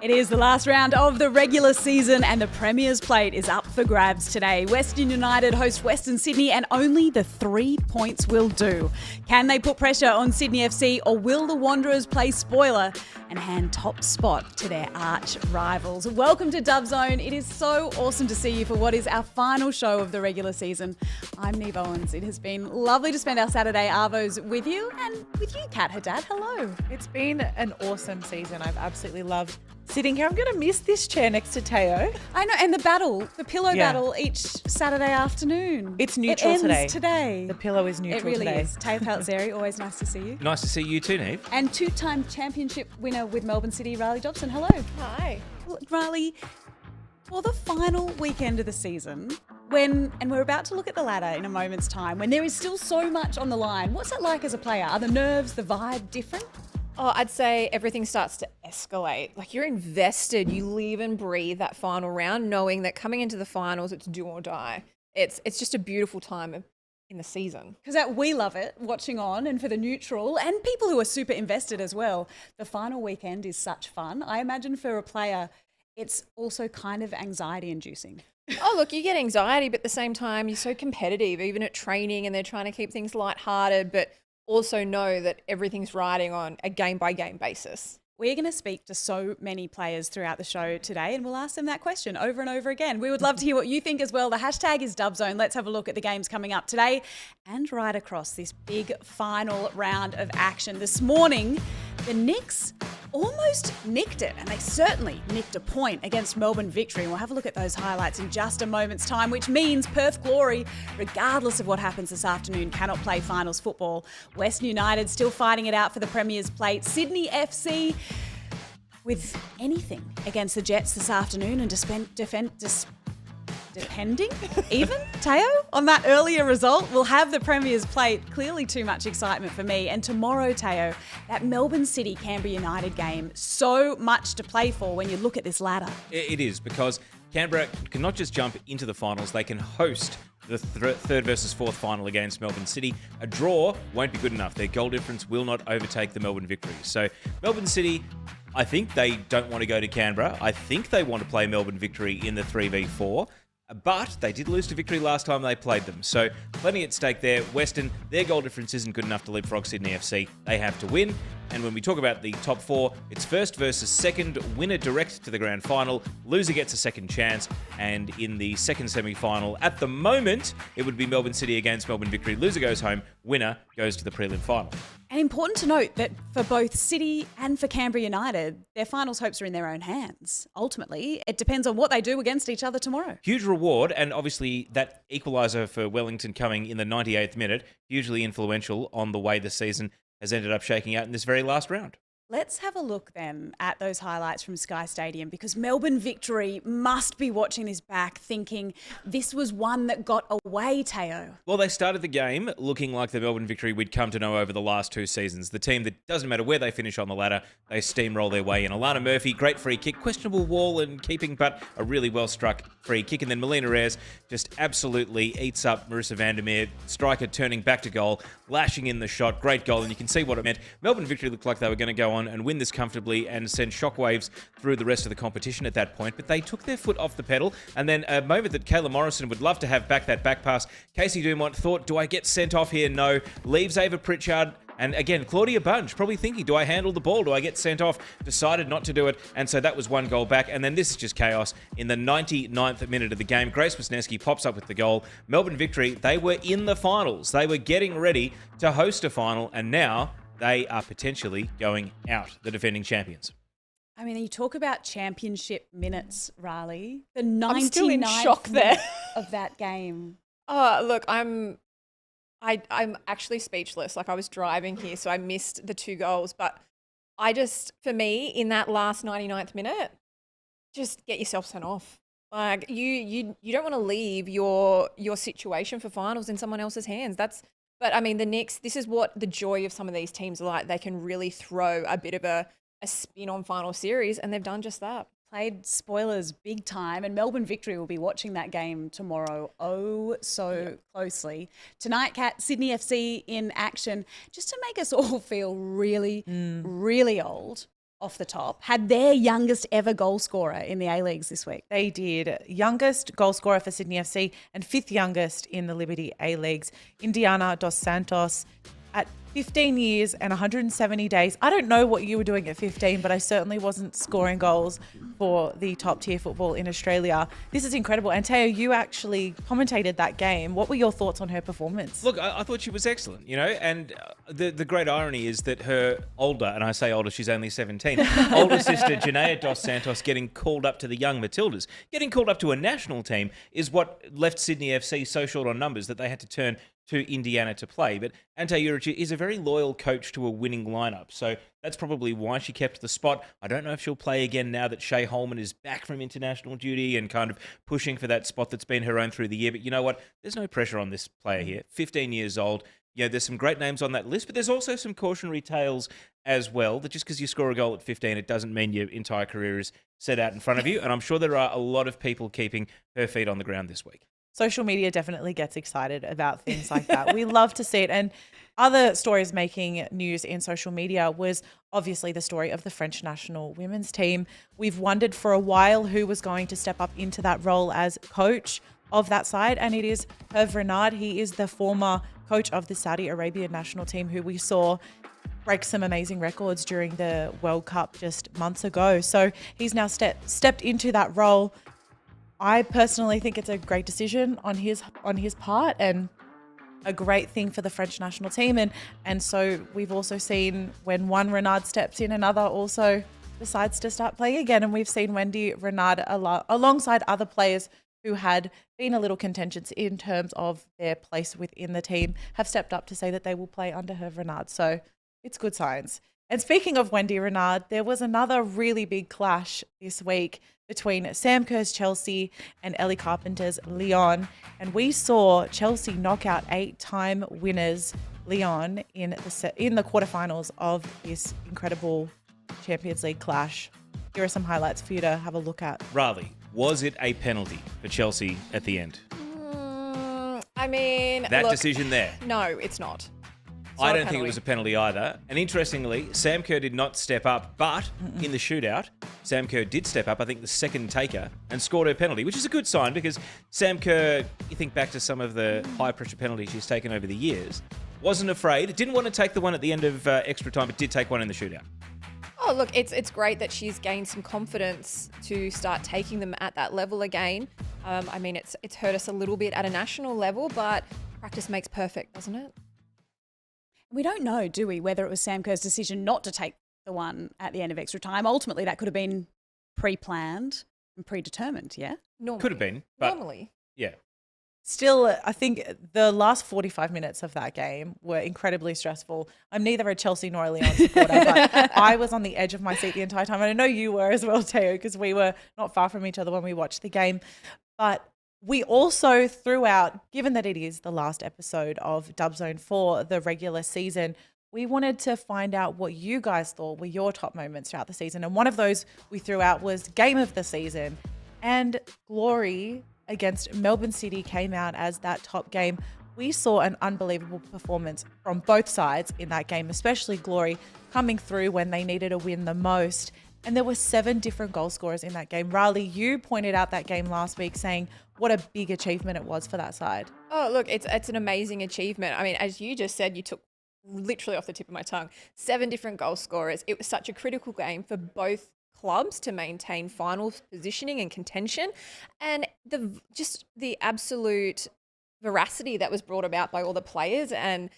It is the last round of the regular season and the Premier's Plate is up for grabs today. Western United host Western Sydney and only the 3 points will do. Can they put pressure on Sydney FC or will the Wanderers play spoiler and hand top spot to their arch rivals? Welcome to Dove Zone. It is so awesome to see you for what is our final show of the regular season. I'm Neve Owens. It has been lovely to spend our Saturday Arvos with you and with you, Kat Haddad. Hello. It's been an awesome season. I've absolutely loved sitting here. I'm going to miss this chair next to Teo. I know, and the pillow battle each Saturday afternoon. It's neutral it ends today. The pillow is neutral today. It really today. is. Teo Palzeri, always nice to see you. Nice to see you too, Neve. And two-time championship winner with Melbourne City, Riley Dobson. Hello. Hi. Riley, for the final weekend of the season, and we're about to look at the ladder in a moment's time, when there is still so much on the line, what's it like as a player? Are the nerves, the vibe different? Oh, I'd say everything starts to escalate. Like, you're invested. You live and breathe that final round, knowing that coming into the finals, it's do or die. It's just a beautiful time in the season. Because we love it, watching on, and for the neutral and people who are super invested as well, the final weekend is such fun. I imagine for a player, it's also kind of anxiety-inducing. Oh, look, you get anxiety, but at the same time, you're so competitive, even at training, and they're trying to keep things lighthearted, but also know that everything's riding on a game-by-game basis. We're going to speak to so many players throughout the show today, and we'll ask them that question over and over again. We would love to hear what you think as well. The hashtag is DubZone. Let's have a look at the games coming up today and right across this big final round of action. This morning, the Knicks almost nicked it, and they certainly nicked a point against Melbourne Victory. And we'll have a look at those highlights in just a moment's time, which means Perth Glory, regardless of what happens this afternoon, cannot play finals football. Western United still fighting it out for the Premier's Plate. Sydney FC with anything against the Jets this afternoon and depending even, Teo, on that earlier result, we'll have the Premier's Plate. Clearly too much excitement for me. And tomorrow, Teo, that Melbourne City-Canberra United game, so much to play for when you look at this ladder. It is, because Canberra can not just jump into the finals, they can host the third versus fourth final against Melbourne City. A draw won't be good enough. Their goal difference will not overtake the Melbourne Victory. So Melbourne City, I think they don't want to go to Canberra. I think they want to play Melbourne Victory in the 3v4. But they did lose to Victory last time they played them. So plenty at stake there. Western, their goal difference isn't good enough to leapfrog Sydney FC. They have to win. And when we talk about the top four, it's first versus second, winner direct to the grand final, loser gets a second chance. And in the second semi-final, at the moment, it would be Melbourne City against Melbourne Victory. Loser goes home, winner goes to the prelim final. And important to note that for both City and for Canberra United, their finals hopes are in their own hands. Ultimately, it depends on what they do against each other tomorrow. Huge reward, and obviously that equaliser for Wellington coming in the 98th minute, hugely influential on the way the season has ended up shaking out in this very last round. Let's have a look then at those highlights from Sky Stadium, because Melbourne Victory must be watching this back thinking this was one that got away, Teo. Well, they started the game looking like the Melbourne Victory we'd come to know over the last two seasons. The team that doesn't matter where they finish on the ladder, they steamroll their way in. Alana Murphy, great free kick, questionable wall and keeping, but a really well-struck free kick. And then Melina Reyes just absolutely eats up Marissa Vandermeer, striker turning back to goal, lashing in the shot, great goal, and you can see what it meant. Melbourne Victory looked like they were going to go on and win this comfortably and send shockwaves through the rest of the competition at that point, but they took their foot off the pedal, and then a moment that Kayla Morrison would love to have back, that back pass. Casey Dumont thought, do I get sent off here? No. Leaves Ava Pritchard. And again, Claudia Bunge probably thinking, do I handle the ball? Do I get sent off? Decided not to do it. And so that was one goal back. And then this is just chaos. In the 99th minute of the game, Grace Wisniewski pops up with the goal. Melbourne Victory, they were in the finals. They were getting ready to host a final. And now they are potentially going out, the defending champions. I mean, you talk about championship minutes, Riley. The 99th I'm still in shock there. of that game. Oh, look, I'm actually speechless. Like, I was driving here, so I missed the two goals. But for me, in that last 99th minute, just get yourself sent off. Like, you don't want to leave your situation for finals in someone else's hands. But I mean, the Knicks, this is what the joy of some of these teams are like. They can really throw a bit of a spin on final series, and they've done just that. Played spoilers big time, and Melbourne Victory will be watching that game tomorrow closely. Tonight, Kat, Sydney FC in action, just to make us all feel really, really old. off the top, had their youngest ever goal scorer in the A-Leagues this week. They did. Youngest goal scorer for Sydney FC and 5th youngest in the Liberty A-Leagues, Indiana Dos Santos, at 15 years and 170 days. I don't know what you were doing at 15, but I certainly wasn't scoring goals for the top tier football in Australia. This is incredible. And Teo, you actually commentated that game. What were your thoughts on her performance? Look, I thought she was excellent, and the great irony is that her older, and I say older, she's only 17, older sister Janea Dos Santos getting called up to the young Matildas, getting called up to a national team is what left Sydney FC so short on numbers that they had to turn to Indiana to play. But Ante Juric is a very loyal coach to a winning lineup, so that's probably why she kept the spot. I don't know if she'll play again now that Shea Holman is back from international duty and kind of pushing for that spot that's been her own through the year. But you know what? There's no pressure on this player here. 15 years old. There's some great names on that list, but there's also some cautionary tales as well, that just because you score a goal at 15, it doesn't mean your entire career is set out in front of you. And I'm sure there are a lot of people keeping her feet on the ground this week. Social media definitely gets excited about things like that. We love to see it. And other stories making news in social media was obviously the story of the French national women's team. We've wondered for a while who was going to step up into that role as coach of that side, and it is Hervé Renard. He is the former coach of the Saudi Arabian national team, who we saw break some amazing records during the World Cup just months ago. So he's now stepped into that role. I personally think it's a great decision on his part and a great thing for the French national team. And so we've also seen when one Renard steps in, another also decides to start playing again. And we've seen Wendy Renard alongside other players who had been a little contentious in terms of their place within the team, have stepped up to say that they will play under her Renard. So it's good signs. And speaking of Wendy Renard, there was another really big clash this week between Sam Kerr's Chelsea and Ellie Carpenter's Lyon. And we saw Chelsea knock out 8-time winners Lyon in the quarterfinals of this incredible Champions League clash. Here are some highlights for you to have a look at. Riley, was it a penalty for Chelsea at the end? That decision there? No, it's not. I don't think it was a penalty either. And interestingly, Sam Kerr did not step up, but in the shootout, Sam Kerr did step up, I think the second taker, and scored her penalty, which is a good sign because Sam Kerr, you think back to some of the high-pressure penalties she's taken over the years, wasn't afraid, didn't want to take the one at the end of extra time, but did take one in the shootout. Oh, look, it's great that she's gained some confidence to start taking them at that level again. It's hurt us a little bit at a national level, but practice makes perfect, doesn't it? We don't know, do we, whether it was Sam Kerr's decision not to take the one at the end of extra time. Ultimately, that could have been pre-planned and predetermined, yeah? Normally. Could have been. But Normally. Yeah. Still, I think the last 45 minutes of that game were incredibly stressful. I'm neither a Chelsea nor a Lyon supporter, but I was on the edge of my seat the entire time. And I know you were as well, Teo, because we were not far from each other when we watched the game. But we also threw out, given that it is the last episode of Dub Zone for the regular season, we wanted to find out what you guys thought were your top moments throughout the season. And one of those we threw out was Game of the Season. And Glory against Melbourne City came out as that top game. We saw an unbelievable performance from both sides in that game, especially Glory coming through when they needed a win the most. And there were 7 different goal scorers in that game. Riley, you pointed out that game last week saying what a big achievement it was for that side. Oh, look, it's an amazing achievement. I mean, as you just said, you took literally off the tip of my tongue, 7 different goal scorers. It was such a critical game for both clubs to maintain final positioning and contention, and the absolute veracity that was brought about by all the players and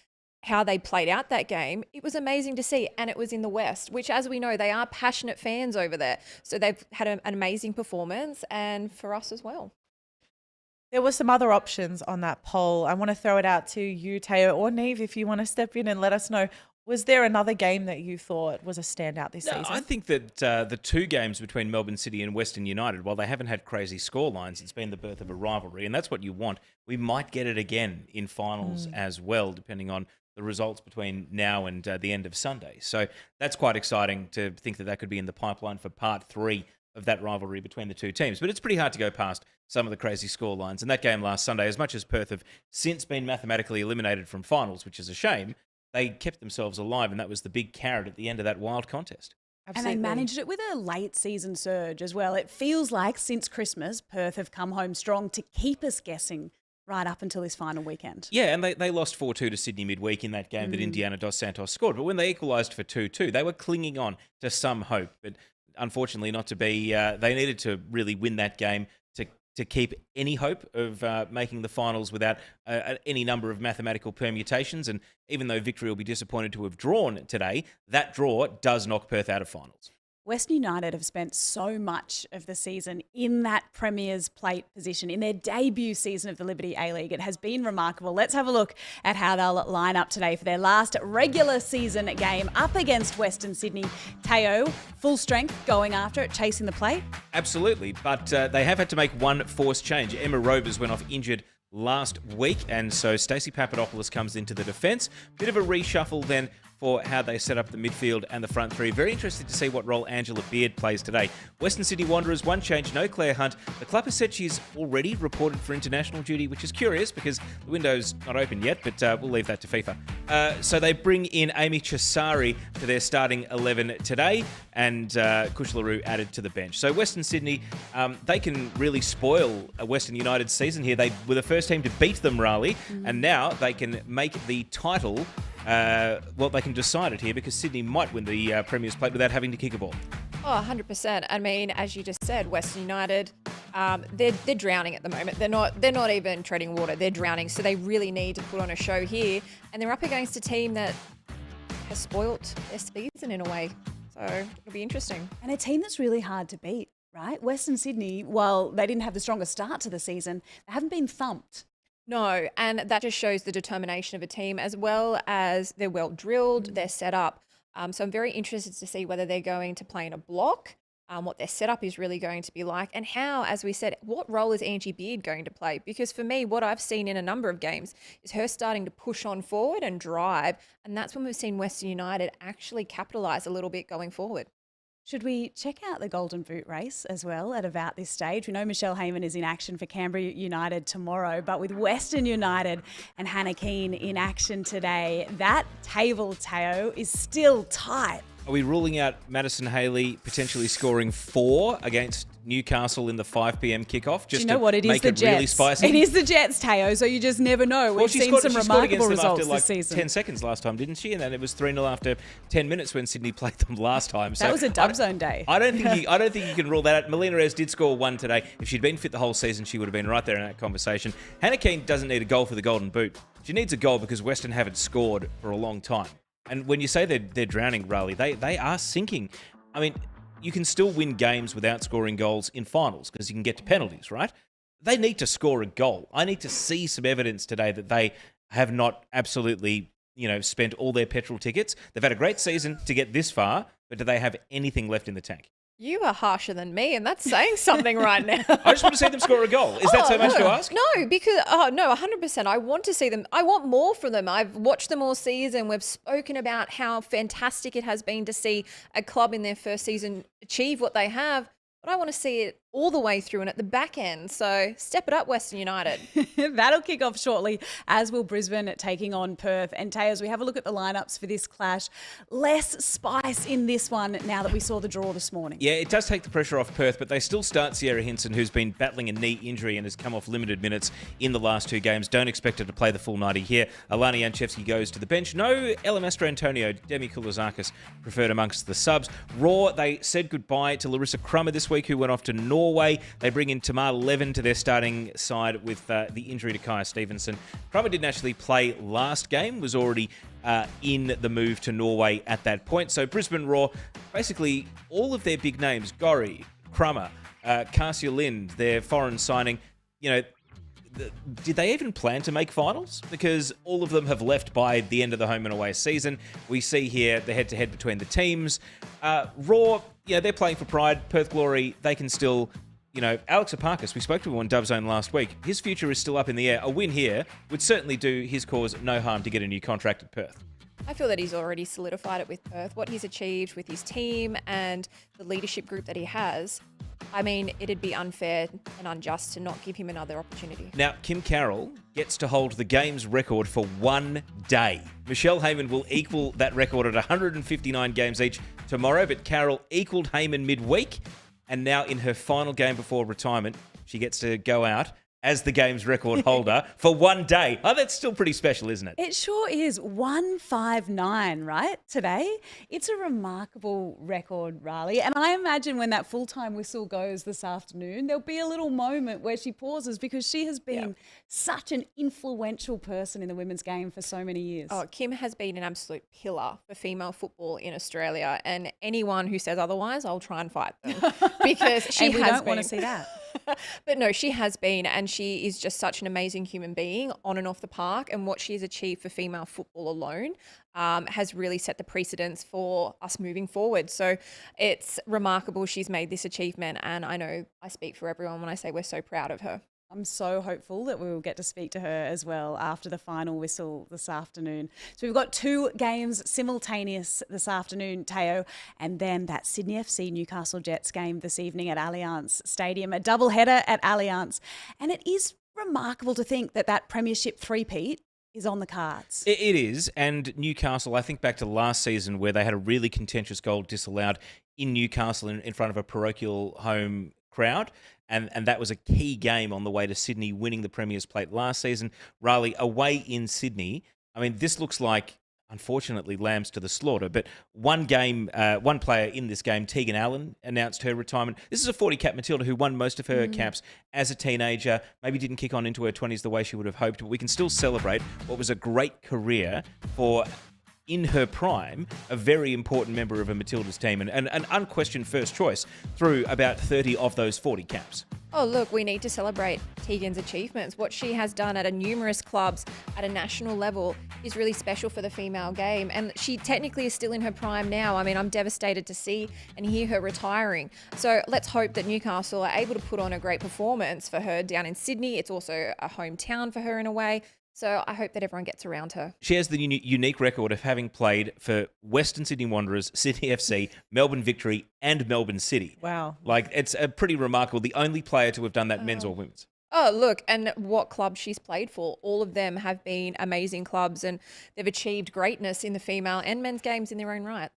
how they played out that game. It was amazing to see, and it was in the West, which, as we know, they are passionate fans over there. So they've had an amazing performance, and for us as well. There were some other options on that poll. I want to throw it out to you, Teo, or Neve, if you want to step in and let us know. Was there another game that you thought was a standout this season? I think that the 2 games between Melbourne City and Western United, while they haven't had crazy scorelines, it's been the birth of a rivalry, and that's what you want. We might get it again in finals as well, depending on the results between now and the end of Sunday. So that's quite exciting to think that that could be in the pipeline for part 3 of that rivalry between the 2 teams. But it's pretty hard to go past some of the crazy scorelines. And that game last Sunday, as much as Perth have since been mathematically eliminated from finals, which is a shame, they kept themselves alive, and that was the big carrot at the end of that wild contest. Absolutely. And they managed it with a late season surge as well. It feels like since Christmas, Perth have come home strong to keep us guessing right up until this final weekend. Yeah, and they lost 4-2 to Sydney midweek in that game that Indiana Dos Santos scored. But when they equalised for 2-2, they were clinging on to some hope. But unfortunately not to be. They needed to really win that game to keep any hope of making the finals without any number of mathematical permutations. And even though Victory will be disappointed to have drawn today, that draw does knock Perth out of finals. Western United have spent so much of the season in that Premier's Plate position, in their debut season of the Liberty A-League. It has been remarkable. Let's have a look at how they'll line up today for their last regular season game up against Western Sydney. Teo, full strength, going after it, chasing the plate. Absolutely, but they have had to make one forced change. Emma Rovers went off injured last week, and so Stacey Papadopoulos comes into the defence. Bit of a reshuffle then for how they set up the midfield and the front three. Very interested to see what role Angela Beard plays today. Western Sydney Wanderers, one change, no Claire Hunt. The club has said she's already reported for international duty, which is curious because the window's not open yet, but we'll leave that to FIFA. So they bring in Amy Chisari to their starting 11 today, and Kush LaRue added to the bench. So Western Sydney, they can really spoil a Western United season here. They were the first team to beat them, Raleigh, and now they can make the title. They can decide it here because Sydney might win the Premier's Plate without having to kick a ball. Oh, 100%. I mean, as you just said, Western United, they're drowning at the moment. They're not even treading water. They're drowning. So they really need to put on a show here. And they're up against a team that has spoilt their season in a way. So it'll be interesting. And a team that's really hard to beat, right? Western Sydney, while they didn't have the strongest start to the season, they haven't been thumped. No, and that just shows the determination of a team as well as they're well drilled, they're set up. So I'm very interested to see whether they're going to play in a block, what their setup is really going to be like, and how, as we said, what role is Angie Beard going to play? Because for me, what I've seen in a number of games is her starting to push on forward and drive, and that's when we've seen Western United actually capitalise a little bit going forward. Should we check out the Golden Boot race as well at about this stage? We know Michelle Heyman is in action for Canberra United tomorrow, but with Western United and Hannah Keane in action today, that table, Teo, is still tight. Are we ruling out Madison Haley potentially scoring 4 against Newcastle in the 5 p.m. kickoff? Just Do you know what? It is the Jets. Really spicy? It is the Jets, Teo, so you just never know. We've seen some remarkable results after, this season. 10 seconds last time, didn't she? And then it was 3-0 after 10 minutes when Sydney played them last time. So that was a dub zone day. I don't think you can rule that out. Melina Reyes did score 1 today. If she'd been fit the whole season, she would have been right there in that conversation. Hannah Keane doesn't need a goal for the Golden Boot. She needs a goal because Western haven't scored for a long time. And when you say they're drowning, Raleigh, they are sinking. I mean, you can still win games without scoring goals in finals because you can get to penalties, right? They need to score a goal. I need to see some evidence today that they have not absolutely, spent all their petrol tickets. They've had a great season to get this far, but do they have anything left in the tank? You are harsher than me, and that's saying something right now. I just want to see them score a goal. Is that so much to ask? No, because, 100%. I want to see them. I want more from them. I've watched them all season. We've spoken about how fantastic it has been to see a club in their first season achieve what they have. But I want to see it all the way through and at the back end. So step it up, Western United. That'll kick off shortly, as will Brisbane taking on Perth. And Tails, we have a look at the lineups for this clash. Less spice in this one now that we saw the draw this morning. Yeah, it does take the pressure off Perth, but they still start Sierra Hinson, who's been battling a knee injury and has come off limited minutes in the last 2 games. Don't expect her to play the full 90 here. Alana Janchevsky goes to the bench. No Ella Mastro Antonio, Demi Kulazakis preferred amongst the subs. Raw, they said goodbye to Larissa Crummer this week, who went off to Norway. They bring in Tamar Levin to their starting side with the injury to Kaya Stevenson. Crummer didn't actually play last game, was already in the move to Norway at that point. So Brisbane Raw, basically all of their big names, Gorry, Crummer, Cassia Lind, their foreign signing, did they even plan to make finals? Because all of them have left by the end of the home and away season. We see here the head-to-head between the teams. Raw, they're playing for pride. Perth Glory, they can still, Alex Apakis, we spoke to him on Dub Zone last week. His future is still up in the air. A win here would certainly do his cause no harm to get a new contract at Perth. I feel that he's already solidified it with Perth. What he's achieved with his team and the leadership group that he has, I mean, it'd be unfair and unjust to not give him another opportunity. Now, Kim Carroll gets to hold the game's record for one day. Michelle Heyman will equal that record at 159 games each tomorrow, but Carroll equaled Heyman midweek, and now in her final game before retirement, she gets to go out as the game's record holder for one day. Oh, that's still pretty special, isn't it? It sure is. 159, right, today? It's a remarkable record, Riley. And I imagine when that full-time whistle goes this afternoon, there'll be a little moment where she pauses because she has been such an influential person in the women's game for so many years. Oh, Kim has been an absolute pillar for female football in Australia, and anyone who says otherwise, I'll try and fight them because she and we has don't been. want to see that. But no, she has been, and she is just such an amazing human being on and off the park. And what she has achieved for female football alone has really set the precedence for us moving forward. So it's remarkable she's made this achievement, and I know I speak for everyone when I say we're so proud of her. I'm so hopeful that we will get to speak to her as well after the final whistle this afternoon. So we've got 2 games simultaneous this afternoon, Teo, and then that Sydney FC Newcastle Jets game this evening at Allianz Stadium, a double header at Allianz. And it is remarkable to think that that premiership three-peat is on the cards. It is, and Newcastle, I think back to last season where they had a really contentious goal disallowed in Newcastle in front of a parochial home crowd. And that was a key game on the way to Sydney winning the Premier's Plate last season. Riley, away in Sydney, I mean, this looks like, unfortunately, lambs to the slaughter. But one player in this game, Tegan Allen, announced her retirement. This is a 40-cap Matilda who won most of her caps as a teenager, maybe didn't kick on into her 20s the way she would have hoped, but we can still celebrate what was a great career for, in her prime, a very important member of a Matilda's team and an unquestioned first choice through about 30 of those 40 caps. Oh, look, we need to celebrate Tegan's achievements. What she has done at a numerous clubs at a national level is really special for the female game. And she technically is still in her prime now. I mean, I'm devastated to see and hear her retiring. So let's hope that Newcastle are able to put on a great performance for her down in Sydney. It's also a hometown for her in a way. So I hope that everyone gets around her. She has the unique record of having played for Western Sydney Wanderers, Sydney FC, Melbourne Victory, and Melbourne City. Wow. Like, it's pretty remarkable. The only player to have done that, men's or women's. Oh, look, and what club she's played for. All of them have been amazing clubs, and they've achieved greatness in the female and men's games in their own right.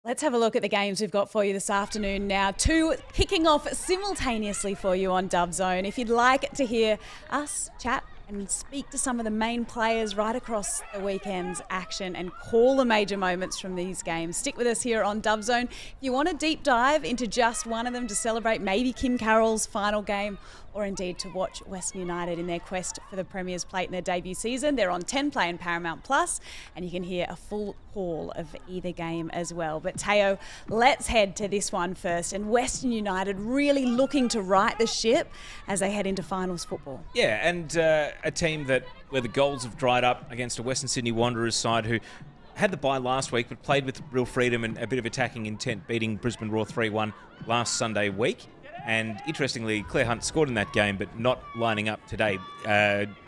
Let's have a look at the games we've got for you this afternoon now. 2 kicking off simultaneously for you on Dub Zone. If you'd like to hear us chat and speak to some of the main players right across the weekend's action and call the major moments from these games, stick with us here on Dub Zone. If you want a deep dive into just one of them to celebrate maybe Kim Carroll's final game, or indeed to watch Western United in their quest for the Premier's Plate in their debut season, they're on 10 Play and Paramount Plus, and you can hear a full call of either game as well. But Teo, let's head to this one first, and Western United really looking to right the ship as they head into finals football. Yeah, and a team where the goals have dried up against a Western Sydney Wanderers side who had the bye last week but played with real freedom and a bit of attacking intent, beating Brisbane Roar 3-1 last Sunday week. And interestingly, Claire Hunt scored in that game, but not lining up today.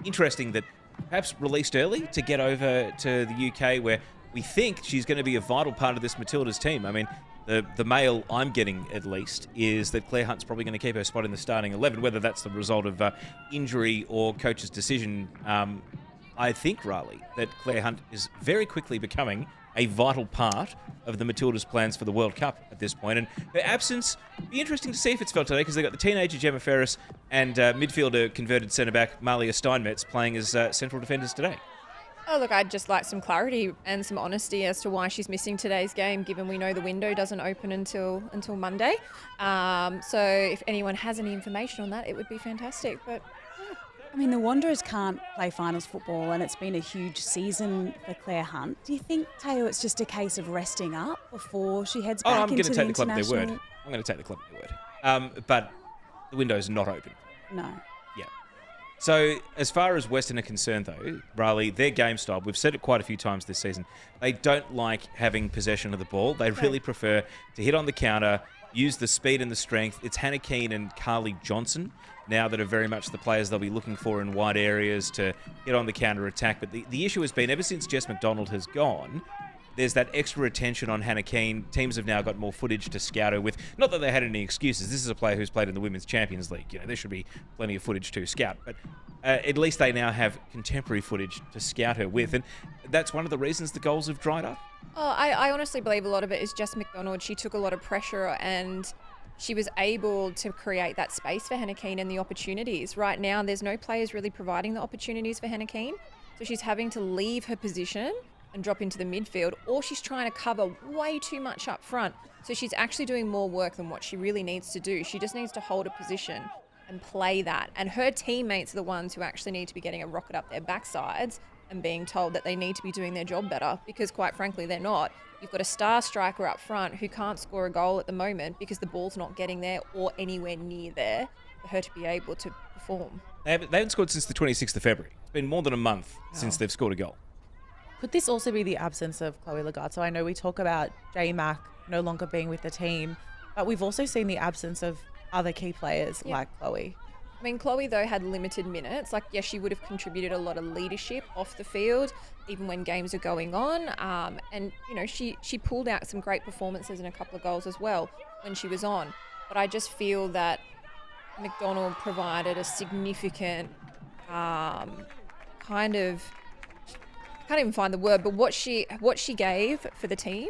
Interesting that perhaps released early to get over to the UK, where we think she's going to be a vital part of this Matilda's team. I mean, the mail I'm getting, at least, is that Claire Hunt's probably going to keep her spot in the starting 11, whether that's the result of injury or coach's decision. I think, Riley, that Claire Hunt is very quickly becoming a vital part of the Matilda's plans for the World Cup at this point. And her absence, be interesting to see if it's felt today, because they've got the teenager Gemma Ferris and midfielder converted centre-back Malia Steinmetz playing as central defenders today. Oh, look, I'd just like some clarity and some honesty as to why she's missing today's game, given we know the window doesn't open until Monday. So if anyone has any information on that, it would be fantastic. But I mean, the Wanderers can't play finals football, and it's been a huge season for Claire Hunt. Do you think, Teo, it's just a case of resting up before she heads back into the international? I'm going to take the club at their word. But the window's not open. No. Yeah. So as far as Western are concerned, though, Riley, their game style, we've said it quite a few times this season, they don't like having possession of the ball. They really prefer to hit on the counter, use the speed and the strength. It's Hannah Keane and Carly Johnson now that are very much the players they'll be looking for in wide areas to get on the counter-attack. But the issue has been, ever since Jess McDonald has gone, there's that extra attention on Hannah Keane. Teams have now got more footage to scout her with. Not that they had any excuses. This is a player who's played in the Women's Champions League. You know, there should be plenty of footage to scout. But at least they now have contemporary footage to scout her with. And that's one of the reasons the goals have dried up. Oh, I honestly believe a lot of it is Jess McDonald. She took a lot of pressure and she was able to create that space for Hannah Keane and the opportunities. Right now, there's no players really providing the opportunities for Hannah Keane. So she's having to leave her position and drop into the midfield, or she's trying to cover way too much up front. So she's actually doing more work than what she really needs to do. She just needs to hold a position and play that. And her teammates are the ones who actually need to be getting a rocket up their backsides and being told that they need to be doing their job better, because quite frankly, they're not. You've got a star striker up front who can't score a goal at the moment because the ball's not getting there or anywhere near there for her to be able to perform. They haven't scored since the 26th of February. It's been more than a month since they've scored a goal. Could this also be the absence of Chloe Lagazzo? I know we talk about J-Mac no longer being with the team, but we've also seen the absence of other key players like Chloe. I mean, Chloe, though, had limited minutes. Like, yes, she would have contributed a lot of leadership off the field, even when games are going on. And, you know, she pulled out some great performances and a couple of goals as well when she was on. But I just feel that McDonald provided a significant kind of... I can't even find the word, but what she gave for the team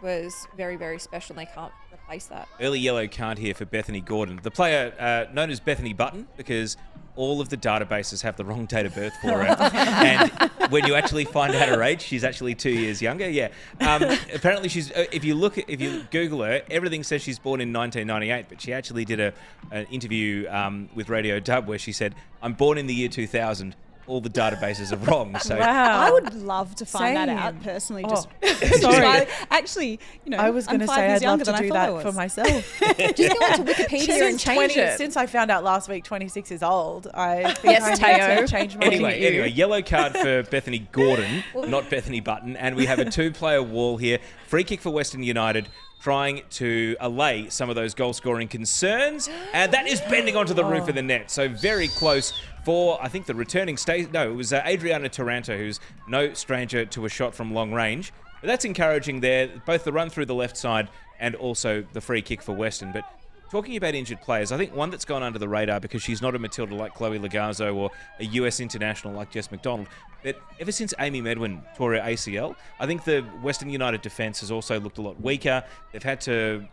was very, very special, and they can't replace that. Early yellow card here for Bethany Gordon, the player known as Bethany Button, because all of the databases have the wrong date of birth for her. And when you actually find out her age, she's actually 2 years younger. Yeah. Apparently, she's. If you Google her, everything says she's born in 1998, but she actually did an interview with Radio Dub where she said, "I'm born in the year 2000. All the databases are wrong." So Wow. I would love to find that Same. out personally. Oh, Just sorry. Actually, you know, I was going to I'm 5 say years I'd love younger to than I do thought I that was. for myself. Just go onto Wikipedia and change it. Since I found out last week 26 is old, I think Yes, I need Teo. to change my Anyway, yellow card for Bethany Gordon, not Bethany Button. And we have a 2-player wall here. Free kick for Western United, trying to allay some of those goal-scoring concerns. And that is bending onto the roof of the net. So very close for, I think, the returning it was Adriana Taranto, who's no stranger to a shot from long range. But that's encouraging there, both the run through the left side and also the free kick for Western. But talking about injured players, I think one that's gone under the radar because she's not a Matilda like Chloe Lagazzo or a US international like Jess McDonald, that ever since Amy Medwin tore her ACL, I think the Western United defence has also looked a lot weaker. They've had to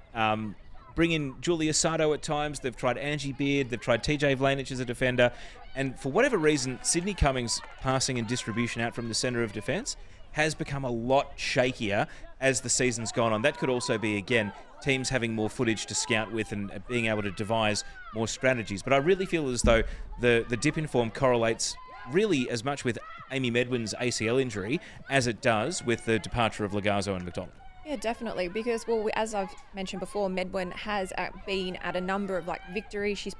bring in Julia Sardo at times. They've tried Angie Beard. They've tried TJ Vlanich as a defender. And for whatever reason, Sydney Cummings' passing and distribution out from the centre of defence has become a lot shakier as the season's gone on. That could also be, again, teams having more footage to scout with and being able to devise more strategies. But I really feel as though the dip in form correlates really as much with Amy Medwin's ACL injury as it does with the departure of Lagazzo and McDonald. Yeah, definitely. Because, well, as I've mentioned before, Medwin has been at a number of victories. She's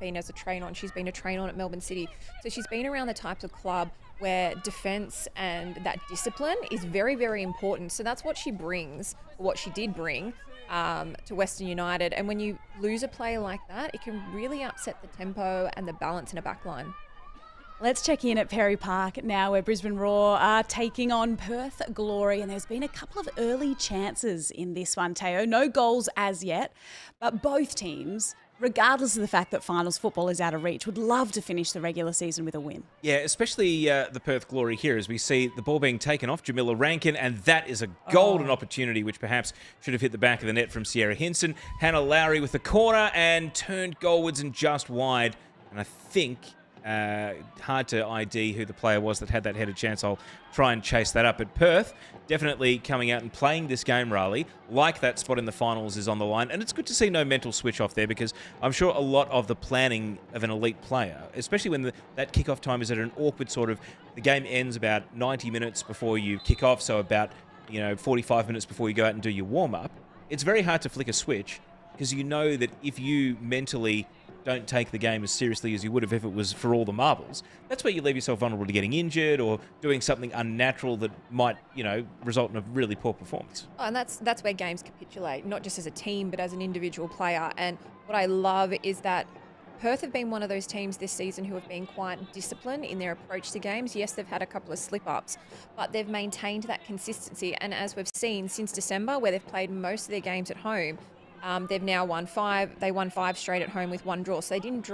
been as a train-on. She's been a train-on at Melbourne City. So she's been around the types of club where defence and that discipline is very, very important. So that's what she brings, or what she did bring to Western United. And when you lose a player like that, it can really upset the tempo and the balance in a back line. Let's check in at Perry Park now, where Brisbane Roar are taking on Perth Glory. And there's been a couple of early chances in this one, Teo. No goals as yet, but both teams, regardless of the fact that finals football is out of reach, would love to finish the regular season with a win. Yeah, especially the Perth Glory here, as we see the ball being taken off Jamila Rankin, and that is a golden opportunity, which perhaps should have hit the back of the net from Sierra Hinson. Hannah Lowry with the corner and turned goalwards and just wide. And I think... hard to ID who the player was that had that headed chance. I'll try and chase that up. But Perth definitely coming out and playing this game, Riley, like that spot in the finals is on the line. And it's good to see no mental switch off there, because I'm sure a lot of the planning of an elite player, especially when that kickoff time is at an awkward sort of, the game ends about 90 minutes before you kick off, so about 45 minutes before you go out and do your warm-up. It's very hard to flick a switch, because you know that if you mentally don't take the game as seriously as you would have if it was for all the marbles, that's where you leave yourself vulnerable to getting injured or doing something unnatural that might, result in a really poor performance. Oh, and that's where games capitulate, not just as a team, but as an individual player. And what I love is that Perth have been one of those teams this season who have been quite disciplined in their approach to games. Yes, they've had a couple of slip-ups, but they've maintained that consistency. And as we've seen since December, where they've played most of their games at home, they've now won 5. They won 5 straight at home with 1 draw. So they didn't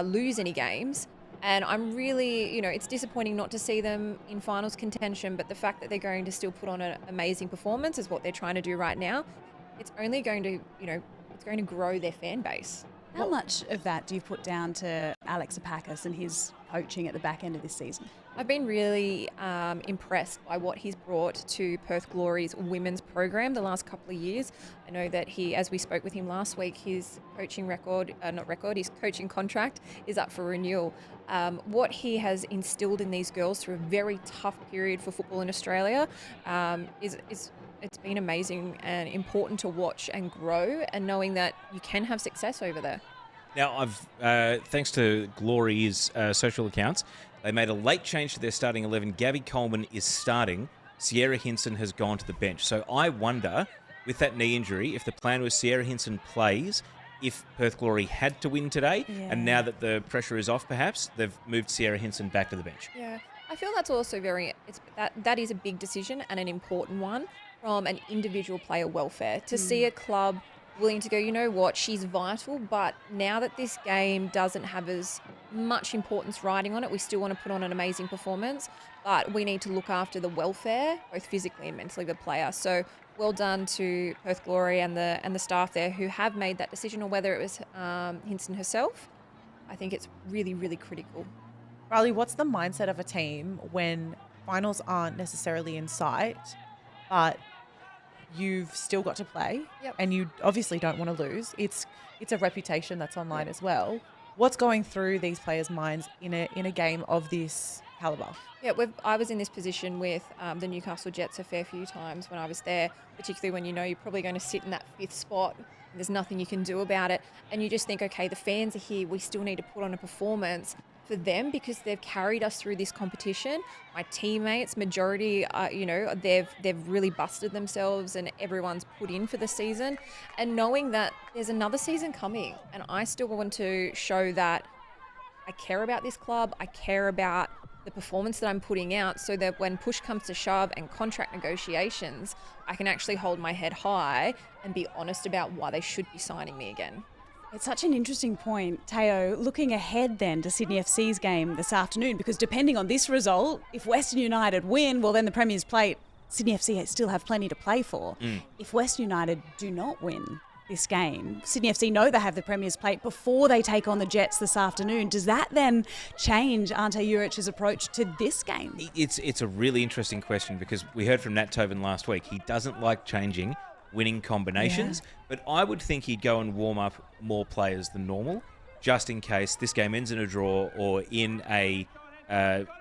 lose any games. And I'm really, it's disappointing not to see them in finals contention, but the fact that they're going to still put on an amazing performance is what they're trying to do right now. It's only going to, it's going to grow their fan base. How much of that do you put down to Alex Apakis and his coaching at the back end of this season? I've been really impressed by what he's brought to Perth Glory's women's program the last couple of years. I know that as we spoke with him last week, his coaching his coaching contract is up for renewal. What he has instilled in these girls through a very tough period for football in Australia it's been amazing and important to watch and grow, and knowing that you can have success over there. Now, thanks to Glory's social accounts, they made a late change to their starting 11. Gabby Coleman is starting. Sierra Hinson has gone to the bench. So I wonder, with that knee injury, if the plan was Sierra Hinson plays, if Perth Glory had to win today, and now that the pressure is off, perhaps, they've moved Sierra Hinson back to the bench. Yeah, I feel that's also that is a big decision and an important one from an individual player welfare. To see a club willing to go, you know what, she's vital, but now that this game doesn't have as much importance riding on it, we still want to put on an amazing performance, but we need to look after the welfare, both physically and mentally, of the player. So well done to Perth Glory and the staff there who have made that decision, or whether it was Hinson herself. I think it's really, really critical. Riley, what's the mindset of a team when finals aren't necessarily in sight, but you've still got to play, and you obviously don't want to lose? It's a reputation that's online as well. What's going through these players' minds in a game of this calibre? Yeah, I was in this position with the Newcastle Jets a fair few times when I was there, particularly when you're probably going to sit in that 5th spot. There's nothing you can do about it. And you just think, okay, the fans are here. We still need to put on a performance for them because they've carried us through this competition. My teammates, majority, they've really busted themselves, and everyone's put in for the season. And knowing that there's another season coming, and I still want to show that I care about this club, I care about the performance that I'm putting out, so that when push comes to shove and contract negotiations, I can actually hold my head high and be honest about why they should be signing me again. It's such an interesting point, Teo. Looking ahead then to Sydney FC's game this afternoon, because depending on this result, if Western United win, well then the Premier's Plate, Sydney FC still have plenty to play for. If Western United do not win this game, Sydney FC know they have the Premier's Plate before they take on the Jets this afternoon. Does that then change Ante Juric's approach to this game? It's a really interesting question, because we heard from Nat Tobin last week. He doesn't like changing winning combinations, but I would think he'd go and warm up more players than normal, just in case this game ends in a draw or in a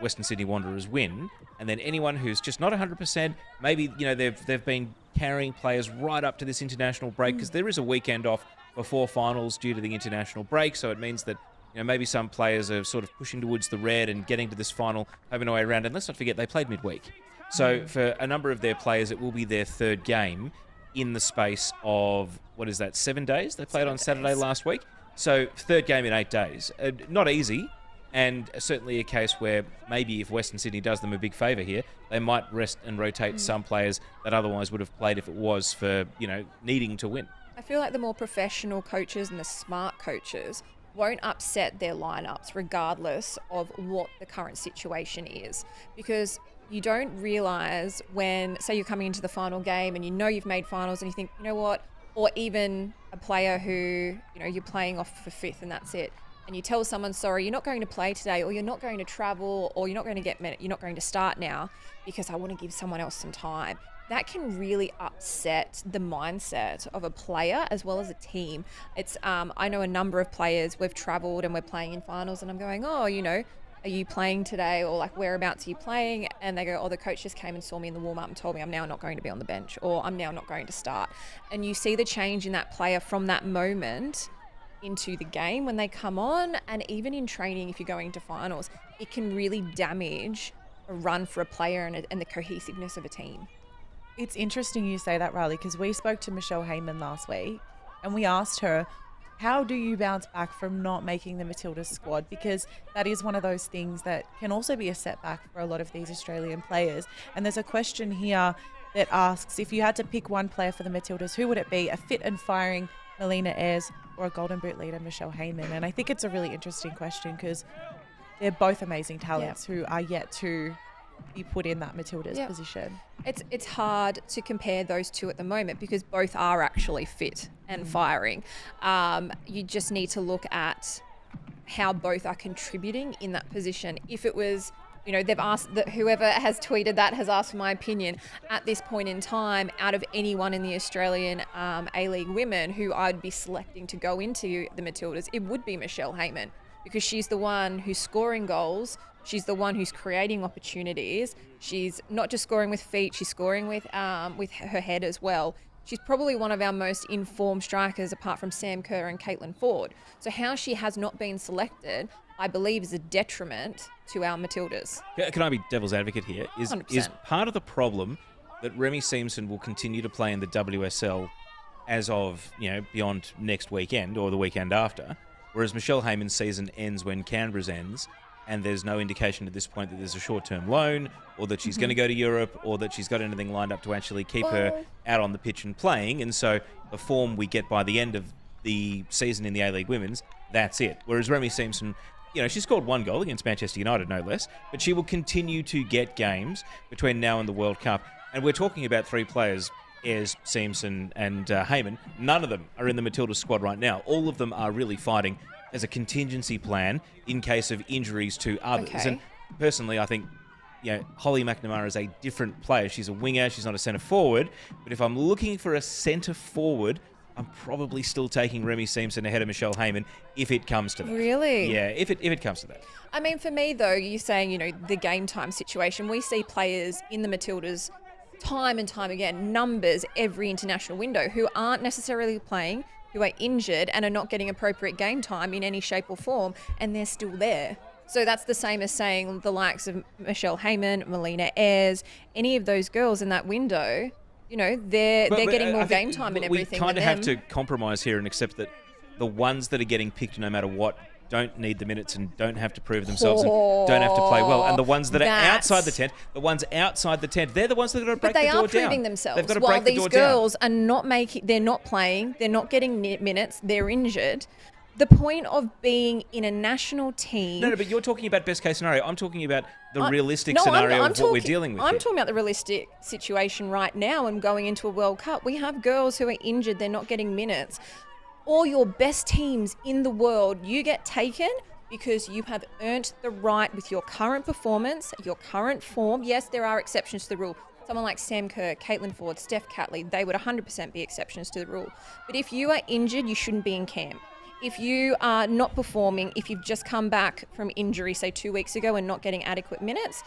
Western Sydney Wanderers win, and then anyone who's just not 100%, maybe they've been carrying players right up to this international break, because there is a weekend off before finals due to the international break, so it means that maybe some players are sort of pushing towards the red and getting to this final, hoping their way around. And let's not forget, they played midweek, so for a number of their players, it will be their 3rd game in the space of, 7 days? They played on Saturday last week. So 3rd game in 8 days. Not easy, and certainly a case where maybe if Western Sydney does them a big favour here, they might rest and rotate some players that otherwise would have played if it was for, needing to win. I feel like the more professional coaches and the smart coaches won't upset their lineups regardless of what the current situation is, because you don't realise when, say, you're coming into the final game and you've made finals and you think, you know what, or even a player who, you're playing off for 5th and that's it, and you tell someone, sorry, you're not going to play today, or you're not going to travel, or you're not going to start now because I want to give someone else some time. That can really upset the mindset of a player as well as a team. It's I know a number of players, we've travelled and we're playing in finals, and I'm going, are you playing today, or like whereabouts are you playing? And they go, the coach just came and saw me in the warm-up and told me I'm now not going to be on the bench, or I'm now not going to start. And you see the change in that player from that moment into the game when they come on, and even in training, if you're going to finals, it can really damage a run for a player and the cohesiveness of a team. It's interesting you say that, Riley, because we spoke to Michelle Heyman last week and we asked her, how do you bounce back from not making the Matildas squad? Because that is one of those things that can also be a setback for a lot of these Australian players. And there's a question here that asks, if you had to pick one player for the Matildas, who would it be? A fit and firing Melina Ayres or a Golden Boot leader Michelle Heyman? And I think it's a really interesting question because they're both amazing talents who are yet to be put in that Matildas position. It's hard to compare those two at the moment because both are actually fit and firing. You just need to look at how both are contributing in that position. If it was, they've asked that whoever has tweeted that has asked for my opinion at this point in time, out of anyone in the Australian A-League women who I'd be selecting to go into the Matildas, it would be Michelle Heyman because she's the one who's scoring goals. She's the one who's creating opportunities. She's not just scoring with feet, she's scoring with her head as well. She's probably one of our most informed strikers apart from Sam Kerr and Caitlin Ford. So how she has not been selected, I believe, is a detriment to our Matildas. Can I be devil's advocate here? Is 100%. part of the problem that Remy Siemsen will continue to play in the WSL as of, beyond next weekend or the weekend after, whereas Michelle Heyman's season ends when Canberra's ends, and there's no indication at this point that there's a short-term loan or that she's going to go to Europe or that she's got anything lined up to actually keep her out on the pitch and playing. And so the form we get by the end of the season in the A-League Women's, that's it. Whereas Remy Siemsen, she scored one goal against Manchester United, no less, but she will continue to get games between now and the World Cup. And we're talking about three players, Ayres, Siemsen and Heyman. None of them are in the Matildas squad right now. All of them are really fighting as a contingency plan in case of injuries to others. Okay. And personally, I think, Holly McNamara is a different player. She's a winger. She's not a centre forward. But if I'm looking for a centre forward, I'm probably still taking Remy Siemsen ahead of Michelle Heyman if it comes to that. Really? Yeah, if it comes to that. I mean, for me, though, you're saying, the game time situation. We see players in the Matildas time and time again, numbers every international window, who aren't necessarily playing, who are injured and are not getting appropriate game time in any shape or form, and they're still there. So that's the same as saying the likes of Michelle Heyman, Melina Ayres, any of those girls in that window, they're getting more game time and everything. We kind of have to compromise here and accept that the ones that are getting picked no matter what don't need the minutes and don't have to prove themselves and don't have to play well. And the ones that are outside the tent, they're the ones that are going to break the door down. But they are proving themselves. They've got to While break the door these girls are not they're not playing, they're not getting minutes, they're injured. The point of being in a national team... No, but you're talking about best case scenario. I'm talking about the realistic scenario of what we're dealing with. I'm talking about the realistic situation right now and going into a World Cup. We have girls who are injured, they're not getting minutes. All your best teams in the world, you get taken because you have earned the right with your current performance, your current form. Yes, there are exceptions to the rule. Someone like Sam Kerr, Caitlin Ford, Steph Catley, they would 100% be exceptions to the rule. But if you are injured, you shouldn't be in camp. If you are not performing, if you've just come back from injury, say 2 weeks ago, and not getting adequate minutes,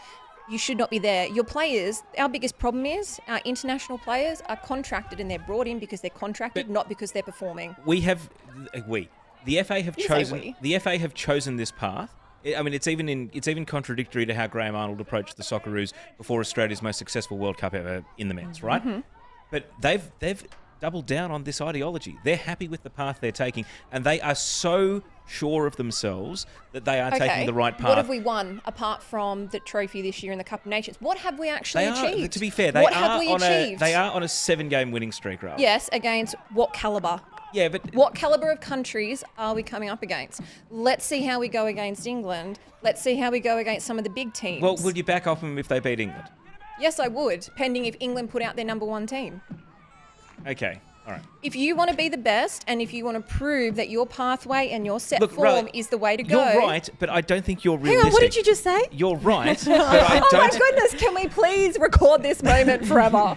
you should not be there. Your players, our biggest problem is our international players are contracted and they're brought in because they're contracted, not because they're performing. The FA have chosen this path. I mean, it's even contradictory to how Graham Arnold approached the Socceroos before Australia's most successful World Cup ever in the men's, right? Mm-hmm. But they've doubled down on this ideology. They're happy with the path they're taking, and they are so sure of themselves that they are taking the right path. What have we won apart from the trophy this year in the Cup of Nations? What have we actually achieved? To be fair, they are on a 7-game winning streak, right? Yes, against what calibre? Yeah, but what calibre of countries are we coming up against? Let's see how we go against England. Let's see how we go against some of the big teams. Well, would you back off them if they beat England? Yes, I would, pending if England put out their number one team. Okay, all right. If you want to be the best and if you want to prove that your pathway and your set form is the way to go... You're right, but I don't think you're realistic. Hang on, what did you just say? You're right, but I don't... Oh my goodness, can we please record this moment forever?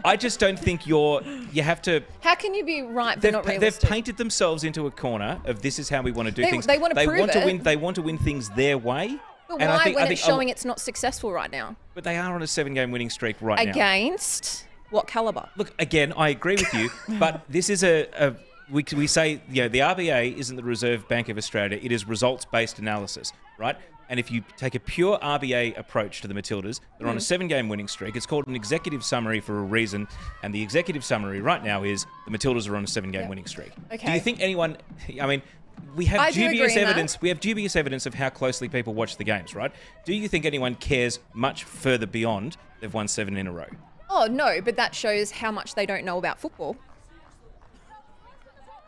I just don't think you have to... How can you be right but not realistic? They've painted themselves into a corner of this is how we want to do things. They want to prove it. They want to win things their way. But why when it's showing it's not successful right now? But they are on a 7-game winning streak right now. Against... what calibre? Look, again, I agree with you, but this is a we say, the RBA isn't the Reserve Bank of Australia. It is results-based analysis, right? And if you take a pure RBA approach to the Matildas, they're on a 7-game winning streak. It's called an executive summary for a reason. And the executive summary right now is the Matildas are on a 7-game winning streak. Okay. Do you think anyone, we have dubious evidence. We have dubious evidence of how closely people watch the games, right? Do you think anyone cares much further beyond they've won 7 in a row? Oh, no, but that shows how much they don't know about football.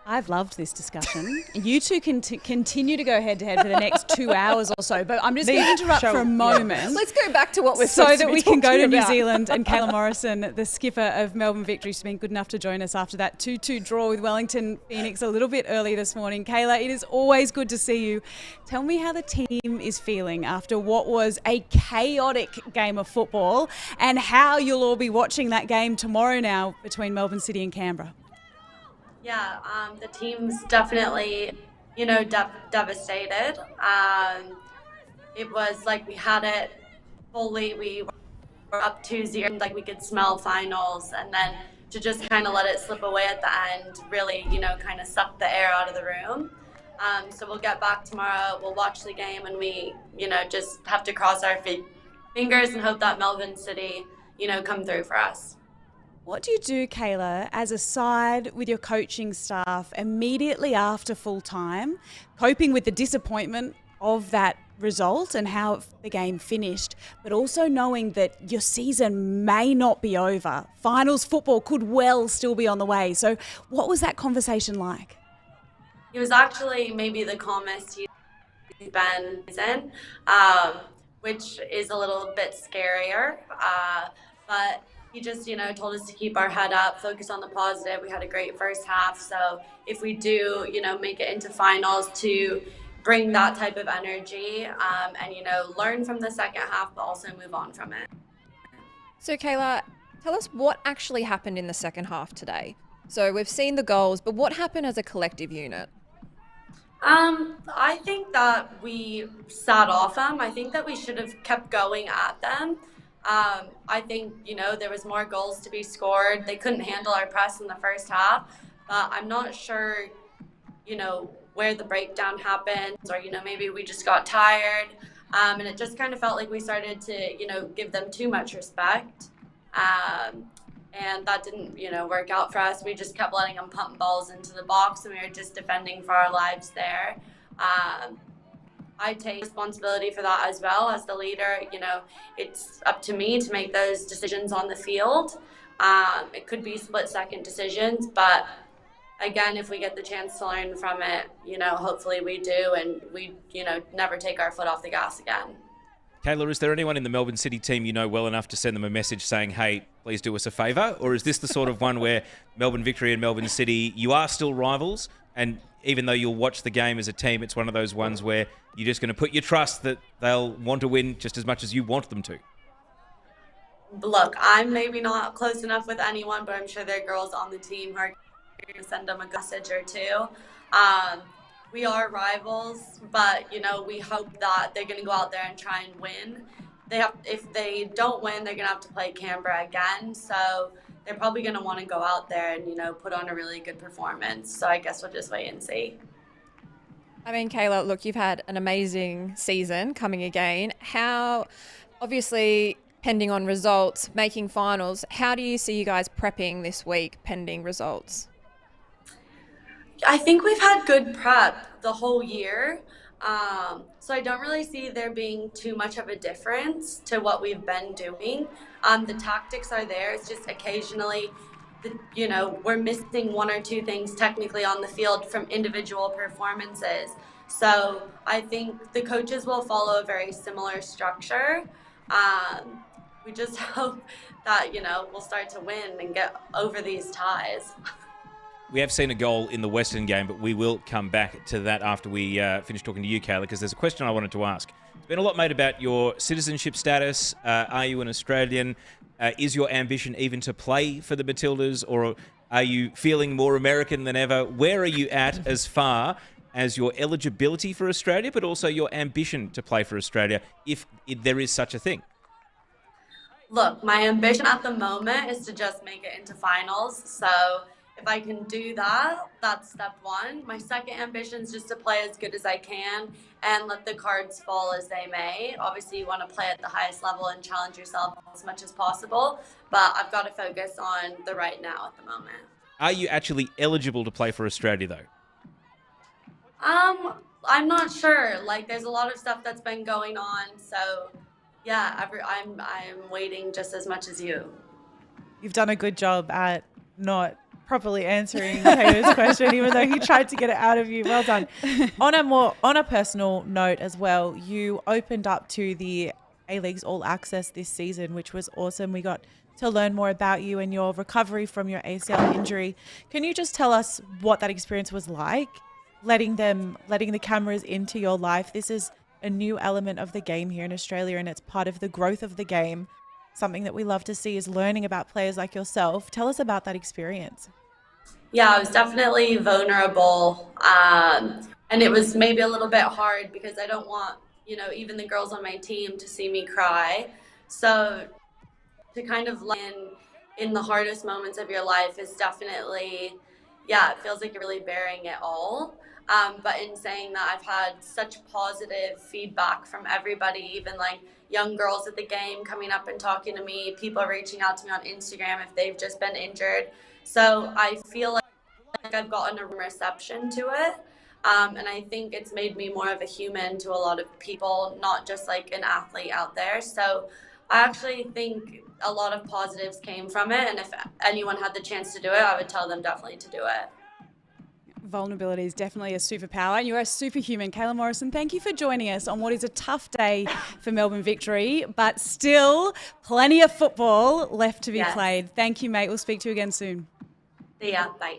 I've loved this discussion. You two can continue to go head-to-head for the next 2 hours or so, but I'm just going to interrupt for a moment. Let's go back to what we're so that we can go to New about. Zealand. And Kayla Morrison, the skipper of Melbourne Victory, has been good enough to join us after that 2-2 draw with Wellington Phoenix a little bit early this morning. Kayla, it is always good to see you. Tell me how the team is feeling after what was a chaotic game of football and how you'll all be watching that game tomorrow now between Melbourne City and Canberra. Yeah, the team's definitely, devastated. It was like we had it fully. We were up 2-0, like we could smell finals, and then to just kind of let it slip away at the end really, kind of sucked the air out of the room. So we'll get back tomorrow. We'll watch the game, and we, just have to cross our fingers and hope that Melbourne City, come through for us. What do you do, Kayla, as a side with your coaching staff immediately after full time, coping with the disappointment of that result and how the game finished, but also knowing that your season may not be over? Finals football could well still be on the way. So what was that conversation like? He was actually maybe the calmest he's been in, which is a little bit scarier, but he just, told us to keep our head up, focus on the positive. We had a great first half. So if we do, make it into finals, to bring that type of energy and, learn from the second half, but also move on from it. So Kayla, tell us what actually happened in the second half today. So we've seen the goals, but what happened as a collective unit? I think that we sat off them. I think that we should have kept going at them. I think, there was more goals to be scored. They couldn't handle our press in the first half. I'm not sure, where the breakdown happened, or, maybe we just got tired. And it just kind of felt like we started to, give them too much respect. And that didn't, work out for us. We just kept letting them pump balls into the box, and we were just defending for our lives there. I take responsibility for that as well as the leader. It's up to me to make those decisions on the field. It could be split-second decisions, but again, if we get the chance to learn from it, hopefully we do, and we, never take our foot off the gas again. Kayla, is there anyone in the Melbourne City team you know well enough to send them a message saying, hey, please do us a favour? Or is this the sort of one where Melbourne Victory and Melbourne City, you are still rivals, and even though you'll watch the game as a team, it's one of those ones where you're just going to put your trust that they'll want to win just as much as you want them to? Look, I'm maybe not close enough with anyone, but I'm sure there are girls on the team who are going to send them a message or two. We are rivals, but, we hope that they're going to go out there and try and win. If they don't win, they're going to have to play Canberra again. So they're probably going to want to go out there and, put on a really good performance. So I guess we'll just wait and see. I mean, Kayla, look, you've had an amazing season coming again. How, obviously, pending on results, making finals, how do you see you guys prepping this week pending results? I think we've had good prep the whole year. So I don't really see there being too much of a difference to what we've been doing. The tactics are there. It's just occasionally, we're missing one or two things technically on the field from individual performances. So I think the coaches will follow a very similar structure. We just hope that, we'll start to win and get over these ties. We have seen a goal in the Western game, but we will come back to that after we finish talking to you, Kayla, because there's a question I wanted to ask. There's been a lot made about your citizenship status. Are you an Australian? Is your ambition even to play for the Matildas, or are you feeling more American than ever? Where are you at as far as your eligibility for Australia, but also your ambition to play for Australia, if there is such a thing? Look, my ambition at the moment is to just make it into finals. So if I can do that, that's step one. My second ambition is just to play as good as I can and let the cards fall as they may. Obviously, you want to play at the highest level and challenge yourself as much as possible, but I've got to focus on the right now at the moment. Are you actually eligible to play for Australia, though? I'm not sure. Like, there's a lot of stuff that's been going on, so yeah, I'm waiting just as much as you. You've done a good job at not properly answering Taylor's question, even though he tried to get it out of you. Well done. On a personal note as well, you opened up to the A-League's All Access this season, which was awesome. We got to learn more about you and your recovery from your ACL injury. Can you just tell us what that experience was like, letting the cameras into your life? This is a new element of the game here in Australia, and it's part of the growth of the game. Something that we love to see is learning about players like yourself. Tell us about that experience. Yeah, I was definitely vulnerable. And it was maybe a little bit hard because I don't want, even the girls on my team to see me cry. So to kind of in the hardest moments of your life is definitely, it feels like you're really bearing it all. But in saying that, I've had such positive feedback from everybody, even like young girls at the game coming up and talking to me, people reaching out to me on Instagram if they've just been injured. So I feel like I've gotten a reception to it. And I think it's made me more of a human to a lot of people, not just like an athlete out there. So I actually think a lot of positives came from it. And if anyone had the chance to do it, I would tell them definitely to do it. Vulnerability is definitely a superpower, and you're a superhuman. Kayla Morrison, thank you for joining us on what is a tough day for Melbourne Victory, but still plenty of football left to be played. Thank you, mate. We'll speak to you again soon. See ya. Bye.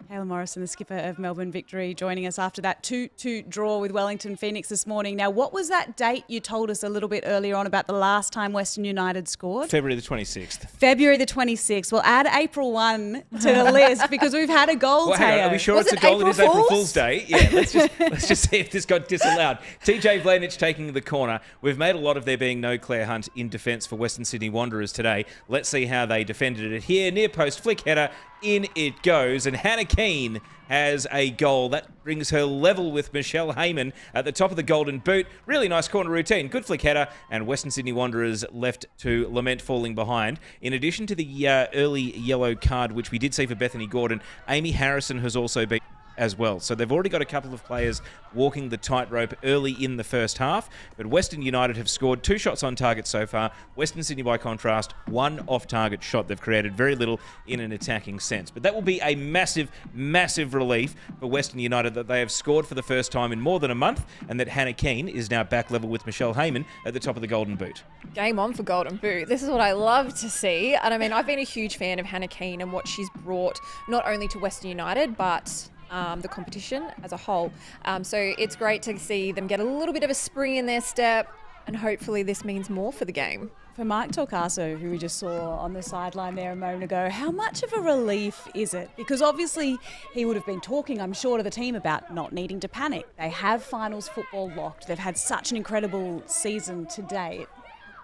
Kayla Morrison, the skipper of Melbourne Victory, joining us after that 2-2 draw with Wellington Phoenix this morning. Now, what was that date you told us a little bit earlier on about the last time Western United scored? February the 26th. February the 26th. We'll add April 1 to the list because we've had a goal, Hang on, are we sure it's a goal? It is April Fool's Day. Yeah, let's just see if this got disallowed. TJ Vlanich taking the corner. We've made a lot of there being no Claire Hunt in defence for Western Sydney Wanderers today. Let's see how they defended it here. Near post flick header. In it goes, and Hannah Keane has a goal. That brings her level with Michelle Heyman at the top of the Golden Boot. Really nice corner routine. Good flick header, and Western Sydney Wanderers left to lament falling behind. In addition to the early yellow card, which we did see for Bethany Gordon, Amy Harrison has also been as well. So they've already got a couple of players walking the tightrope early in the first half, but Western United have scored 2 shots on target so far. Western Sydney, by contrast, 1 off-target shot. They've created very little in an attacking sense, but that will be a massive, massive relief for Western United that they have scored for the first time in more than a month, and that Hannah Keane is now back level with Michelle Heyman at the top of the Golden Boot. Game on for Golden Boot. This is what I love to see. And I mean, I've been a huge fan of Hannah Keane and what she's brought not only to Western United, but the competition as a whole. So it's great to see them get a little bit of a spring in their step, and hopefully this means more for the game. For Mark Torcaso, who we just saw on the sideline there a moment ago, how much of a relief is it? Because obviously he would have been talking, I'm sure, to the team about not needing to panic. They have finals football locked. They've had such an incredible season to date.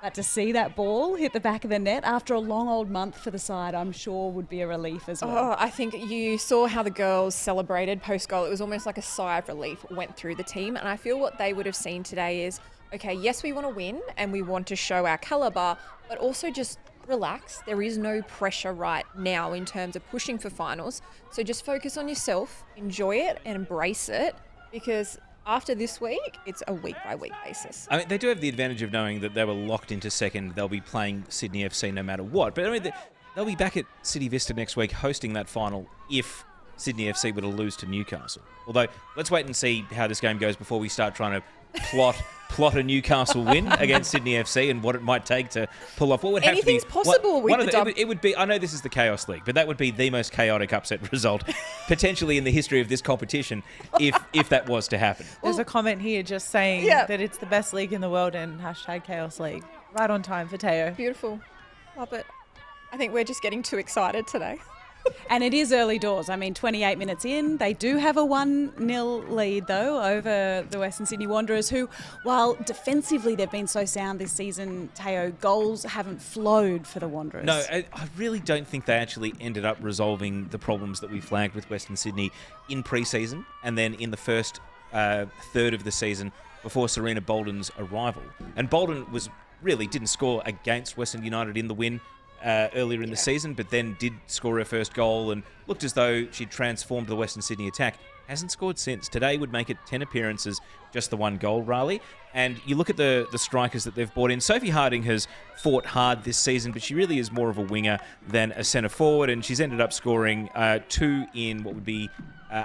But to see that ball hit the back of the net after a long old month for the side, I'm sure would be a relief as well. Oh, I think you saw how the girls celebrated post-goal. It was almost like a sigh of relief went through the team. And I feel what they would have seen today is, okay, yes, we want to win and we want to show our calibre, but also just relax. There is no pressure right now in terms of pushing for finals. So just focus on yourself, enjoy it and embrace it, because after this week, it's a week-by-week basis. I mean, they do have the advantage of knowing that they were locked into second. They'll be playing Sydney FC no matter what. But I mean, they'll be back at City Vista next week hosting that final if Sydney FC were to lose to Newcastle. Although, let's wait and see how this game goes before we start trying to plot a Newcastle win against Sydney FC and what it might take to pull off. What would have to be anything's possible with the dub. It would be. I know this is the Chaos League, but that would be the most chaotic upset result potentially in the history of this competition if that was to happen. There's a comment here just saying that it's the best league in the world and #Chaos League. Right on time for Teo. Beautiful. Love it. I think we're just getting too excited today. And it is early doors. I mean, 28 minutes in, they do have a 1-0 lead, though, over the Western Sydney Wanderers, who, while defensively they've been so sound this season, Teo, goals haven't flowed for the Wanderers. No, I really don't think they actually ended up resolving the problems that we flagged with Western Sydney in pre-season and then in the first third of the season before Serena Bolden's arrival. And Bolden didn't score against Western United in the win earlier in the season, but then did score her first goal and looked as though she'd transformed the Western Sydney attack. Hasn't scored since. Today would make it 10 appearances, just the 1 goal, Riley. And you look at the strikers that they've brought in. Sophie Harding has fought hard this season, but she really is more of a winger than a centre forward, and she's ended up scoring 2 in what would be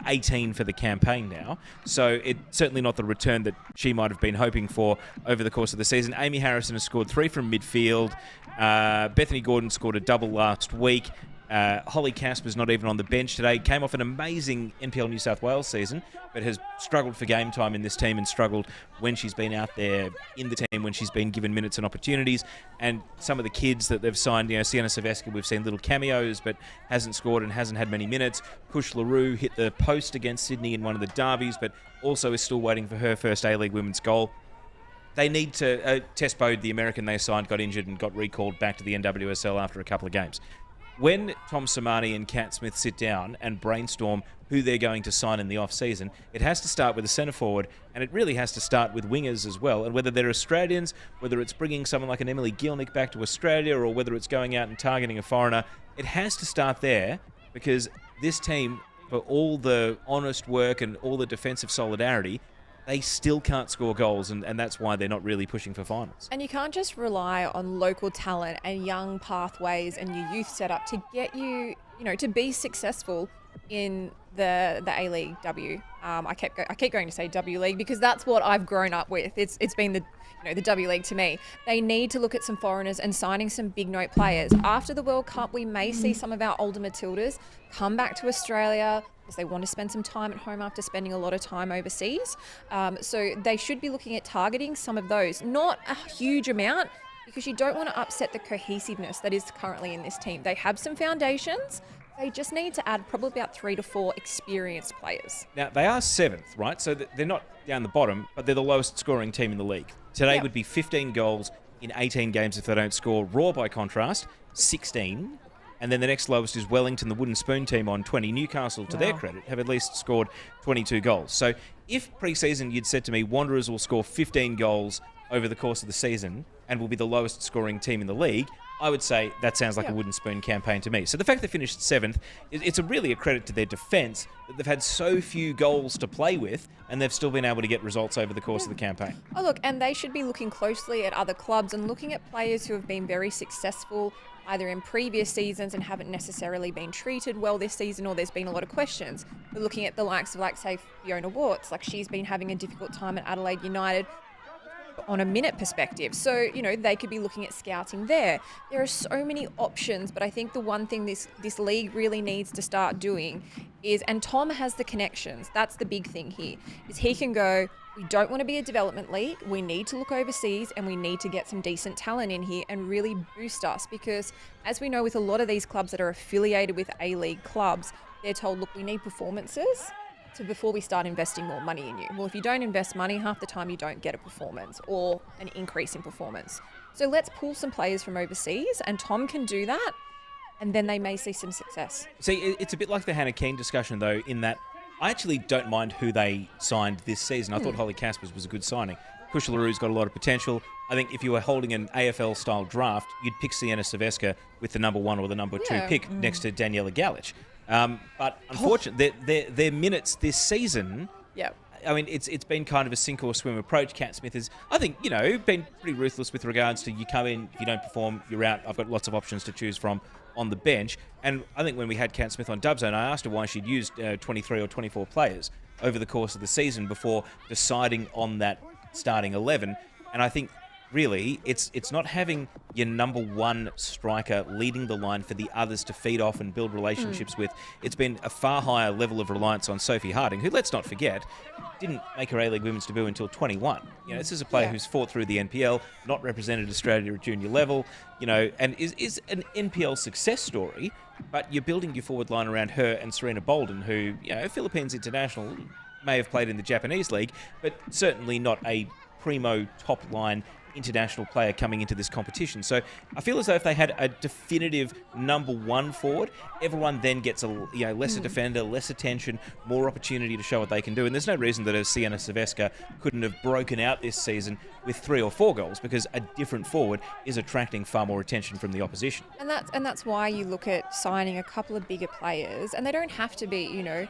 18 for the campaign now. So it's certainly not the return that she might have been hoping for over the course of the season. Amy Harrison has scored 3 from midfield. Bethany Gordon scored a double last week. Holly Casper's not even on the bench today. Came off an amazing NPL New South Wales season, but has struggled for game time in this team and struggled when she's been out there in the team, when she's been given minutes and opportunities. And some of the kids that they've signed, Sienna Silvestre, we've seen little cameos, but hasn't scored and hasn't had many minutes. Kush LaRue hit the post against Sydney in one of the derbies, but also is still waiting for her first A-League women's goal. They need to... Tess Bode, the American they signed, got injured and got recalled back to the NWSL after a couple of games. When Tom Samani and Kat Smith sit down and brainstorm who they're going to sign in the off-season, it has to start with a centre-forward, and it really has to start with wingers as well. And whether they're Australians, whether it's bringing someone like an Emily Gielnik back to Australia, or whether it's going out and targeting a foreigner, it has to start there, because this team, for all the honest work and all the defensive solidarity, they still can't score goals, and that's why they're not really pushing for finals. And you can't just rely on local talent and young pathways and your youth setup to get you, to be successful in the A-League W. I keep going to say W League because that's what I've grown up with. It's been the W League to me. They need to look at some foreigners and signing some big note players. After the World Cup, we may see some of our older Matildas come back to Australia because they want to spend some time at home after spending a lot of time overseas. So they should be looking at targeting some of those. Not a huge amount, because you don't want to upset the cohesiveness that is currently in this team. They have some foundations. They just need to add probably about 3 to 4 experienced players. Now, they are 7th, right? So they're not down the bottom, but they're the lowest scoring team in the league. Today would be 15 goals in 18 games if they don't score. Raw, by contrast, 16. And then the next lowest is Wellington, the Wooden Spoon team, on 20. Newcastle, to their credit, have at least scored 22 goals. So if pre-season you'd said to me, Wanderers will score 15 goals over the course of the season and will be the lowest scoring team in the league, I would say that sounds like a Wooden Spoon campaign to me. So the fact they finished 7th, it's really a credit to their defence that they've had so few goals to play with and they've still been able to get results over the course of the campaign. Oh, look, and they should be looking closely at other clubs and looking at players who have been very successful either in previous seasons and haven't necessarily been treated well this season, or there's been a lot of questions. We're looking at the likes of, say, Fiona Warts. She's been having a difficult time at Adelaide United on a minute perspective. So, they could be looking at scouting there. There are so many options, but I think the one thing this league really needs to start doing is, and Tom has the connections, that's the big thing here, is he can go, we don't want to be a development league, we need to look overseas and we need to get some decent talent in here and really boost us, because as we know with a lot of these clubs that are affiliated with A-League clubs, they're told, look, we need performances before we start investing more money in you. Well, if you don't invest money, half the time you don't get a performance or an increase in performance. So let's pull some players from overseas, and Tom can do that, and then they may see some success. See, it's a bit like the Hannah Keane discussion, though, in that I actually don't mind who they signed this season. I thought Holly Caspers was a good signing. Kush LaRue's got a lot of potential. I think if you were holding an AFL-style draft, you'd pick Sienna Silvestre with the number 1 or the number 2 pick next to Daniela Galich. But unfortunately, their minutes this season, I mean, it's been kind of a sink or swim approach. Kat Smith has, I think, been pretty ruthless with regards to, you come in, if you don't perform, you're out. I've got lots of options to choose from on the bench. And I think when we had Kat Smith on Dubzone, I asked her why she'd used 23 or 24 players over the course of the season before deciding on that starting 11. And I think really, it's not having your number one striker leading the line for the others to feed off and build relationships with. It's been a far higher level of reliance on Sophie Harding, who, let's not forget, didn't make her A-League Women's debut until 21. This is a player who's fought through the NPL, not represented Australia at junior level, and is an NPL success story, but you're building your forward line around her and Serena Bolden, who, Philippines international, may have played in the Japanese league, but certainly not a primo top-line international player coming into this competition. So I feel as though if they had a definitive number one forward, everyone then gets a lesser defender, less attention, more opportunity to show what they can do. And there's no reason that a Sienna Saveska couldn't have broken out this season with 3 or 4 goals, because a different forward is attracting far more attention from the opposition. And that's why you look at signing a couple of bigger players, and they don't have to be,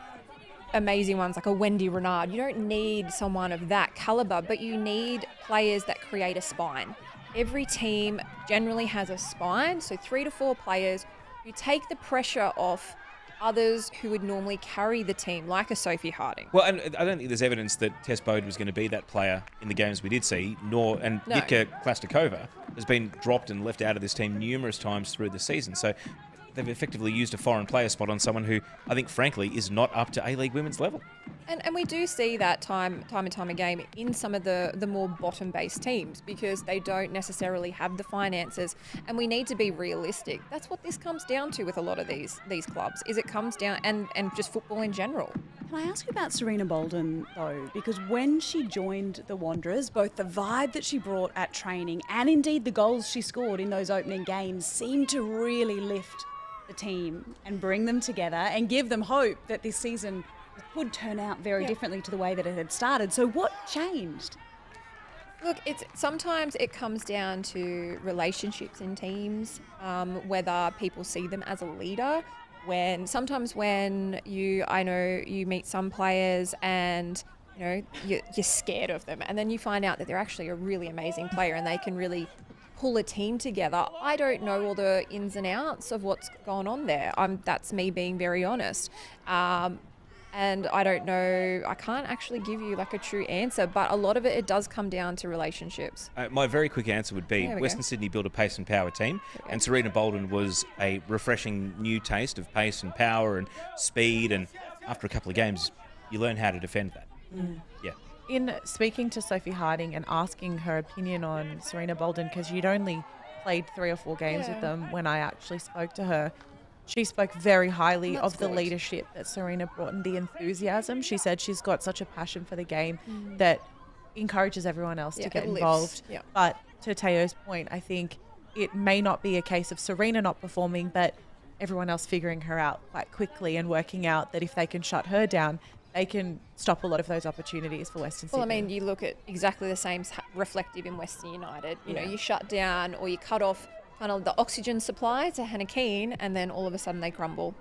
amazing ones like a Wendy Renard. You don't need someone of that caliber, but you need players that create a spine. Every team generally has a spine, so 3 to 4 players who take the pressure off others who would normally carry the team, like a Sophie Harding. Well, and I don't think there's evidence that Tess Bode was going to be that player in the games we did see, Jitka Klastikova has been dropped and left out of this team numerous times through the season. So they've effectively used a foreign player spot on someone who I think, frankly, is not up to A-League Women's level. And we do see that time and time again in some of the more bottom-based teams, because they don't necessarily have the finances, and we need to be realistic. That's what this comes down to with a lot of these clubs, is it comes down, and just football in general. Can I ask you about Serena Bolden, though? Because when she joined the Wanderers, both the vibe that she brought at training and indeed the goals she scored in those opening games seemed to really lift the team and bring them together and give them hope that this season could turn out very differently to the way that it had started. So what changed? Look, sometimes it comes down to relationships in teams, whether people see them as a leader. Sometimes when I know you meet some players and you're scared of them, and then you find out that they're actually a really amazing player and they can really pull a team together. I don't know all the ins and outs of what's gone on there. That's me being very honest. And I don't know, I can't actually give you like a true answer, but a lot of it does come down to relationships. My very quick answer would be Western Sydney built a pace and power team, and Serena Bolden was a refreshing new taste of pace and power and speed, and after a couple of games, you learn how to defend that. Yeah. In speaking to Sophie Harding and asking her opinion on Serena Bolden, because you'd only played 3 or 4 games with them when I actually spoke to her, she spoke very highly of the leadership that Serena brought and the enthusiasm. She said she's got such a passion for the game that encourages everyone else to get involved. Yeah. But to Teo's point, I think it may not be a case of Serena not performing, but everyone else figuring her out quite quickly and working out that if they can shut her down, they can stop a lot of those opportunities for Western Sydney. Well, I mean, you look at exactly the same reflective in Western United. You know, you shut down or you cut off kind of the oxygen supply to Hannah Keane, and then all of a sudden they crumble.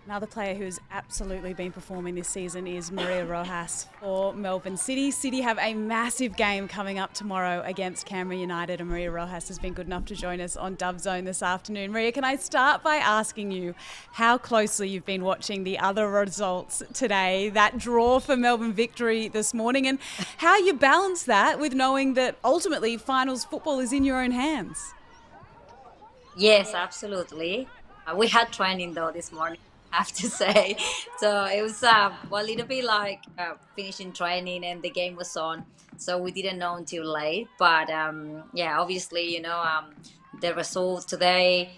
Another player who's absolutely been performing this season is Maria Rojas for Melbourne City. City have a massive game coming up tomorrow against Canberra United, and Maria Rojas has been good enough to join us on Dove Zone this afternoon. Maria, can I start by asking you how closely you've been watching the other results today, that draw for Melbourne Victory this morning, and how you balance that with knowing that ultimately finals football is in your own hands? Yes, absolutely. We had training though this morning, I have to say. So it was a little bit like finishing training and the game was on. So we didn't know until late. But obviously, the result today,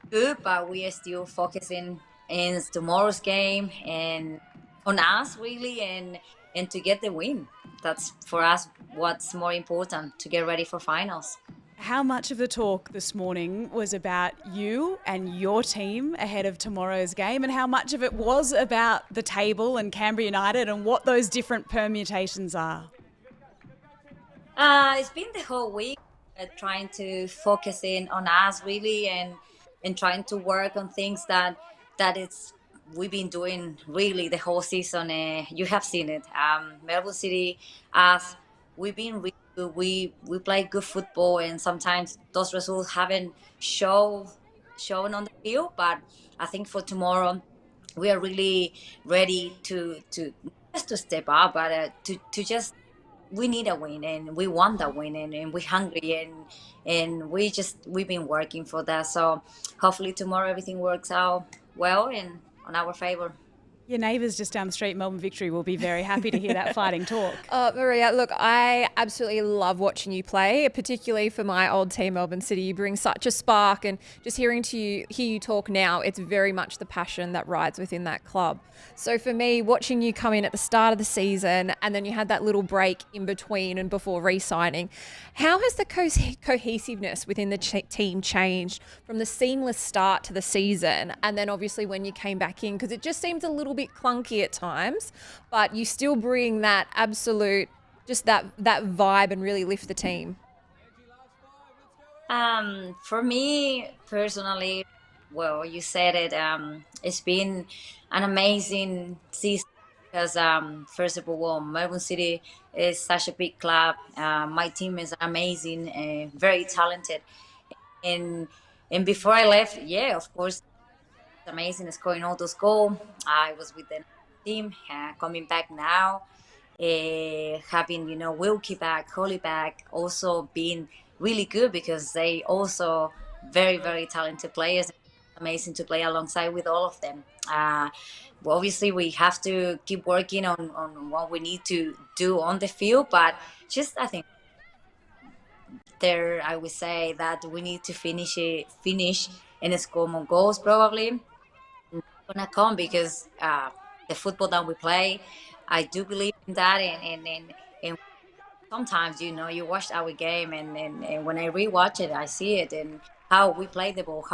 good, but we are still focusing in tomorrow's game and on us really and to get the win. That's for us what's more important, to get ready for finals. How much of the talk this morning was about you and your team ahead of tomorrow's game, and how much of it was about the table and Canberra United and what those different permutations are? It's been the whole week trying to focus in on us really and trying to work on things that we've been doing really the whole season. You have seen it. Melbourne City, us, we've been really good. We play good football, and sometimes those results haven't shown on the field. But I think for tomorrow, we are really ready to just to step up, but to just we need a win, and we want that win, and we're hungry, and we've been working for that. So hopefully tomorrow everything works out well and on our favor. Your neighbours just down the street, Melbourne Victory, will be very happy to hear that fighting talk. Maria, look, I absolutely love watching you play, particularly for my old team, Melbourne City. You bring such a spark, and just hear you talk now, it's very much the passion that rides within that club. So for me, watching you come in at the start of the season, and then you had that little break in between and before re-signing, how has the cohesiveness within the team changed from the seamless start to the season, and then obviously when you came back in? Because it just seems a little bit clunky at times, but you still bring that absolute, just that vibe and really lift the team. For me personally, well, you said it. It's been an amazing season because, first of all, Melbourne City is such a big club. My team is amazing and very talented. And before I left, yeah, of course, it's amazing scoring all those goals. I was with the team, coming back now, having Wilkie back, Holly back, also being really good because they also very very talented players. Amazing to play alongside with all of them. Well, obviously we have to keep working on what we need to do on the field, but just I think there I would say that we need to finish and score more goals probably. Gonna come because the football that we play, I do believe in that, and sometimes you watch our game, and when I rewatch it, I see it and how we play the ball,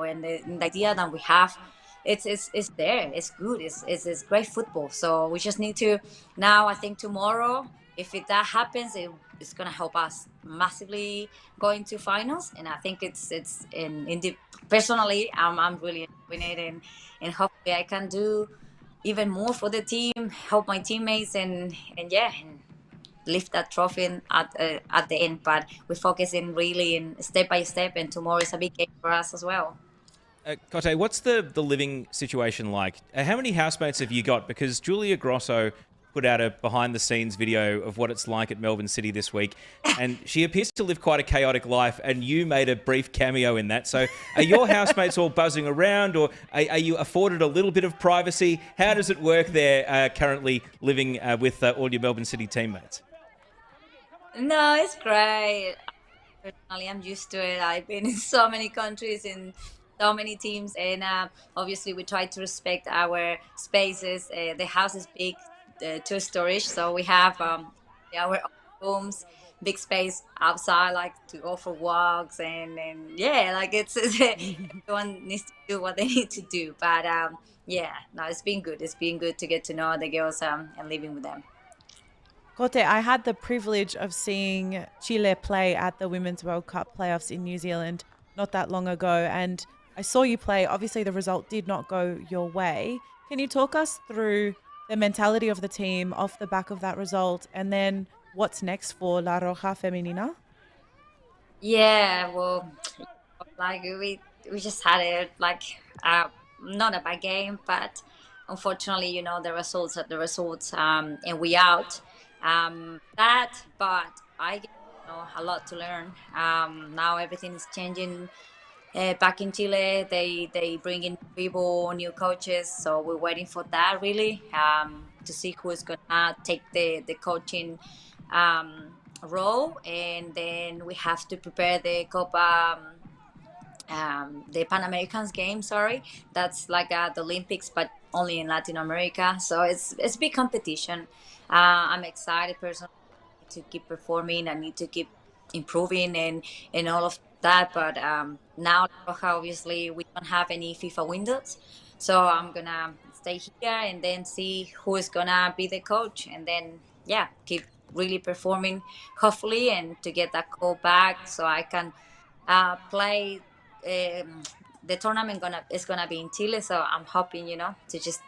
and the idea that we have, it's there, it's good, it's great football. So we just need to now. I think tomorrow, if that happens, it's gonna help us massively going to finals, and I think it's in the personally, I'm really enjoying it, and hopefully I can do even more for the team, help my teammates, and yeah, and lift that trophy at the end. But we're focusing really in step by step, and tomorrow is a big game for us as well. Cote, what's the living situation like? How many housemates have you got? Because Julia Grosso put out a behind-the-scenes video of what it's like at Melbourne City this week, and she appears to live quite a chaotic life, and you made a brief cameo in that. So are your housemates all buzzing around, or are you afforded a little bit of privacy? How does it work there currently living with all your Melbourne City teammates? No, it's great. Personally, I'm used to it. I've been in so many countries, in so many teams, and obviously we try to respect our spaces. The house is big, two storage, so we have our own rooms, big space outside, like to go for walks, and yeah, like it's everyone needs to do what they need to do. But yeah, no, it's been good. It's been good to get to know the girls and living with them. Cote, I had the privilege of seeing Chile play at the Women's World Cup playoffs in New Zealand not that long ago, and I saw you play. Obviously, the result did not go your way. Can you talk us through the mentality of the team off the back of that result, and then what's next for La Roja Femenina? Yeah, well, like we just had it like not a bad game, but unfortunately, the results are the results, and we out. But I get a lot to learn. Now everything is changing. Back in Chile, they bring in people, new coaches, so we're waiting for that really, to see who is gonna take the coaching role, and then we have to prepare the Copa. The Pan Americans game, sorry, that's like the Olympics, but only in Latin America. So it's a big competition. I'm excited personally to keep performing. I need to keep improving and all of that. But now, obviously, we don't have any FIFA windows, so I'm gonna stay here and then see who is gonna be the coach, and then yeah, keep really performing, hopefully, and to get that call back so I can play. The tournament is gonna be in Chile, so I'm hoping to just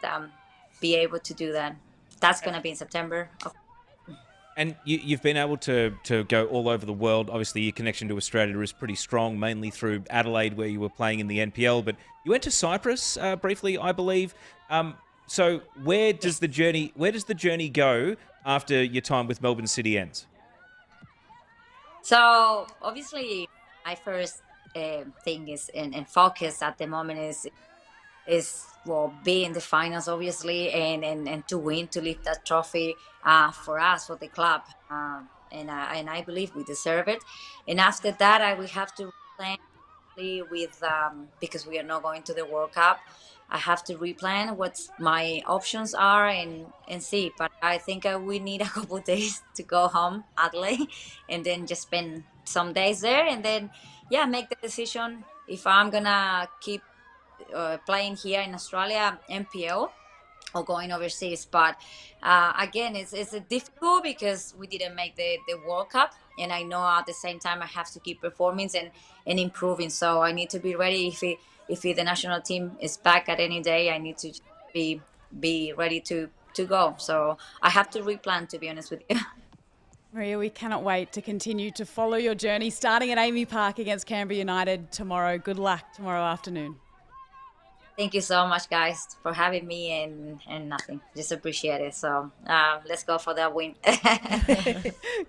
be able to do that. That's gonna be in September. And you've been able to go all over the world. Obviously, your connection to Australia is pretty strong, mainly through Adelaide, where you were playing in the NPL. But you went to Cyprus briefly, I believe. So where does the journey go after your time with Melbourne City ends? So obviously, my first thing is and focus at the moment is well be in the finals obviously and to win to lift that trophy for us for the club and I believe we deserve it. And after that, I will have to plan with because we are not going to the World Cup. I have to replan what my options are and see. But I think we need a couple of days to go home, Adelaide, and then just spend some days there, and then yeah, make the decision if I'm gonna keep playing here in Australia, MPL, or going overseas. But again, it's a difficult because we didn't make the World Cup, and I know at the same time I have to keep performing and improving. So I need to be ready if the national team is back at any day. I need to be ready to go. So I have to replan, to be honest with you. Maria, we cannot wait to continue to follow your journey, starting at Amy Park against Canberra United tomorrow. Good luck tomorrow afternoon. Thank you so much, guys, for having me and nothing. Just appreciate it. So let's go for that win.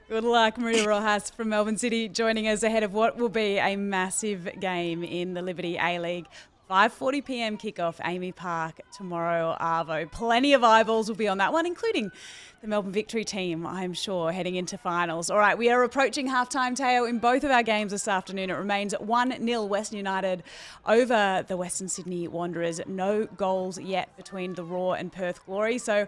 Good luck. Maria Rojas from Melbourne City joining us ahead of what will be a massive game in the Liberty A-League. 5:40 p.m. kickoff, Amy Park tomorrow, Arvo. Plenty of eyeballs will be on that one, including the Melbourne Victory team, I'm sure, heading into finals. All right, we are approaching halftime, Teo, in both of our games this afternoon. It remains 1-0 Western United over the Western Sydney Wanderers. No goals yet between the Raw and Perth Glory. So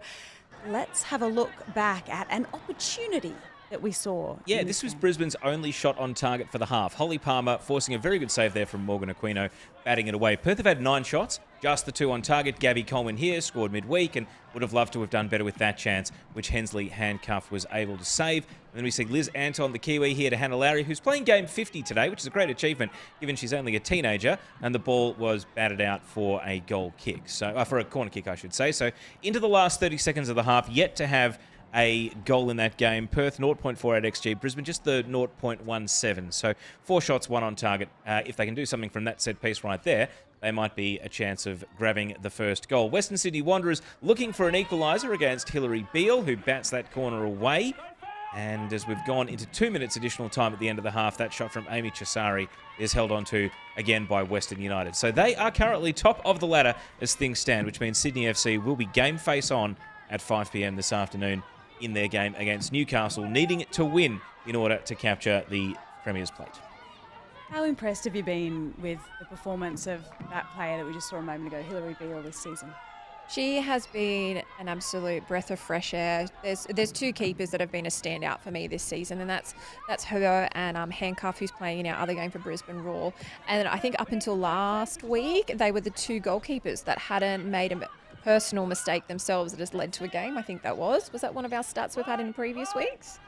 let's have a look back at an opportunity that we saw. Yeah, this was Brisbane's only shot on target for the half. Holly Palmer forcing a very good save there from Morgan Aquino, batting it away. Perth have had 9 shots, just the 2 on target. Gabby Coleman here scored midweek and would have loved to have done better with that chance, which Hensley Handcuff was able to save. And then we see Liz Anton, the Kiwi, here to Hannah Lowry, who's playing game 50 today, which is a great achievement given she's only a teenager, and the ball was batted out for a goal kick. So for a corner kick, I should say. So into the last 30 seconds of the half, yet to have a goal in that game. Perth 0.48 XG, Brisbane just the 0.17. So 4 shots, 1 on target. If they can do something from that set piece right there, they might be a chance of grabbing the first goal. Western Sydney Wanderers looking for an equaliser against Hilary Beale, who bats that corner away. And as we've gone into 2 minutes additional time at the end of the half, that shot from Amy Chisari is held onto again by Western United. So they are currently top of the ladder as things stand, which means Sydney FC will be game face on at 5 p.m. this afternoon in their game against Newcastle, needing to win in order to capture the Premier's plate. How impressed have you been with the performance of that player that we just saw a moment ago, Hilary Beale, this season? She has been an absolute breath of fresh air. There's 2 keepers that have been a standout for me this season, and that's her and Handcuff, who's playing in our other game for Brisbane Raw. And I think up until last week, they were the 2 goalkeepers that hadn't made a personal mistake themselves that has led to a game. I think that was that one of our stats we've had in previous weeks?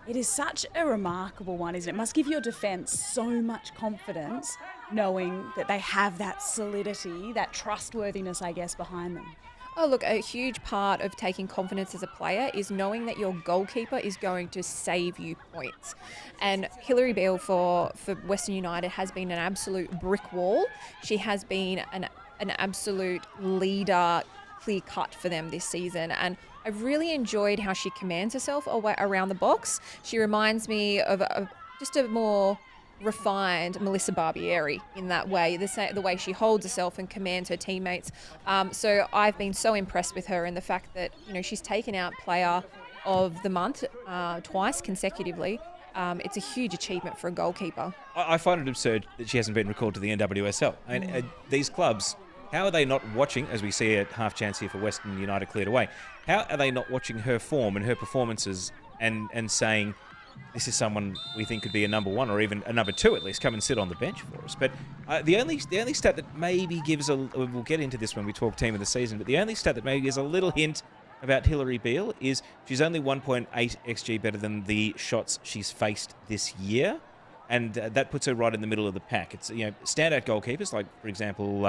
It is such a remarkable one, isn't it? It must give your defence so much confidence knowing that they have that solidity, that trustworthiness, I guess, behind them. Oh, look, a huge part of taking confidence as a player is knowing that your goalkeeper is going to save you points. And Hilary Beale for Western United has been an absolute brick wall. She has been an absolute leader, clear cut for them this season. And I've really enjoyed how she commands herself around the box. She reminds me of just a more refined Melissa Barbieri in that way, the way she holds herself and commands her teammates. So I've been so impressed with her and the fact that, you know, she's taken out Player of the Month twice consecutively. It's a huge achievement for a goalkeeper. I find it absurd that she hasn't been recalled to the NWSL. And these clubs, how are they not watching, as we see a half chance here for Western United cleared away, how are they not watching her form and her performances and saying, this is someone we think could be a number 1 or even a number 2 at least, come and sit on the bench for us. But the only stat that maybe gives we'll get into this when we talk team of the season, but the only stat that maybe gives a little hint about Hilary Beale is she's only 1.8 XG better than the shots she's faced this year. And that puts her right in the middle of the pack. It's, you know, standout goalkeepers like, for example,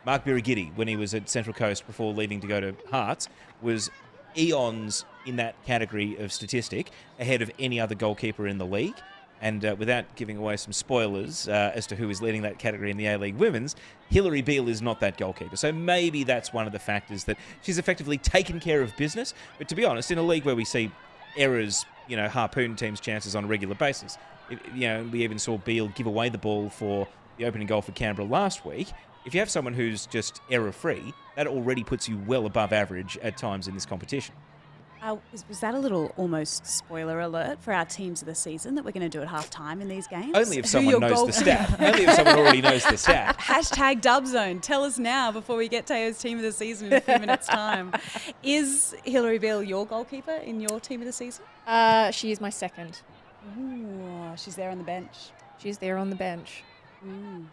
Mark Birighitti, when he was at Central Coast before leaving to go to Hearts, was eons in that category of statistic, ahead of any other goalkeeper in the league. And without giving away some spoilers as to who is leading that category in the A-League Women's, Hilary Beale is not that goalkeeper. So maybe that's one of the factors that she's effectively taken care of business. But to be honest, in a league where we see errors, harpoon teams' chances on a regular basis, we even saw Beale give away the ball for the opening goal for Canberra last week. If you have someone who's just error-free, that already puts you well above average at times in this competition. Was that a little almost spoiler alert for our teams of the season that we're going to do at half-time in these games? Only if someone knows the stat. Only if someone already knows the stat. Hashtag Dubzone. Tell us now before we get Teo's team of the season in a few minutes' time. Is Hilary Beale your goalkeeper in your team of the season? She is my second. Ooh, she's there on the bench. She's there on the bench.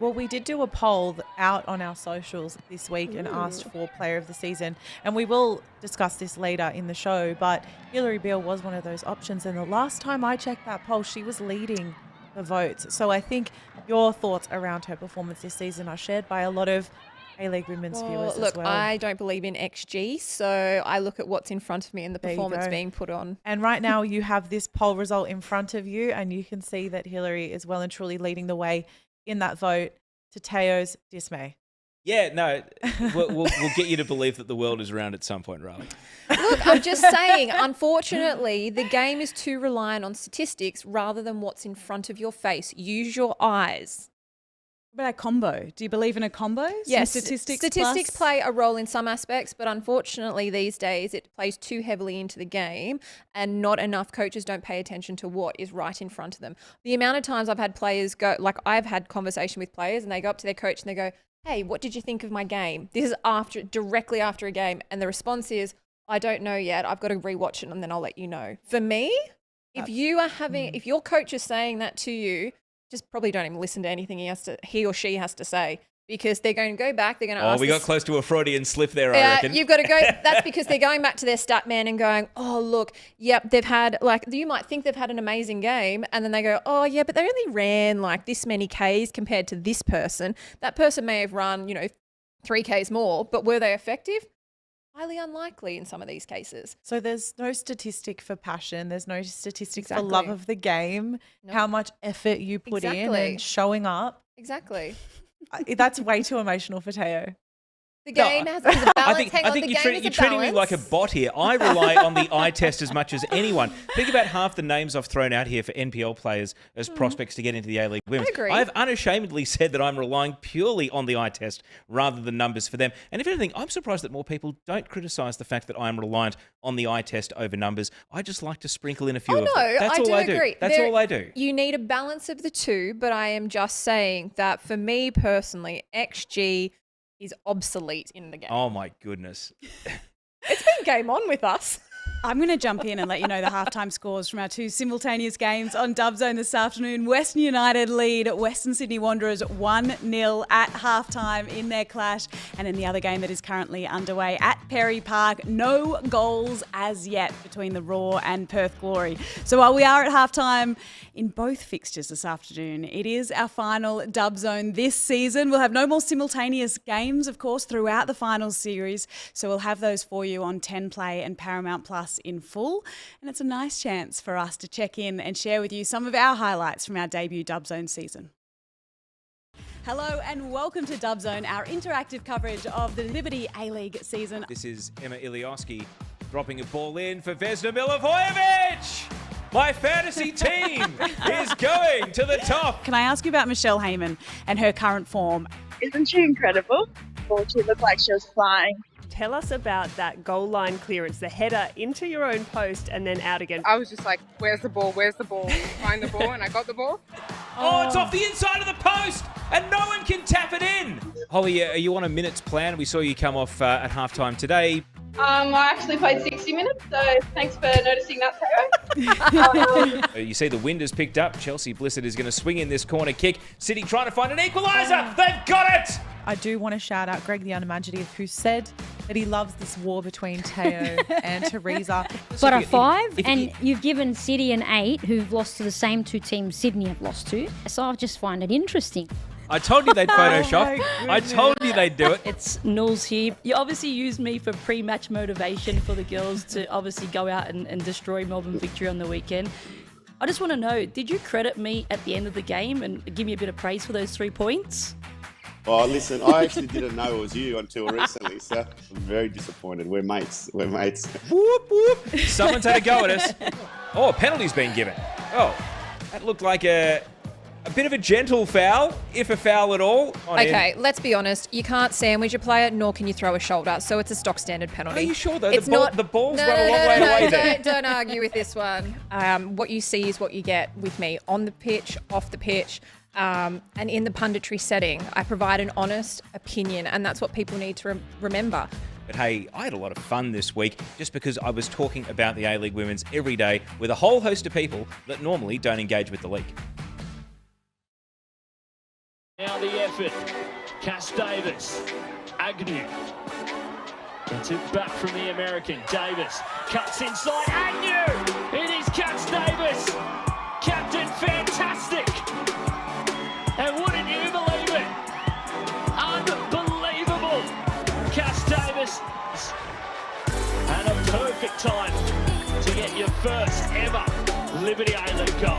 Well, we did do a poll out on our socials this week and asked for player of the season, and we will discuss this later in the show, but Hilary Beale was one of those options, and the last time I checked that poll, she was leading the votes. So I think your thoughts around her performance this season are shared by a lot of A-League Women's viewers as well. I don't believe in XG, so I look at what's in front of me and the performance being put on. And right now you have this poll result in front of you, and you can see that Hilary is well and truly leading the way in that vote, to Teo's dismay. Yeah, no, we'll get you to believe that the world is round at some point, Riley. Look, I'm just saying, unfortunately, the game is too reliant on statistics rather than what's in front of your face. Use your eyes. What about a combo? Do you believe in a combo? Yes, Statistics play a role in some aspects, but unfortunately these days it plays too heavily into the game and not enough coaches don't pay attention to what is right in front of them. The amount of times I've had players go, like I've had conversation with players and they go up to their coach and they go, hey, what did you think of my game? This is directly after a game. And the response is, I don't know yet. I've got to rewatch it and then I'll let you know. For me, if your coach is saying that to you, just probably don't even listen to anything he or she has to say, because they're going to go back. They're going to ask. We got close to a Freudian slip there, I reckon. You've got to go. That's because they're going back to their stat man and going, oh, look, yep, they've had, you might think they've had an amazing game. And then they go, oh, yeah, but they only ran this many Ks compared to this person. That person may have run, 3 Ks more, but were they effective? Highly unlikely in some of these cases. So there's no statistic for passion. There's no statistic for love of the game, how much effort you put in and showing up. Exactly. That's way too emotional for Teo. The game has a balance. I think you're treating me like a bot here. I rely on the eye test as much as anyone. Think about half the names I've thrown out here for NPL players as prospects to get into the A-League Women's. I agree. I've unashamedly said that I'm relying purely on the eye test rather than numbers for them. And if anything, I'm surprised that more people don't criticise the fact that I'm reliant on the eye test over numbers. I just like to sprinkle in a few of them. That's all I do. That's all I do. You need a balance of the two, but I am just saying that for me personally, XG is obsolete in the game. Oh my goodness. It's been game on with us. I'm going to jump in and let you know the halftime scores from our 2 simultaneous games on Dubzone this afternoon. Western United lead Western Sydney Wanderers 1-0 at halftime in their clash. And in the other game that is currently underway at Perry Park, no goals as yet between the Raw and Perth Glory. So while we are at halftime in both fixtures this afternoon, it is our final Dubzone this season. We'll have no more simultaneous games, of course, throughout the finals series. So we'll have those for you on 10 Play and Paramount Plus in full, and it's a nice chance for us to check in and share with you some of our highlights from our debut Dubzone season. Hello and welcome to Dubzone, our interactive coverage of the Liberty A-League season. This is Emma Ilioski dropping a ball in for Vesna Milivojevic. My fantasy team is going to the top. Can I ask you about Michelle Heyman and her current form? Isn't she incredible? Well, she looked like she was flying. Tell us about that goal line clearance, the header into your own post and then out again. I was just like, where's the ball? Where's the ball? Find the ball, and I got the ball. Oh, it's off the inside of the post, and no one can tap it in. Holly, are you on a minutes plan? We saw you come off at halftime today. I actually played 60 minutes, so thanks for noticing that, Teo. You see the wind has picked up. Chelsea Blissett is going to swing in this corner kick. City trying to find an equaliser. They've got it! I do want to shout out Greg the Unimaginative, who said that he loves this war between Teo and Teresa. But a 5, and you've given City an 8, who've lost to the same 2 teams Sydney have lost to. So I just find it interesting. I told you they'd Photoshop. I told you they'd do it. It's Null's here. You obviously used me for pre-match motivation for the girls to obviously go out and destroy Melbourne Victory on the weekend. I just want to know, did you credit me at the end of the game and give me a bit of praise for those 3 points? Oh, listen, I actually didn't know it was you until recently, so I'm very disappointed. We're mates. We're mates. Whoop, whoop. Someone's had a go at us. Oh, a penalty's been given. Oh, that looked like a bit of a gentle foul, if a foul at all. Okay, let's be honest. You can't sandwich a player, nor can you throw a shoulder. So it's a stock standard penalty. Are you sure, though? It's the ball's run a long way away there. Don't argue with this one. What you see is what you get with me on the pitch, off the pitch. And in the punditry setting, I provide an honest opinion, and that's what people need to remember. But hey, I had a lot of fun this week just because I was talking about the A-League Women's every day with a whole host of people that normally don't engage with the league. Now the effort. Cass Davis. Agnew. Gets it back from the American. Davis cuts inside. Agnew! It is Cass Davis. Captain Fantastic. And wouldn't you believe it? Unbelievable. Cass Davis. And a perfect time to get your first ever Liberty A-League goal.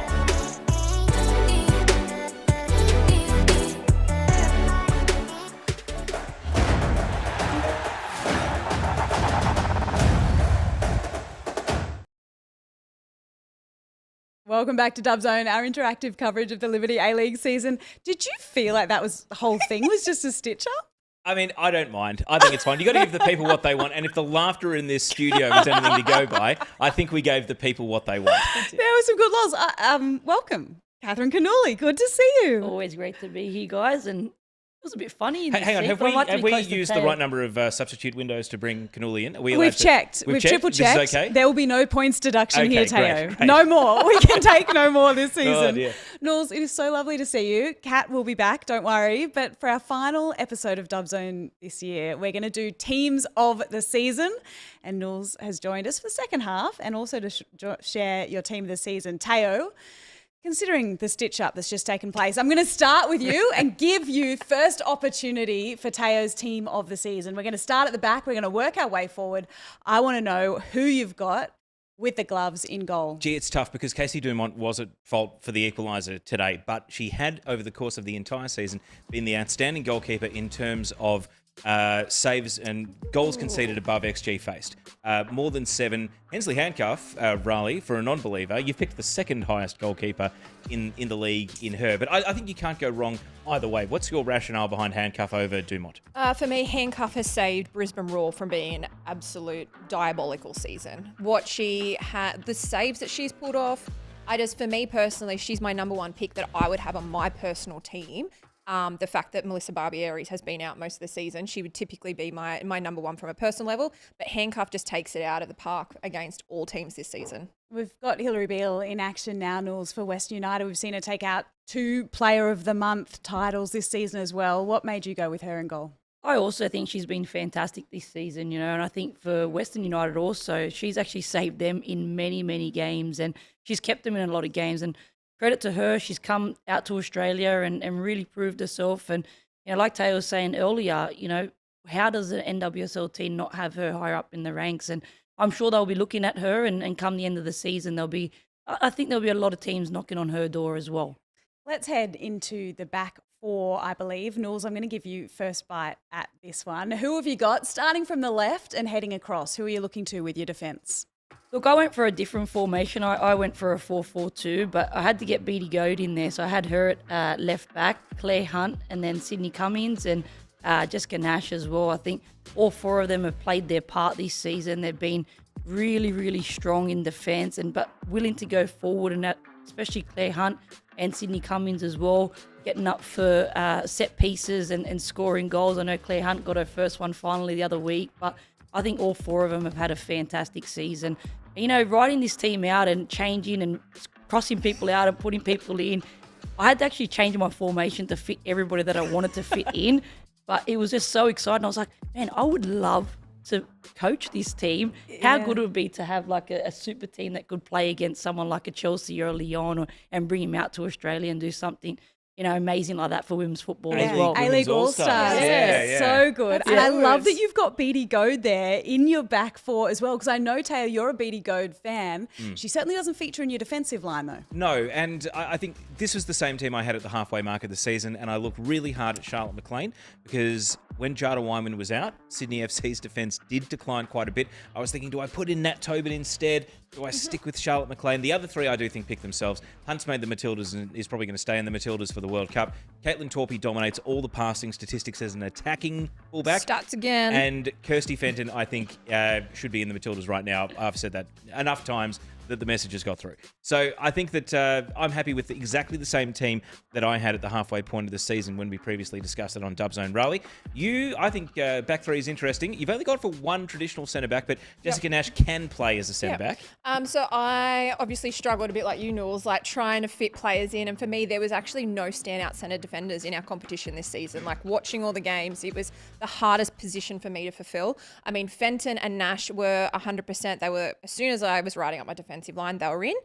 Welcome back to Dub Zone, our interactive coverage of the Liberty A-League season. Did you feel like that was the whole thing was just a stitch-up? I mean, I don't mind. I think it's fine. You got to give the people what they want. And if the laughter in this studio was anything to go by, I think we gave the people what they want. There were some good laws. Welcome, Catherine Cannulli. Good to see you. Always great to be here, guys. And it was a bit funny. Hang on, have we used the right number of substitute windows to bring Cannulli in? Are we We've checked. We've triple checked. This is okay? There will be no points deduction here, Teo. Great. No more. We can take no more this season. Oh, dear. Knowles, it is so lovely to see you. Kat will be back, don't worry. But for our final episode of Dub Zone this year, we're going to do teams of the season. And Knowles has joined us for the second half and also to share your team of the season. Teo, considering the stitch-up that's just taken place, I'm going to start with you and give you first opportunity for Teo's team of the season. We're going to start at the back. We're going to work our way forward. I want to know who you've got with the gloves in goal. Gee, it's tough because Casey Dumont was at fault for the equaliser today, but she had, over the course of the entire season, been the outstanding goalkeeper in terms of saves and goals conceded above XG faced. More than 7. Hensley Handcuff, Raleigh, for a non-believer, you've picked the second highest goalkeeper in the league in her. But I think you can't go wrong either way. What's your rationale behind Handcuff over Dumont? For me, Handcuff has saved Brisbane Roar from being an absolute diabolical season. What she had, the saves that she's pulled off, for me personally, she's my number one pick that I would have on my personal team. The fact that Melissa Barbieres has been out most of the season, she would typically be my number one from a personal level, but Handcuff just takes it out of the park against all teams this season. We've got Hilary Beale in action now, Knowles, for Western United. We've seen her take out 2 Player of the Month titles this season as well. What made you go with her in goal? I also think she's been fantastic this season, and I think for Western United also, she's actually saved them in many, many games, and she's kept them in a lot of games. And credit to her, she's come out to Australia and really proved herself. And, like Taylor was saying earlier, how does an NWSL team not have her higher up in the ranks? And I'm sure they'll be looking at her and come the end of the season, I think there'll be a lot of teams knocking on her door as well. Let's head into the back 4, I believe. Knowles, I'm going to give you first bite at this one. Who have you got starting from the left and heading across? Who are you looking to with your defence? Look, I went for a different formation. I went for a 4-4-2, but I had to get Beattie Goad in there. So I had her at left back, Claire Hunt, and then Sydney Cummings and Jessica Nash as well. I think all 4 of them have played their part this season. They've been really, really strong in defence but willing to go forward, and that, especially Claire Hunt and Sydney Cummings as well, getting up for set pieces and scoring goals. I know Claire Hunt got her first one finally the other week, but I think all 4 of them have had a fantastic season. Riding this team out and changing and crossing people out and putting people in, I had to actually change my formation to fit everybody that I wanted to fit in. But it was just so exciting. I was like, man, I would love to coach this team. How good it would be to have like a super team that could play against someone like a Chelsea or a Lyon and bring him out to Australia and do something amazing like that for women's football as well. A-League All-Stars. Yeah. So good. That's And I good. love that you've got Beattie Goad there in your back four as well, because I know, Taylor, you're a Beattie Goad fan. She certainly doesn't feature in your defensive line, though. No, and I think this was the same team I had at the halfway mark of the season, and I looked really hard at Charlotte McLean because when Jada Wyman was out, Sydney FC's defence did decline quite a bit. I was thinking, do I put in Nat Tobin instead? Do I stick with Charlotte McLean? The other three I do think pick themselves. Hunt's made the Matildas and is probably going to stay in the Matildas for the World Cup. Caitlin Torpey dominates all the passing statistics as an attacking fullback. Stats again. And Kirsty Fenton, I think, should be in the Matildas right now. I've said that enough times that the message has got through. So I think that I'm happy with exactly the same team that I had at the halfway point of the season when we previously discussed it on Dub Zone Raleigh. I think back three is interesting. You've only gone for one traditional centre-back, but Jessica Nash can play as a centre-back. So I obviously struggled a bit like you, Knowles, like trying to fit players in. And for me, there was actually no standout centre defenders in our competition this season. Like watching all the games, it was the hardest position for me to fulfill. I mean, Fenton and Nash were 100%. They were, as soon as I was writing up my defensive line, they were in.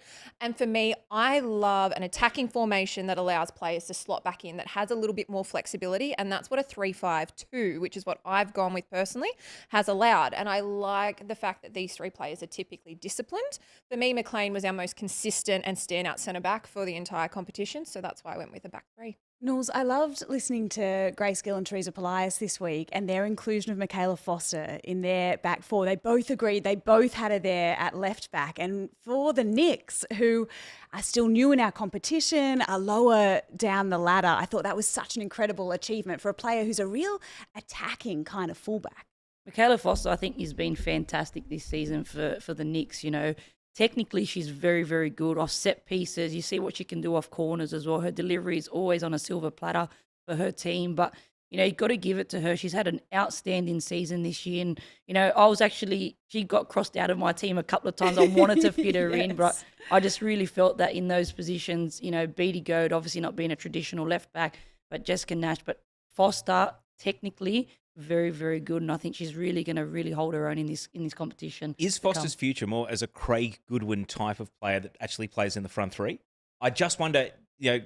And for me, I love an attacking formation that allows players to slot back in, that has a little bit more flexibility. And that's what a 3-5-2, which is what I've gone with personally, has allowed. And I like the fact that these three players are typically disciplined. For me, McLean was our most consistent and standout centre-back for the entire competition. So that's why I went with a back three. Knowles, I loved listening to Grace Gill and Teresa Polias this week and their inclusion of Michaela Foster in their back four. They both agreed. They both had her there at left back. And for the Knicks, who are still new in our competition, are lower down the ladder, I thought that was such an incredible achievement for a player who's a real attacking kind of fullback. Michaela Foster, I think, has been fantastic this season for the Knicks. Technically, she's very, very good off set pieces. You see what she can do off corners as well. Her delivery is always on a silver platter for her team. But, you've got to give it to her. She's had an outstanding season this year. And, she got crossed out of my team a couple of times. I wanted to fit her in, but I just really felt that in those positions, Beattie Goad, obviously not being a traditional left back, but Jessica Nash. But Foster, technically, very, very good, and I think she's really going to hold her own in this competition. Is Foster's future more as a Craig Goodwin type of player that actually plays in the front three? I just wonder,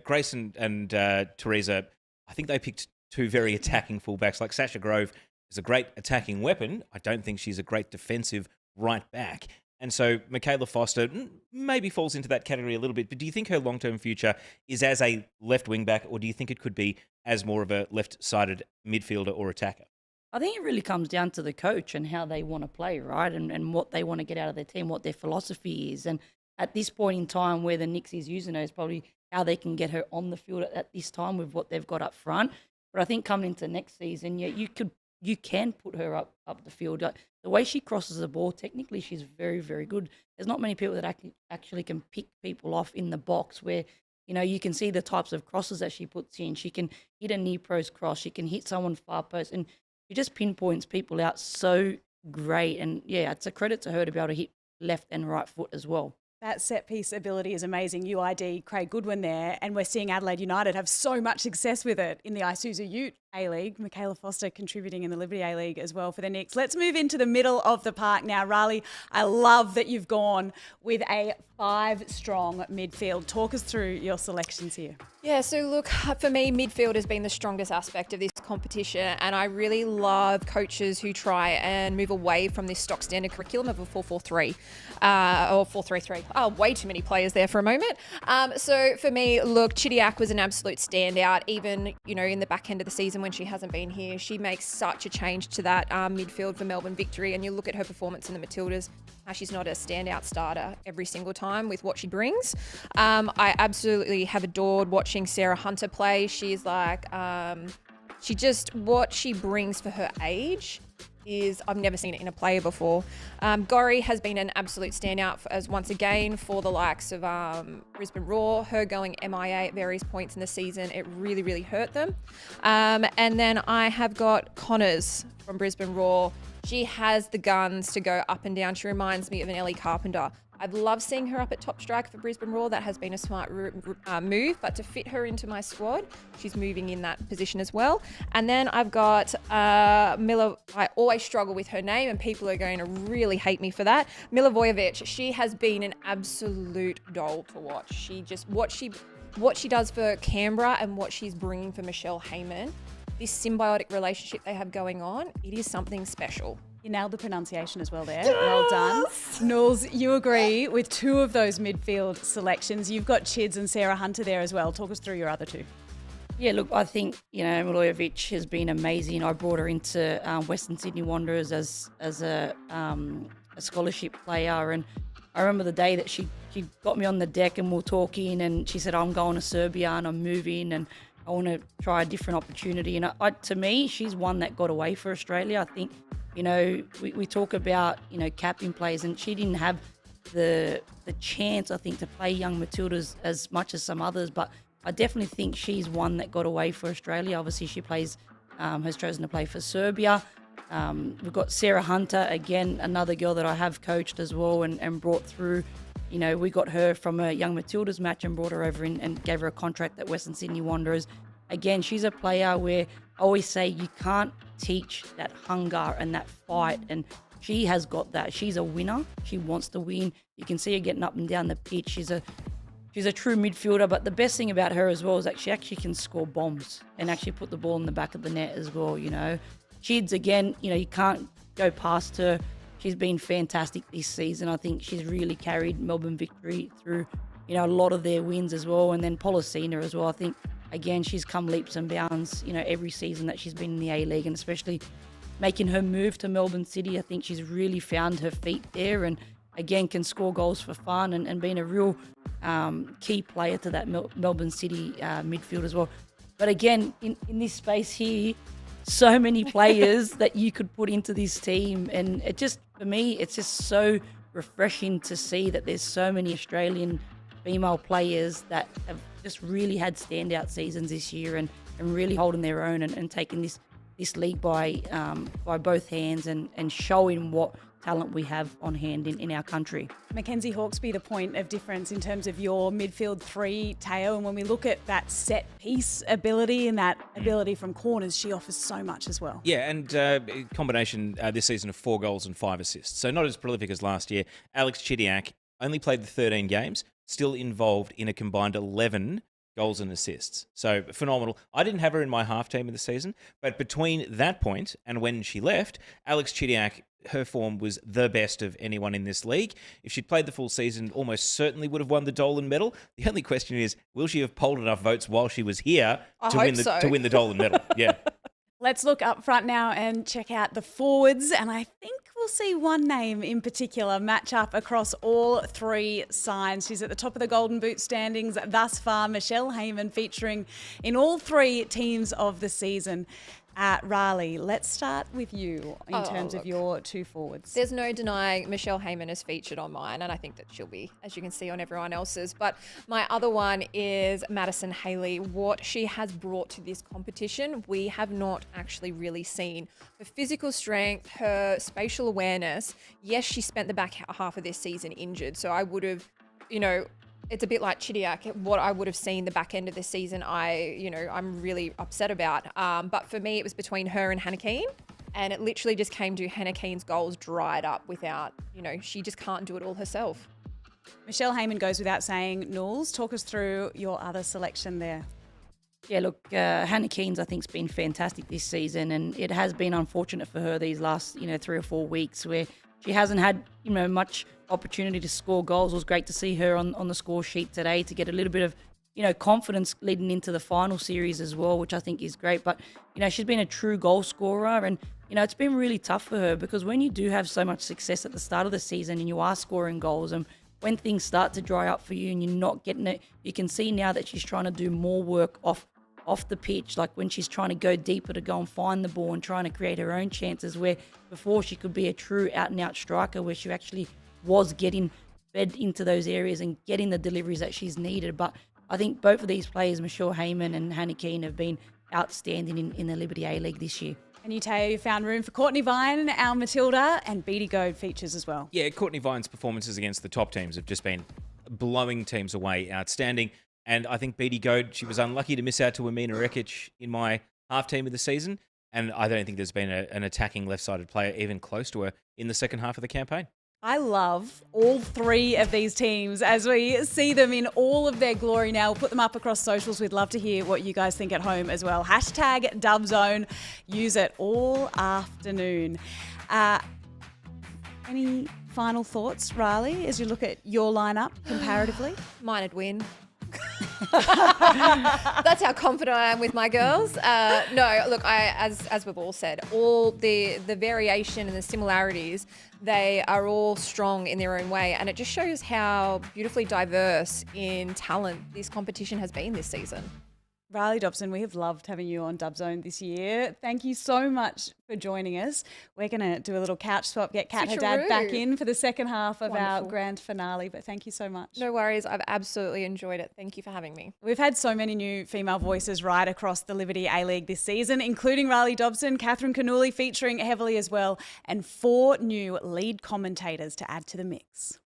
Grace and Teresa, I think they picked two very attacking fullbacks. Like Sasha Grove is a great attacking weapon. I don't think she's a great defensive right back. And so Michaela Foster maybe falls into that category a little bit, but do you think her long-term future is as a left wing back, or do you think it could be as more of a left-sided midfielder or attacker? I think it really comes down to the coach and how they want to play, right? And what they want to get out of their team, what their philosophy is. And at this point in time where the Knicks is using her is probably how they can get her on the field at this time with what they've got up front. But I think coming into next season, you can put her up the field. Like, the way she crosses the ball, technically she's very, very good. There's not many people that actually can pick people off in the box where, you can see the types of crosses that she puts in. She can hit a near post cross. She can hit someone far post. And she just pinpoints people out so great. And, it's a credit to her to be able to hit left and right foot as well. That set-piece ability is amazing. UID, Craig Goodwin there, and we're seeing Adelaide United have so much success with it in the Isuzu Ute A-League. Michaela Foster contributing in the Liberty A-League as well for the Knicks. Let's move into the middle of the park now. Riley, I love that you've gone with a 5-strong midfield. Talk us through your selections here. Yeah, so look, for me, midfield has been the strongest aspect of this competition, and I really love coaches who try and move away from this stock standard curriculum of a 4-4-3 or 4-3-3. Oh, way too many players there for a moment. So for me, look, Chidiac was an absolute standout, even, in the back end of the season when she hasn't been here. She makes such a change to that midfield for Melbourne Victory, and you look at her performance in the Matildas, she's not a standout starter every single time with what she brings. I absolutely have adored watching Sarah Hunter play. She's like, what she brings for her age is, I've never seen it in a player before. Gorry has been an absolute standout as once again for the likes of Brisbane Roar. Her going MIA at various points in the season, it really, really hurt them. And then I have got Connors from Brisbane Roar. She has the guns to go up and down. She reminds me of an Ellie Carpenter. I've loved seeing her up at top striker for Brisbane Roar. That has been a smart move, but to fit her into my squad, she's moving in that position as well. And then I've got Mila. I always struggle with her name, and people are going to really hate me for that. Milivojevic. She has been an absolute doll to watch. what she does for Canberra and what she's bringing for Michelle Heyman, this symbiotic relationship they have going on, it is something special. You nailed the pronunciation as well there. Yes! Well done. Knowles, you agree with 2 of those midfield selections. You've got Chids and Sarah Hunter there as well. Talk us through your other 2. Yeah, look, I think, Milojevic has been amazing. I brought her into Western Sydney Wanderers as a scholarship player. And I remember the day that she got me on the deck and we were talking and she said, I'm going to Serbia and I'm moving and I want to try a different opportunity. And to me, she's one that got away for Australia. I think, we talk about, capping players and she didn't have the chance, I think, to play young Matildas as much as some others. But I definitely think she's one that got away for Australia. Obviously, she has chosen to play for Serbia. We've got Sarah Hunter, again, another girl that I have coached as well and brought through. We got her from a Young Matildas match and brought her over and gave her a contract at Western Sydney Wanderers. Again, she's a player where I always say you can't teach that hunger and that fight, and she has got that. She's a winner. She wants to win. You can see her getting up and down the pitch. She's a true midfielder, but the best thing about her as well is that she actually can score bombs and actually put the ball in the back of the net as well, Chids, again, you can't go past her. She's been fantastic this season. I think she's really carried Melbourne Victory through, a lot of their wins as well. And then Polosina as well. I think, again, she's come leaps and bounds, every season that she's been in the A-League, and especially making her move to Melbourne City. I think she's really found her feet there and, again, can score goals for fun and being a real key player to that Melbourne City midfield as well. But again, in this space here, so many players that you could put into this team. And it just, for me, it's just so refreshing to see that there's so many Australian female players that have just really had standout seasons this year and really holding their own and taking this league by both hands and showing what talent we have on hand in our country. Mackenzie Hawkesby, the point of difference in terms of your midfield 3, Teo, and when we look at that set piece ability and that ability from corners, she offers so much as well. Yeah, and combination this season of 4 goals and 5 assists. So not as prolific as last year. Alex Chidiac only played the 13 games, still involved in a combined 11 goals and assists. So phenomenal. I didn't have her in my half team of the season, but between that point and when she left, Alex Chidiac, her form was the best of anyone in this league. If she'd played the full season, almost certainly would have won the Dolan medal. The only question is, will she have polled enough votes while she was here to win the Dolan medal? Yeah. Let's look up front now and check out the forwards. And I think we'll see one name in particular match up across all 3 sides. She's at the top of the Golden Boot standings thus far. Michelle Heyman featuring in all 3 teams of the season. Riley, let's start with you in terms of your 2 forwards. There's no denying Michelle Heyman is featured on mine, and I think that she'll be, as you can see, on everyone else's. But my other one is Madison Haley. What she has brought to this competition, we have not actually really seen. Her physical strength, her spatial awareness. Yes, she spent the back half of this season injured, so I would have, it's a bit like Chidiac. What I would have seen the back end of this season, I'm really upset about. But for me, it was between her and Hannah Keane. And it literally just came to Hannah Keane's goals dried up without, she just can't do it all herself. Michelle Heyman goes without saying. Knowles, talk us through your other selection there. Yeah, look, Hannah Keane's, I think, has been fantastic this season. And it has been unfortunate for her these last, 3 or 4 weeks where she hasn't had, much opportunity to score goals. It was great to see her on the score sheet today to get a little bit of, confidence leading into the final series as well, which I think is great. But, she's been a true goal scorer and, it's been really tough for her because when you do have so much success at the start of the season and you are scoring goals and when things start to dry up for you and you're not getting it, you can see now that she's trying to do more work off the pitch, like when she's trying to go deeper to go and find the ball and trying to create her own chances, where before she could be a true out-and-out striker where she actually was getting fed into those areas and getting the deliveries that she's needed. But I think both of these players, Michelle Heyman and Hannah Keane, have been outstanding in the Liberty A-League this year. And you, Teo, you found room for Courtney Vine, our Matilda, and Beattie Goad features as well. Yeah, Courtney Vine's performances against the top teams have just been blowing teams away, outstanding. And I think Beattie Goad, she was unlucky to miss out to Amina Rekic in my half team of the season. And I don't think there's been an attacking left-sided player even close to her in the second half of the campaign. I love all three of these teams as we see them in all of their glory now. We'll put them up across socials. We'd love to hear what you guys think at home as well. Hashtag Dubzone. Use it all afternoon. Any final thoughts, Riley, as you look at your lineup comparatively? Mine would win. That's how confident I am with my girls. No, look, as we've all said, all the variation and the similarities, they are all strong in their own way, and it just shows how beautifully diverse in talent this competition has been this season. Riley Dobson, we have loved having you on Dubzone this year. Thank you so much for joining us. We're going to do a little couch swap, get Kat and her dad back in for the second half of our grand finale, but thank you so much. No worries. I've absolutely enjoyed it. Thank you for having me. We've had so many new female voices right across the Liberty A-League this season, including Riley Dobson, Catherine Cannuli featuring heavily as well, and 4 new lead commentators to add to the mix.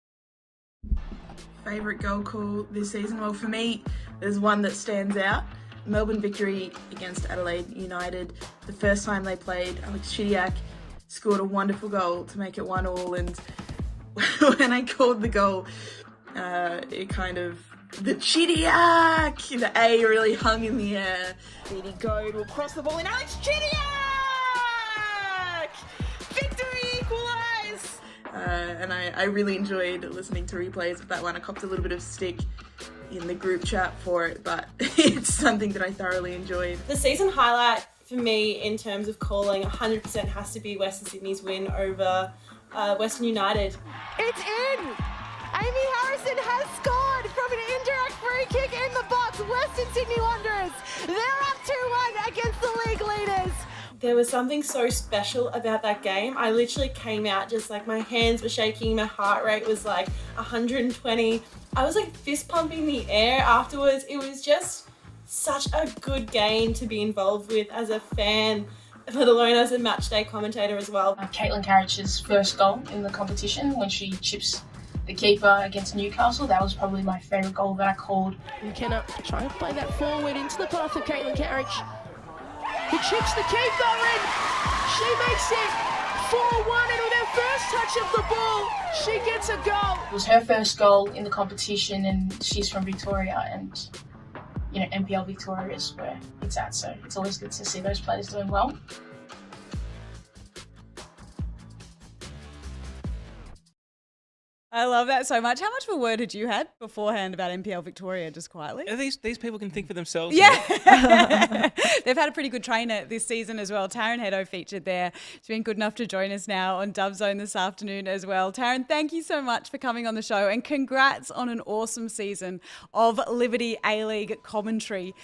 Favourite goal call this season? Well, for me, there's one that stands out. Melbourne victory against Adelaide United. The first time they played, Alex Chidiac scored a wonderful goal to make it 1-1, and when I called the goal, it kind of, the Chidiac, the A really hung in the air. Beatty Goad will cross the ball, and Alex Chidiac! Victory equalise! And I really enjoyed listening to replays of that one. I copped a little bit of stick in the group chat for it, but it's something that I thoroughly enjoyed. The season highlight for me in terms of calling 100% has to be Western Sydney's win over Western United. It's in! Amy Harrison has scored from an indirect free kick in the box. Western Sydney Wanderers, they're up 2-1 against the league leaders. There was something so special about that game. I literally came out just like my hands were shaking, my heart rate was like 120. I was like fist pumping the air afterwards. It was just such a good game to be involved with as a fan, let alone as a match day commentator as well. Caitlin Carrich's first goal in the competition when she chips the keeper against Newcastle, that was probably my favourite goal that I called. McKenna trying to play that forward into the path of Caitlin Carriage. He chips the keeper in. She makes it 4-1, and with her first touch of the ball, she gets a goal. It was her first goal in the competition, and she's from Victoria, and you know, NPL Victoria is where it's at, so it's always good to see those players doing well. I love that so much. How much of a word had you had beforehand about NPL Victoria, just quietly? These people can think for themselves. Yeah. They've had a pretty good trainer this season as well. Taryn Hedo featured there. She's been good enough to join us now on Dubzone this afternoon as well. Taryn, thank you so much for coming on the show, and congrats on an awesome season of Liberty A-League commentary.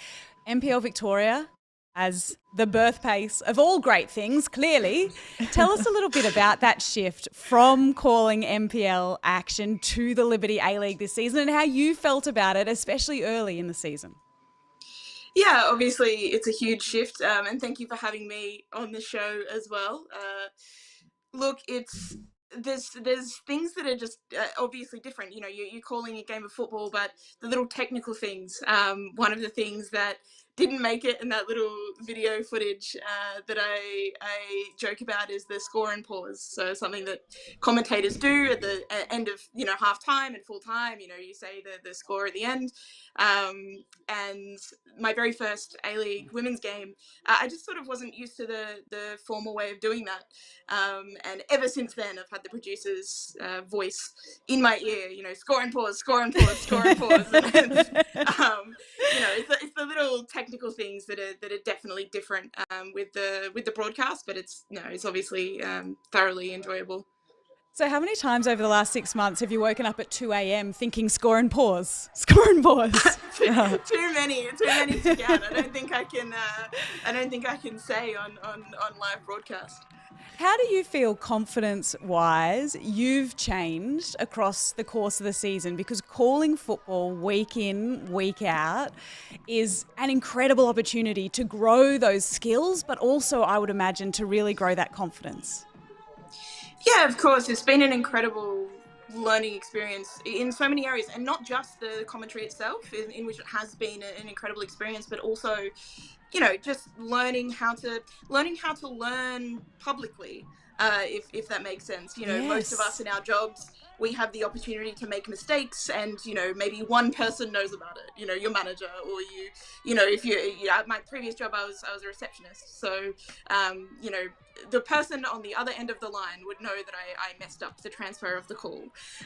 NPL Victoria, as the birthplace of all great things, clearly. Tell us a little bit about that shift from calling NPL action to the Liberty A-League this season, and how you felt about it, especially early in the season. Yeah, obviously it's a huge shift, and thank you for having me on the show as well. Look, there's things that are just obviously different. You know, you're calling a game of football, but the little technical things. One of the things that didn't make it in that little video footage that I joke about is the score and pause. So something that commentators do at the end of, you know, half time and full time, you know, you say the score at the end. And my very first A-League women's game, I just sort of wasn't used to the formal way of doing that. And ever since then, I've had the producer's voice in my ear, you know, score and pause, score and pause, score and pause. And, you know, it's the little technical things that are definitely different with the broadcast, but it's obviously thoroughly enjoyable. So how many times over the last 6 months have you woken up at 2 a.m. thinking score and pause, score and pause? too many to count. I don't think I can say on live broadcast. How do you feel confidence-wise you've changed across the course of the season? Because calling football week in, week out is an incredible opportunity to grow those skills, but also, I would imagine, to really grow that confidence. Yeah, of course. It's been an incredible learning experience in so many areas, and not just the commentary itself, in which it has been an incredible experience, but also, you know, just learning how to learn publicly. if that makes sense. You know, most of us in our jobs, we have the opportunity to make mistakes, and you know, maybe one person knows about it. You know, your manager, or you know, if you, at my previous job, I was a receptionist, so you know, the person on the other end of the line would know that I messed up the transfer of the call.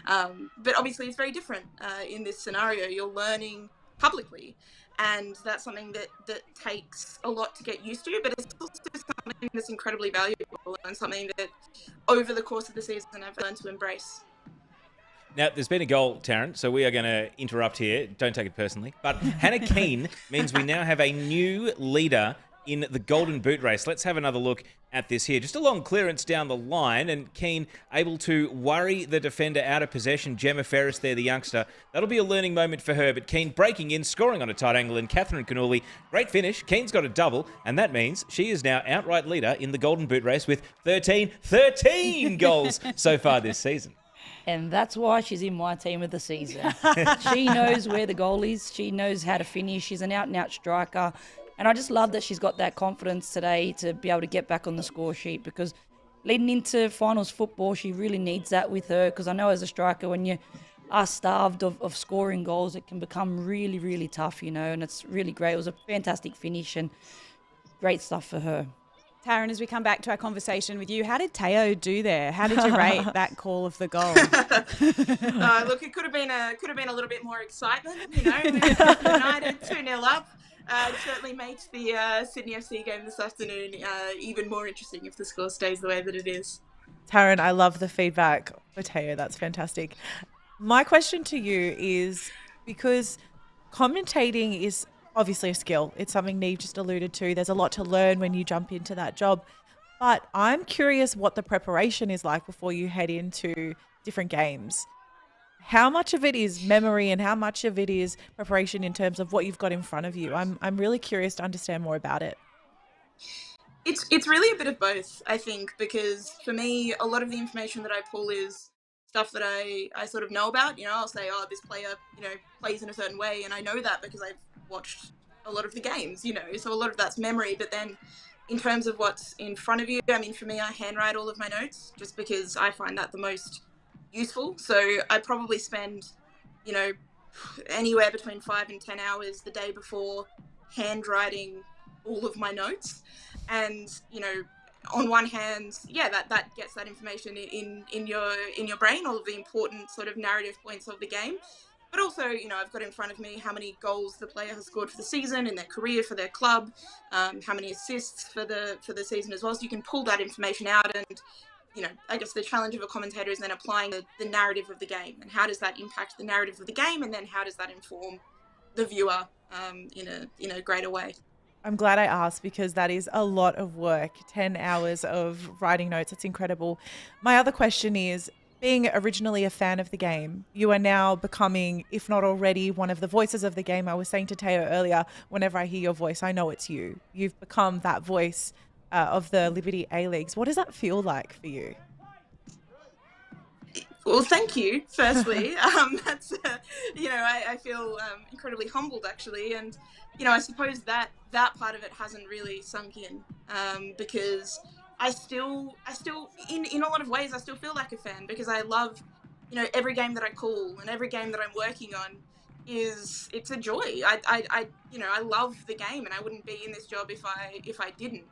But obviously, it's very different in this scenario. You're learning publicly, and that's something that takes a lot to get used to, but it's also something that's incredibly valuable and something that over the course of the season I've learned to embrace. Now, there's been a goal, Taryn, so we are going to interrupt here. Don't take it personally. But Hannah Keane means we now have a new leader in the Golden Boot race. Let's have another look at this here. Just a long clearance down the line, and Keane able to worry the defender out of possession. Gemma Ferris there, the youngster. That'll be a learning moment for her, but Keane breaking in, scoring on a tight angle, and Catherine Cannuli. Great finish. Keane's got a double, and that means she is now outright leader in the Golden Boot race with 13 goals so far this season. And that's why she's in my team of the season. She knows where the goal is. She knows how to finish. She's an out-and-out striker. And I just love that she's got that confidence today to be able to get back on the score sheet, because leading into finals football, she really needs that with her, because I know as a striker, when you are starved of scoring goals, it can become really, really tough, you know, and it's really great. It was a fantastic finish and great stuff for her. Taryn, as we come back to our conversation with you, how did Teo do there? How did you rate that call of the goal? Look, it could have been a little bit more excitement, you know. United 2-0 up. It certainly makes the Sydney FC game this afternoon even more interesting if the score stays the way that it is. Taryn, I love the feedback for Teo. That's fantastic. My question to you is, because commentating is obviously a skill. It's something Neve just alluded to. There's a lot to learn when you jump into that job. But I'm curious what the preparation is like before you head into different games. How much of it is memory and how much of it is preparation in terms of what you've got in front of you? I'm really curious to understand more about it. It's really a bit of both, I think, because for me, a lot of the information that I pull is stuff that I sort of know about. You know, I'll say, oh, this player, you know, plays in a certain way, and I know that because I've watched a lot of the games, you know, so a lot of that's memory. But then in terms of what's in front of you, I mean, for me, I handwrite all of my notes just because I find that the most useful. So I probably spend, you know, anywhere between 5 and 10 hours the day before handwriting all of my notes. And, you know, on one hand, yeah, that gets that information in your brain, all of the important sort of narrative points of the game. But also, you know, I've got in front of me how many goals the player has scored for the season in their career, for their club, how many assists for the season as well. So you can pull that information out, and, you know, I guess the challenge of a commentator is then applying the narrative of the game, and how does that impact the narrative of the game, and then how does that inform the viewer in a greater way. I'm glad I asked, because that is a lot of work. 10 hours of writing notes. It's incredible. My other question is, being originally a fan of the game, you are now becoming, if not already, one of the voices of the game. I was saying to Teo earlier, whenever I hear your voice, I know it's you. You've become that voice of the Liberty A-Leagues. What does that feel like for you? Well, thank you, firstly. That's, you know, I feel incredibly humbled, actually. And, you know, I suppose that part of it hasn't really sunk in, because I still, in a lot of ways, I still feel like a fan, because I love, you know, every game that I call and every game that I'm working on it's a joy. I you know, I love the game, and I wouldn't be in this job if I didn't.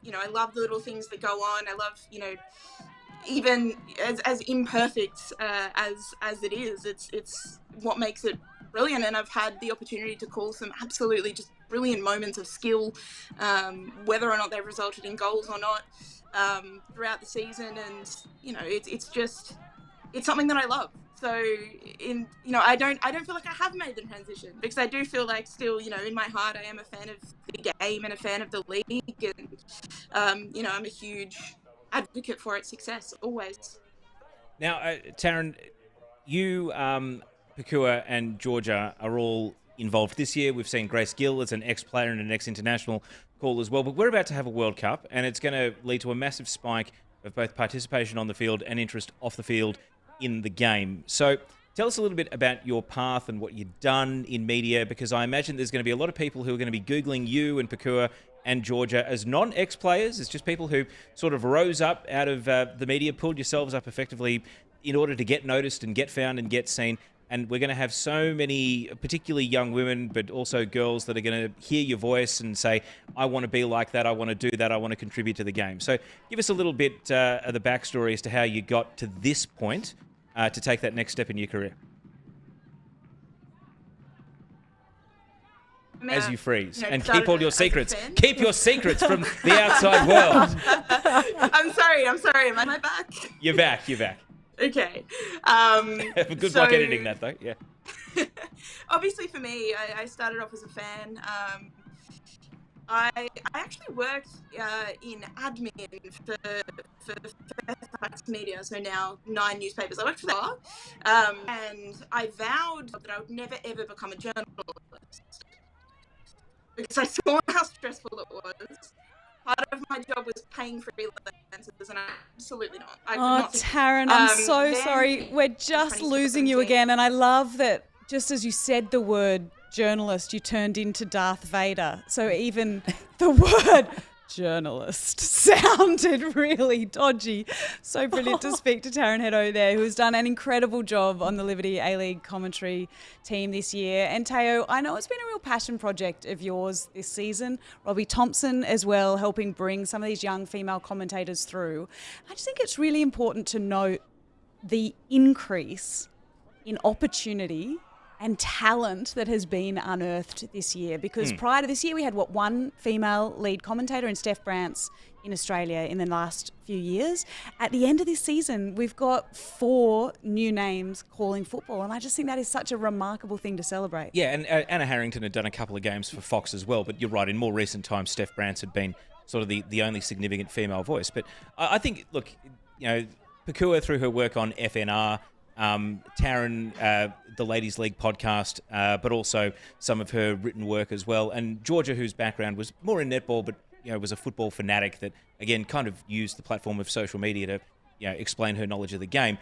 You know, I love the little things that go on. I love, you know, even as imperfect as it is, it's what makes it brilliant. And I've had the opportunity to call some absolutely just brilliant moments of skill, whether or not they've resulted in goals or not, throughout the season. And, you know, it's something that I love. So you know, I don't feel like I have made the transition, because I do feel like still, you know, in my heart, I am a fan of the game and a fan of the league. And, you know, I'm a huge advocate for its success, always. Now, Taryn, you, Pakua and Georgia are all involved this year. We've seen Grace Gill as an ex-player and an ex-international call as well, but we're about to have a World Cup, and it's going to lead to a massive spike of both participation on the field and interest off the field in the game. So tell us a little bit about your path and what you've done in media, because I imagine there's going to be a lot of people who are going to be Googling you and Pakua and Georgia as non-ex-players, as just people who sort of rose up out of the media, pulled yourselves up effectively in order to get noticed and get found and get seen. And we're going to have so many, particularly young women, but also girls that are going to hear your voice and say, I want to be like that, I want to do that, I want to contribute to the game. So give us a little bit of the backstory as to how you got to this point to take that next step in your career. As you freeze. And keep all your secrets. Keep your secrets from the outside world. I'm sorry. Am I back? You're back. Okay. Good luck editing that, though. Yeah. Obviously, for me, I started off as a fan. I actually worked in admin for Fairfax Media, so now 9 newspapers. I worked for that, and I vowed that I would never ever become a journalist because I saw how stressful it was. Part of my job was paying freelancers, and absolutely not. Taryn, I'm so sorry. We're just losing you again, and I love that just as you said the word journalist, you turned into Darth Vader. So even the word journalist sounded really dodgy. So brilliant to speak to Taryn Heddo there, who has done an incredible job on the Liberty A-League commentary team this year. And Teo, I know it's been a real passion project of yours this season. Robbie Thompson as well, helping bring some of these young female commentators through. I just think it's really important to note the increase in opportunity and talent that has been unearthed this year, because prior to this year we had one female lead commentator in Steph Brantz in Australia in the last few years. At the end of this season we've got 4 new names calling football, and I just think that is such a remarkable thing to celebrate. Yeah, and Anna Harrington had done a couple of games for Fox as well, but you're right, in more recent times Steph Brantz had been sort of the only significant female voice. But I think, look, you know, Pakua through her work on FNR, Taryn, the Ladies League podcast, but also some of her written work as well. And Georgia, whose background was more in netball, but was a football fanatic that, again, kind of used the platform of social media to explain her knowledge of the game.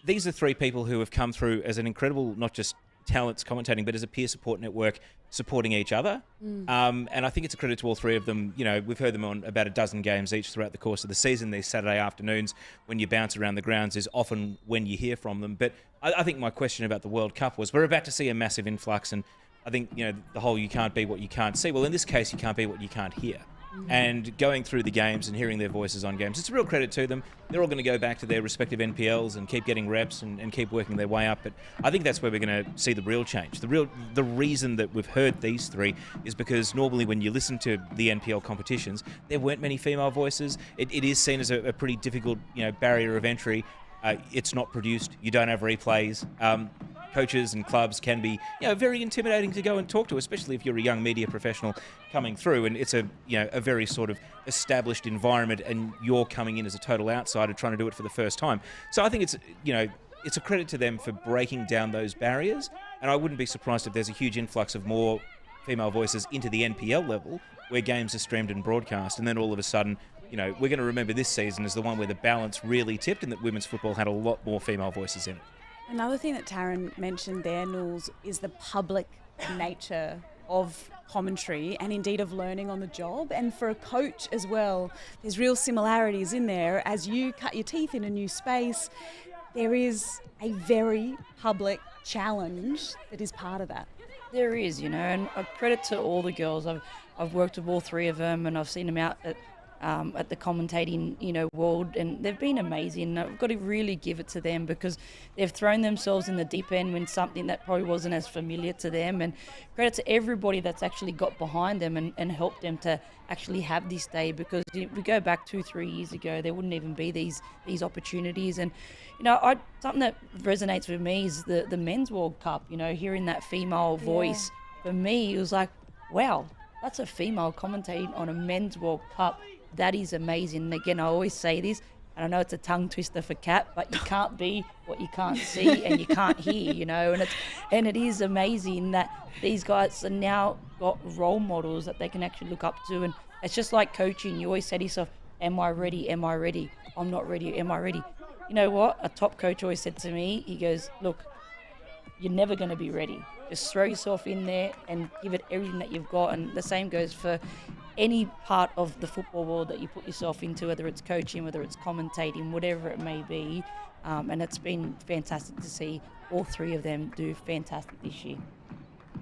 These are 3 people who have come through as an incredible, not just talents commentating, but as a peer support network supporting each other. And I think it's a credit to all 3 of them. We've heard them on about a dozen games each throughout the course of the season. These Saturday afternoons when you bounce around the grounds is often when you hear from them. But I think my question about the World Cup was, we're about to see a massive influx, and I think, the whole you can't be what you can't see. Well, in this case, you can't be what you can't hear. And going through the games and hearing their voices on games, it's a real credit to them. They're all going to go back to their respective NPLs and keep getting reps and keep working their way up. But I think that's where we're going to see the real change. The reason that we've heard these 3 is because normally when you listen to the NPL competitions, there weren't many female voices. It is seen as a pretty difficult barrier of entry. It's not produced. You don't have replays. Coaches and clubs can be very intimidating to go and talk to, especially if you're a young media professional coming through, and it's a very sort of established environment, and you're coming in as a total outsider trying to do it for the first time. So I think it's a credit to them for breaking down those barriers, and I wouldn't be surprised if there's a huge influx of more female voices into the NPL level where games are streamed and broadcast, and then all of a sudden we're going to remember this season as the one where the balance really tipped and that women's football had a lot more female voices in it. Another thing that Taryn mentioned there, Nools, is the public nature of commentary and indeed of learning on the job. And for a coach as well, there's real similarities in there. As you cut your teeth in a new space, there is a very public challenge that is part of that. There is, and a credit to all the girls. I've worked with all 3 of them, and I've seen them out at the commentating, world, and they've been amazing. I've got to really give it to them because they've thrown themselves in the deep end when something that probably wasn't as familiar to them, and credit to everybody that's actually got behind them and helped them to actually have this day, because if we go back 2-3 years ago, there wouldn't even be these opportunities. And something that resonates with me is the Men's World Cup, hearing that female voice. For me, it was like, wow, that's a female commentating on a Men's World Cup. That is amazing. And again, I always say this, and I know it's a tongue twister for Kat, but you can't be what you can't see and you can't hear, and it is amazing that these guys are now got role models that they can actually look up to. And it's just like coaching. You always say to yourself, am I ready? Am I ready? I'm not ready. Am I ready? You know what? A top coach always said to me, he goes, look, you're never going to be ready. Just throw yourself in there and give it everything that you've got. And the same goes for any part of the football world that you put yourself into, whether it's coaching, whether it's commentating, whatever it may be. And it's been fantastic to see all three of them do fantastic this year.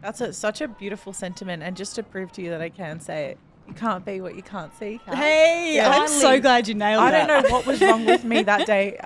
That's such a beautiful sentiment. And just to prove to you that I can say it, you can't be what you can't see, Kat. Hey, I'm so glad you nailed I that. don't know what was wrong with me that day.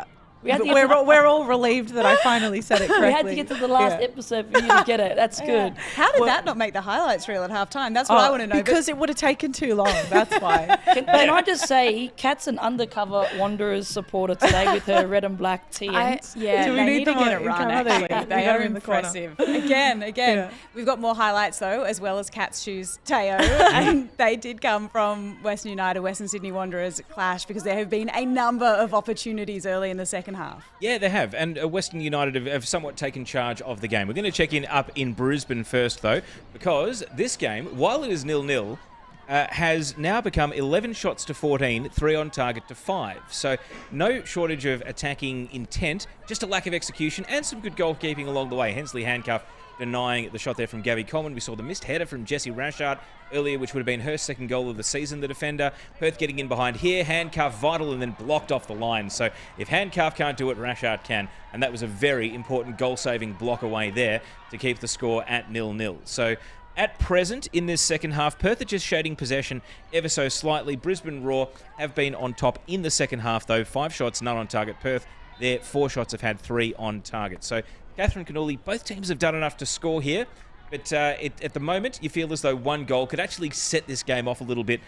We're all relieved that I finally said it correctly. We had to get to the last episode for you to get it. That's good. How did that not make the highlights reel at halftime? That's what I want to know. Because it would have taken too long. That's why. Can I just say, Kat's an undercover Wanderers supporter today with her red and black TNs. Do we need to get a run, actually. They are impressive. Again. Yeah. We've got more highlights, though, as well as Kat's shoes, Teo. And they did come from Western United, Western Sydney Wanderers clash, because there have been a number of opportunities early in the second half. Yeah, they have. And Western United have somewhat taken charge of the game. We're going to check in up in Brisbane first, though, because this game, while it is 0-0, has now become 11 shots to 14, 3 on target to 5. So no shortage of attacking intent, just a lack of execution and some good goalkeeping along the way. Hensley handcuff denying the shot there from Gabby Coleman. We saw the missed header from Jessie Rashard earlier, which would have been her second goal of the season, the defender. Perth getting in behind here, handcuff vital and then blocked off the line. So if handcuff can't do it, Rashard can. And that was a very important goal-saving block away there to keep the score at 0-0. So at present, in this second half, Perth are just shading possession ever so slightly. Brisbane Roar have been on top in the second half, though. 5 shots, none on target. Perth, their 4 shots have had 3 on target. So Catherine Cannuli, both teams have done enough to score here. But at the moment, you feel as though one goal could actually set this game off a little bit.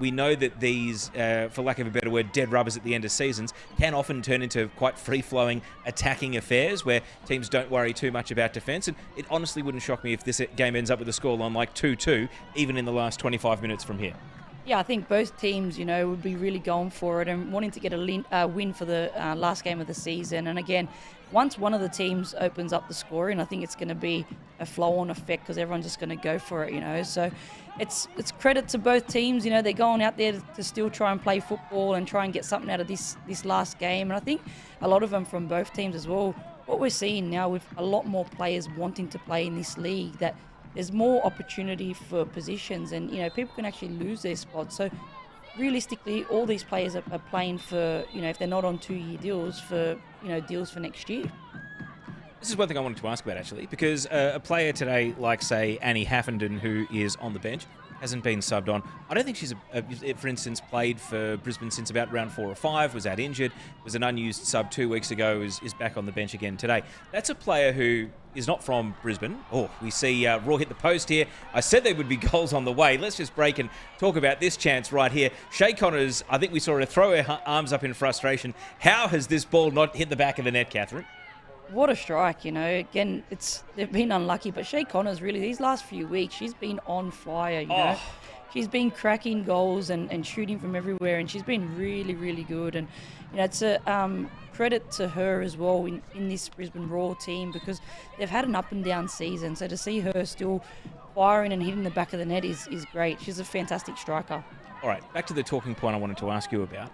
We know that these, for lack of a better word, dead rubbers at the end of seasons can often turn into quite free-flowing attacking affairs where teams don't worry too much about defence. And it honestly wouldn't shock me if this game ends up with a scoreline like 2-2, even in the last 25 minutes from here. Yeah, I think both teams, would be really going for it and wanting to get a win for the last game of the season. And again, once one of the teams opens up the scoring, I think it's going to be a flow-on effect because everyone's just going to go for it, So it's credit to both teams. They're going out there to still try and play football and try and get something out of this last game. And I think a lot of them from both teams as well. What we're seeing now with a lot more players wanting to play in this league, that there's more opportunity for positions and, people can actually lose their spots. So realistically, all these players are playing for, if they're not on 2-year deals, for, deals for next year. This is one thing I wanted to ask about, actually, because a player today, like, say, Annie Haffenden, who is on the bench, hasn't been subbed on. I don't think she's, for instance, played for Brisbane since about round 4 or 5, was out injured, was an unused sub 2 weeks ago, is back on the bench again today. That's a player who is not from Brisbane. Oh, we see Raw hit the post here. I said there would be goals on the way. Let's just break and talk about this chance right here. Shay Connors, I think we saw her throw her arms up in frustration. How has this ball not hit the back of the net, Catherine? What a strike, Again, they've been unlucky, but Shay Connors, really, these last few weeks, she's been on fire, you know. She's been cracking goals and shooting from everywhere, and she's been really, really good. And, it's a credit to her as well in this Brisbane Roar team because they've had an up and down season. So to see her still firing and hitting the back of the net is great. She's a fantastic striker. All right, back to the talking point I wanted to ask you about.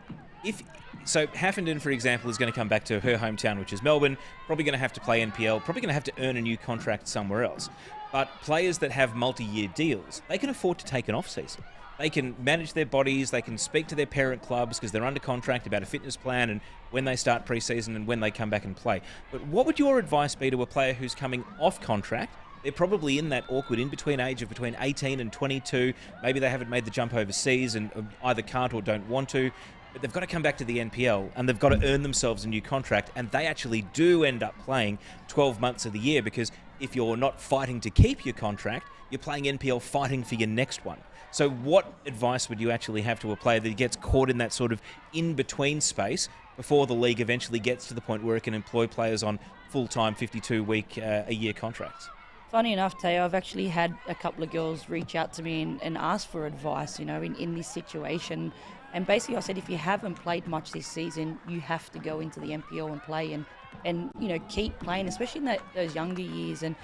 So Haffenden, for example, is going to come back to her hometown, which is Melbourne, probably going to have to play NPL, probably going to have to earn a new contract somewhere else. But players that have multi-year deals, they can afford to take an off-season. They can manage their bodies, they can speak to their parent clubs because they're under contract about a fitness plan and when they start pre-season and when they come back and play. But what would your advice be to a player who's coming off contract? They're probably in that awkward in-between age of between 18 and 22. Maybe they haven't made the jump overseas and either can't or don't want to. But they've got to come back to the NPL and they've got to earn themselves a new contract, and they actually do end up playing 12 months of the year because if you're not fighting to keep your contract, you're playing NPL fighting for your next one. So what advice would you actually have to a player that gets caught in that sort of in-between space before the league eventually gets to the point where it can employ players on full-time 52-week a year contracts? Funny enough, Teo, I've actually had a couple of girls reach out to me and ask for advice, in this situation. And basically I said, if you haven't played much this season, you have to go into the NPL and play and keep playing, especially in those younger years. And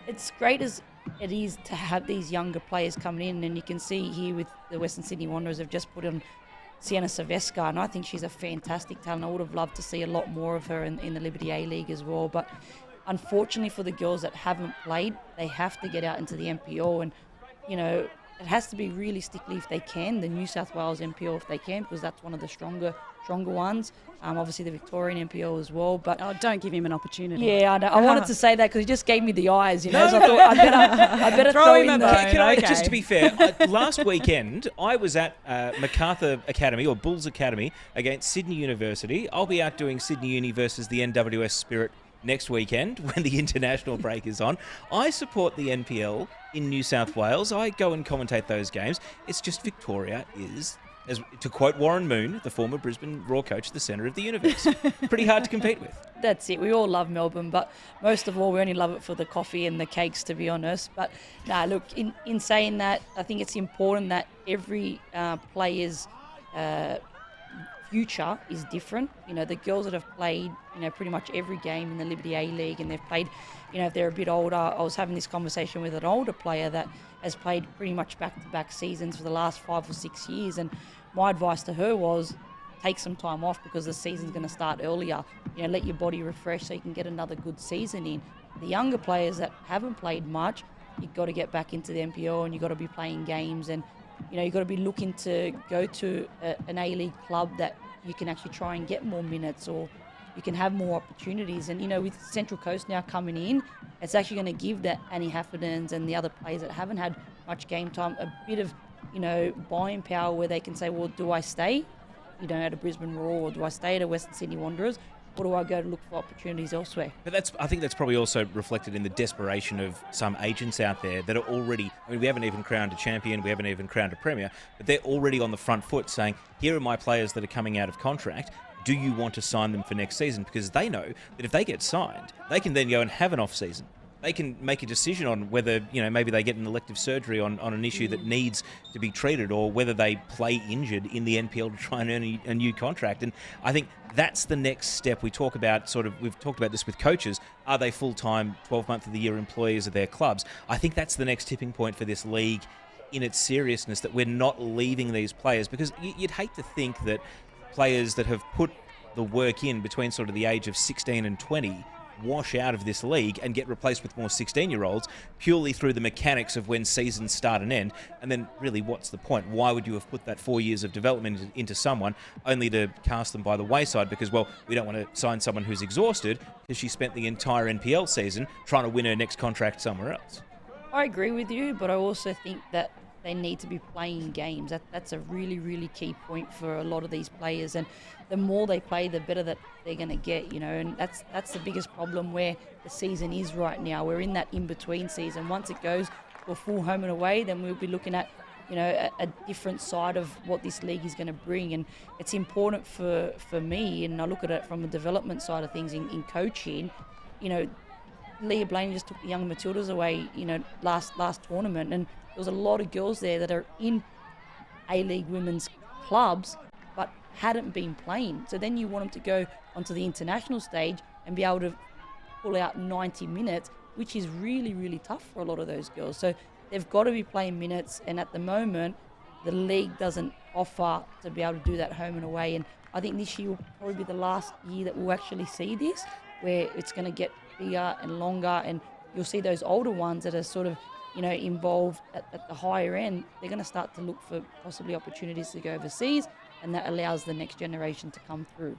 it's great as it is to have these younger players coming in. And you can see here with the Western Sydney Wanderers have just put on Sienna Silvesca, and I think she's a fantastic talent. I would have loved to see a lot more of her in the Liberty A League as well. But unfortunately for the girls that haven't played, they have to get out into the NPL, and it has to be realistically if they can, the New South Wales NPL if they can, because that's one of the stronger ones. Obviously the Victorian NPL as well. But don't give him an opportunity. Yeah, I know. I wanted to say that because he just gave me the eyes, So I thought I better throw him in there. Can I, just to be fair, last weekend I was at MacArthur Academy or Bulls Academy against Sydney University. I'll be out doing Sydney Uni versus the NWS Spirit next weekend when the international break is on. I support the NPL in New South Wales. I go and commentate those games. It's just Victoria is, as to quote Warren Moon, the former Brisbane Raw coach, the centre of the universe. Pretty hard to compete with. That's it. We all love Melbourne, but most of all, we only love it for the coffee and the cakes, to be honest. But look, in saying that, I think it's important that every player's future is different. The girls that have played, pretty much every game in the Liberty A League, and they've played, if they're a bit older. I was having this conversation with an older player that has played pretty much back-to-back seasons for the last 5 or 6 years, and my advice to her was take some time off because the season's going to start earlier. Let your body refresh so you can get another good season in. The younger players that haven't played much, you've got to get back into the NPL and you've got to be playing games, and you've got to be looking to go to an A-League club that you can actually try and get more minutes, or you can have more opportunities. And, with Central Coast now coming in, it's actually going to give that Annie Hafferdens and the other players that haven't had much game time a bit of, buying power where they can say, well, do I stay, at a Brisbane Raw, or do I stay at a Western Sydney Wanderers, or do I go to look for opportunities elsewhere? But I think that's probably also reflected in the desperation of some agents out there that are already, we haven't even crowned a champion, we haven't even crowned a premier, but they're already on the front foot saying, here are my players that are coming out of contract. Do you want to sign them for next season? Because they know that if they get signed, they can then go and have an off season. They can make a decision on whether, maybe they get an elective surgery on an issue that needs to be treated, or whether they play injured in the NPL to try and earn a new contract. And I think that's the next step. We've talked about this with coaches. Are they full-time, 12-month of the year employees of their clubs? I think that's the next tipping point for this league in its seriousness, that we're not leaving these players, because you'd hate to think that players that have put the work in between sort of the age of 16 and 20 wash out of this league and get replaced with more 16-year-olds purely through the mechanics of when seasons start and end. And then really, what's the point? Why would you have put that 4 years of development into someone only to cast them by the wayside? Because, well, we don't want to sign someone who's exhausted because she spent the entire NPL season trying to win her next contract somewhere else. I agree with you, but I also think that they need to be playing games. That's a really, really key point for a lot of these players. And the more they play, the better that they're going to get, and that's the biggest problem where the season is right now. We're in that in-between season. Once it goes to a full home and away, then we'll be looking at, a different side of what this league is going to bring. And it's important for me, and I look at it from the development side of things in coaching. Leah Blaney just took the young Matildas away, last tournament, and there was a lot of girls there that are in A-League women's clubs but hadn't been playing. So then you want them to go onto the international stage and be able to pull out 90 minutes, which is really, really tough for a lot of those girls. So they've got to be playing minutes, and at the moment, the league doesn't offer to be able to do that home and away. And I think this year will probably be the last year that we'll actually see this, where it's going to get bigger and longer, and you'll see those older ones that are sort of involved at the higher end. They're going to start to look for possibly opportunities to go overseas, and that allows the next generation to come through.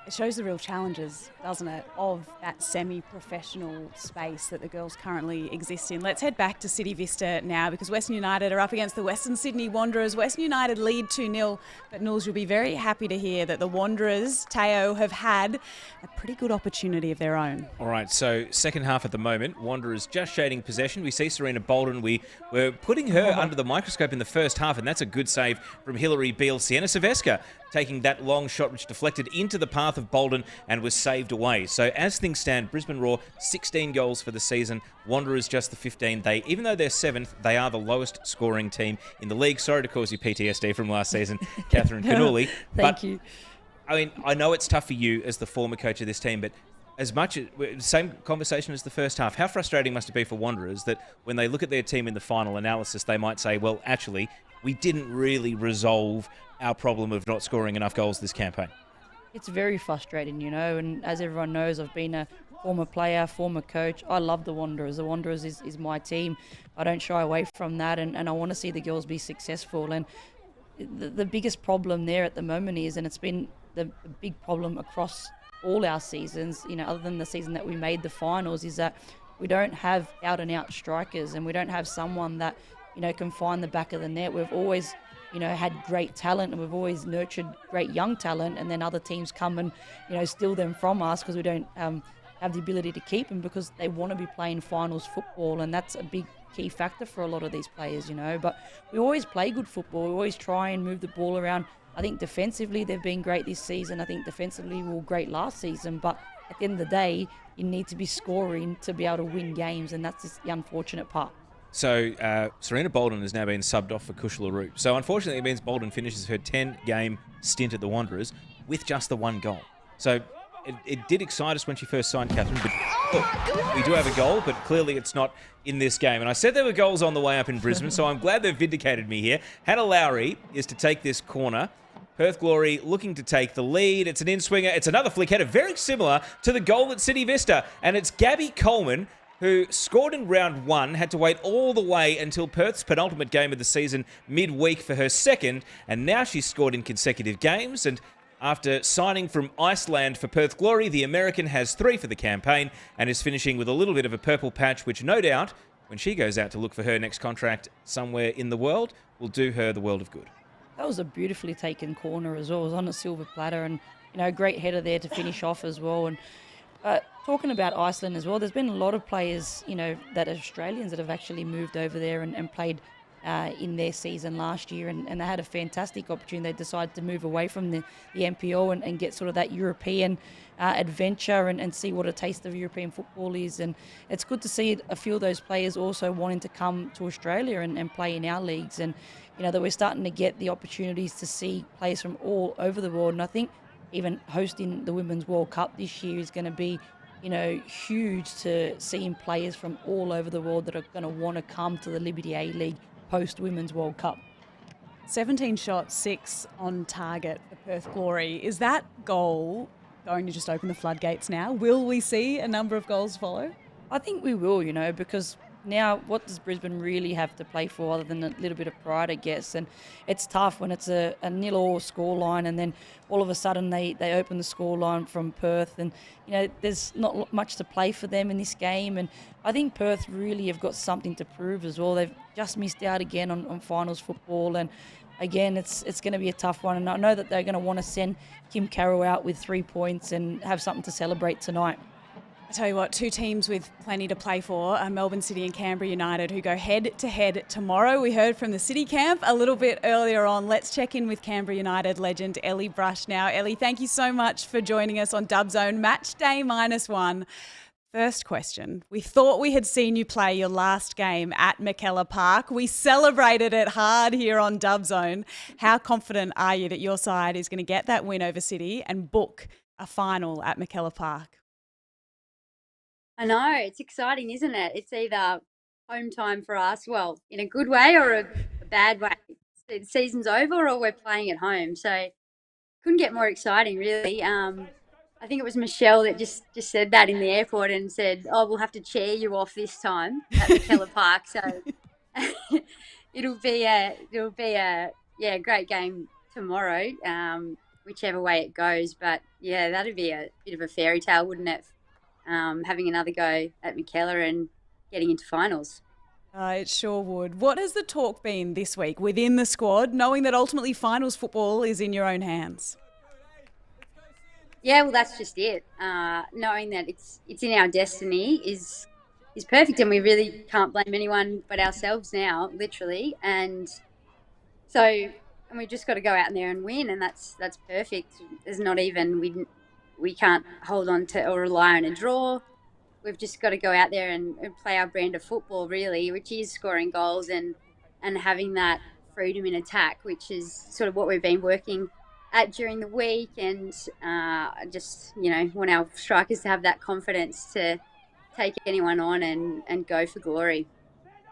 It shows the real challenges, doesn't it, of that semi-professional space that the girls currently exist in. Let's head back to City Vista now, because Western United are up against the Western Sydney Wanderers. Western United lead 2-0, but Nils, you'll be very happy to hear that the Wanderers, Teo, have had a pretty good opportunity of their own. All right, so second half at the moment, Wanderers just shading possession. We see Serena Bolden. We were putting her under the microscope in the first half, and that's a good save from Hilary Beale. Sienna Silvesca taking that long shot which deflected into the path of Bolden and was saved away. So as things stand, Brisbane Roar 16 goals for the season, Wanderers just the 15. Even though they're 7th, they are the lowest scoring team in the league. Sorry to cause you PTSD from last season, Catherine Cannuli. Thank you. I mean, I know it's tough for you as the former coach of this team, but as much as same conversation as the first half, how frustrating must it be for Wanderers that when they look at their team in the final analysis, they might say, well, actually, we didn't really resolve our problem of not scoring enough goals this campaign? It's very frustrating, and as everyone knows, I've been a former player, former coach. I love the Wanderers. The Wanderers is my team. I don't shy away from that, and I want to see the girls be successful. And the biggest problem there at the moment is, and it's been the big problem across all our seasons, other than the season that we made the finals, is that we don't have out-and-out strikers, and we don't have someone that, can find the back of the net. We've always, had great talent, and we've always nurtured great young talent, and then other teams come and, steal them from us because we don't have the ability to keep them because they want to be playing finals football, and that's a big key factor for a lot of these players, But we always play good football. We always try and move the ball around. I think defensively they've been great this season. I think defensively we were great last season, but at the end of the day, you need to be scoring to be able to win games, and that's just the unfortunate part. So Serena Bolden has now been subbed off for Kushla Roop. So unfortunately it means Bolden finishes her 10-game stint at the Wanderers with just the one goal. So it did excite us when she first signed Catherine, but look, we do have a goal, but clearly it's not in this game. And I said there were goals on the way up in Brisbane, so I'm glad they've vindicated me here. Hannah Lowry is to take this corner. Perth Glory looking to take the lead. It's an in-swinger. It's another flick header, very similar to the goal at City Vista. And it's Gabby Coleman, who scored in round one, had to wait all the way until Perth's penultimate game of the season midweek for her second. And now she's scored in consecutive games. And after signing from Iceland for Perth Glory, the American has 3 for the campaign and is finishing with a little bit of a purple patch, which no doubt, when she goes out to look for her next contract somewhere in the world, will do her the world of good. That was a beautifully taken corner as well. It was on a silver platter, and a great header there to finish off as well. And talking about Iceland as well, there's been a lot of players, that are Australians that have actually moved over there and played in their season last year, and they had a fantastic opportunity. They decided to move away from the NPL and get sort of that European adventure and see what a taste of European football is. And it's good to see a few of those players also wanting to come to Australia and play in our leagues, and that we're starting to get the opportunities to see players from all over the world. And I think even hosting the Women's World Cup this year is going to be huge, to seeing players from all over the world that are going to want to come to the Liberty A League post Women's World Cup. 17 shots, 6 on target for Perth Glory. Is that goal going to just open the floodgates now? Will we see a number of goals follow? I think we will, because now what does Brisbane really have to play for other than a little bit of pride, I guess? And it's tough when it's a 0-0 scoreline, and then all of a sudden they open the scoreline from Perth, and there's not much to play for them in this game. And I think Perth really have got something to prove as well. They've just missed out again on finals football, and again it's going to be a tough one. And I know that they're going to want to send Kim Carroll out with 3 points and have something to celebrate tonight. I tell you what, 2 teams with plenty to play for are Melbourne City and Canberra United, who go head-to-head tomorrow. We heard from the City camp a little bit earlier on. Let's check in with Canberra United legend Ellie Brush now. Ellie, thank you so much for joining us on Dub Zone Match Day -1. First question. We thought we had seen you play your last game at McKellar Park. We celebrated it hard here on Dub Zone. How confident are you that your side is going to get that win over City and book a final at McKellar Park? I know, it's exciting, isn't it? It's either home time for us, well, in a good way or a bad way. The season's over or we're playing at home. So couldn't get more exciting, really. I think it was Michelle that just said that in the airport and said, "Oh, we'll have to cheer you off this time at McKellar Park." So it'll be a great game tomorrow, whichever way it goes. But yeah, that'd be a bit of a fairy tale, wouldn't it? Having another go at McKellar and getting into finals. It sure would. What has the talk been this week within the squad, knowing that ultimately finals football is in your own hands? Yeah, well, that's just it. Knowing that it's in our destiny is perfect, and we really can't blame anyone but ourselves now, literally. And so, and we've just got to go out there and win, and that's perfect. There's not even we can't hold on to or rely on a draw. We've just got to go out there and play our brand of football, really, which is scoring goals and having that freedom in attack, which is sort of what we've been working at during the week. And just, want our strikers to have that confidence to take anyone on and go for glory.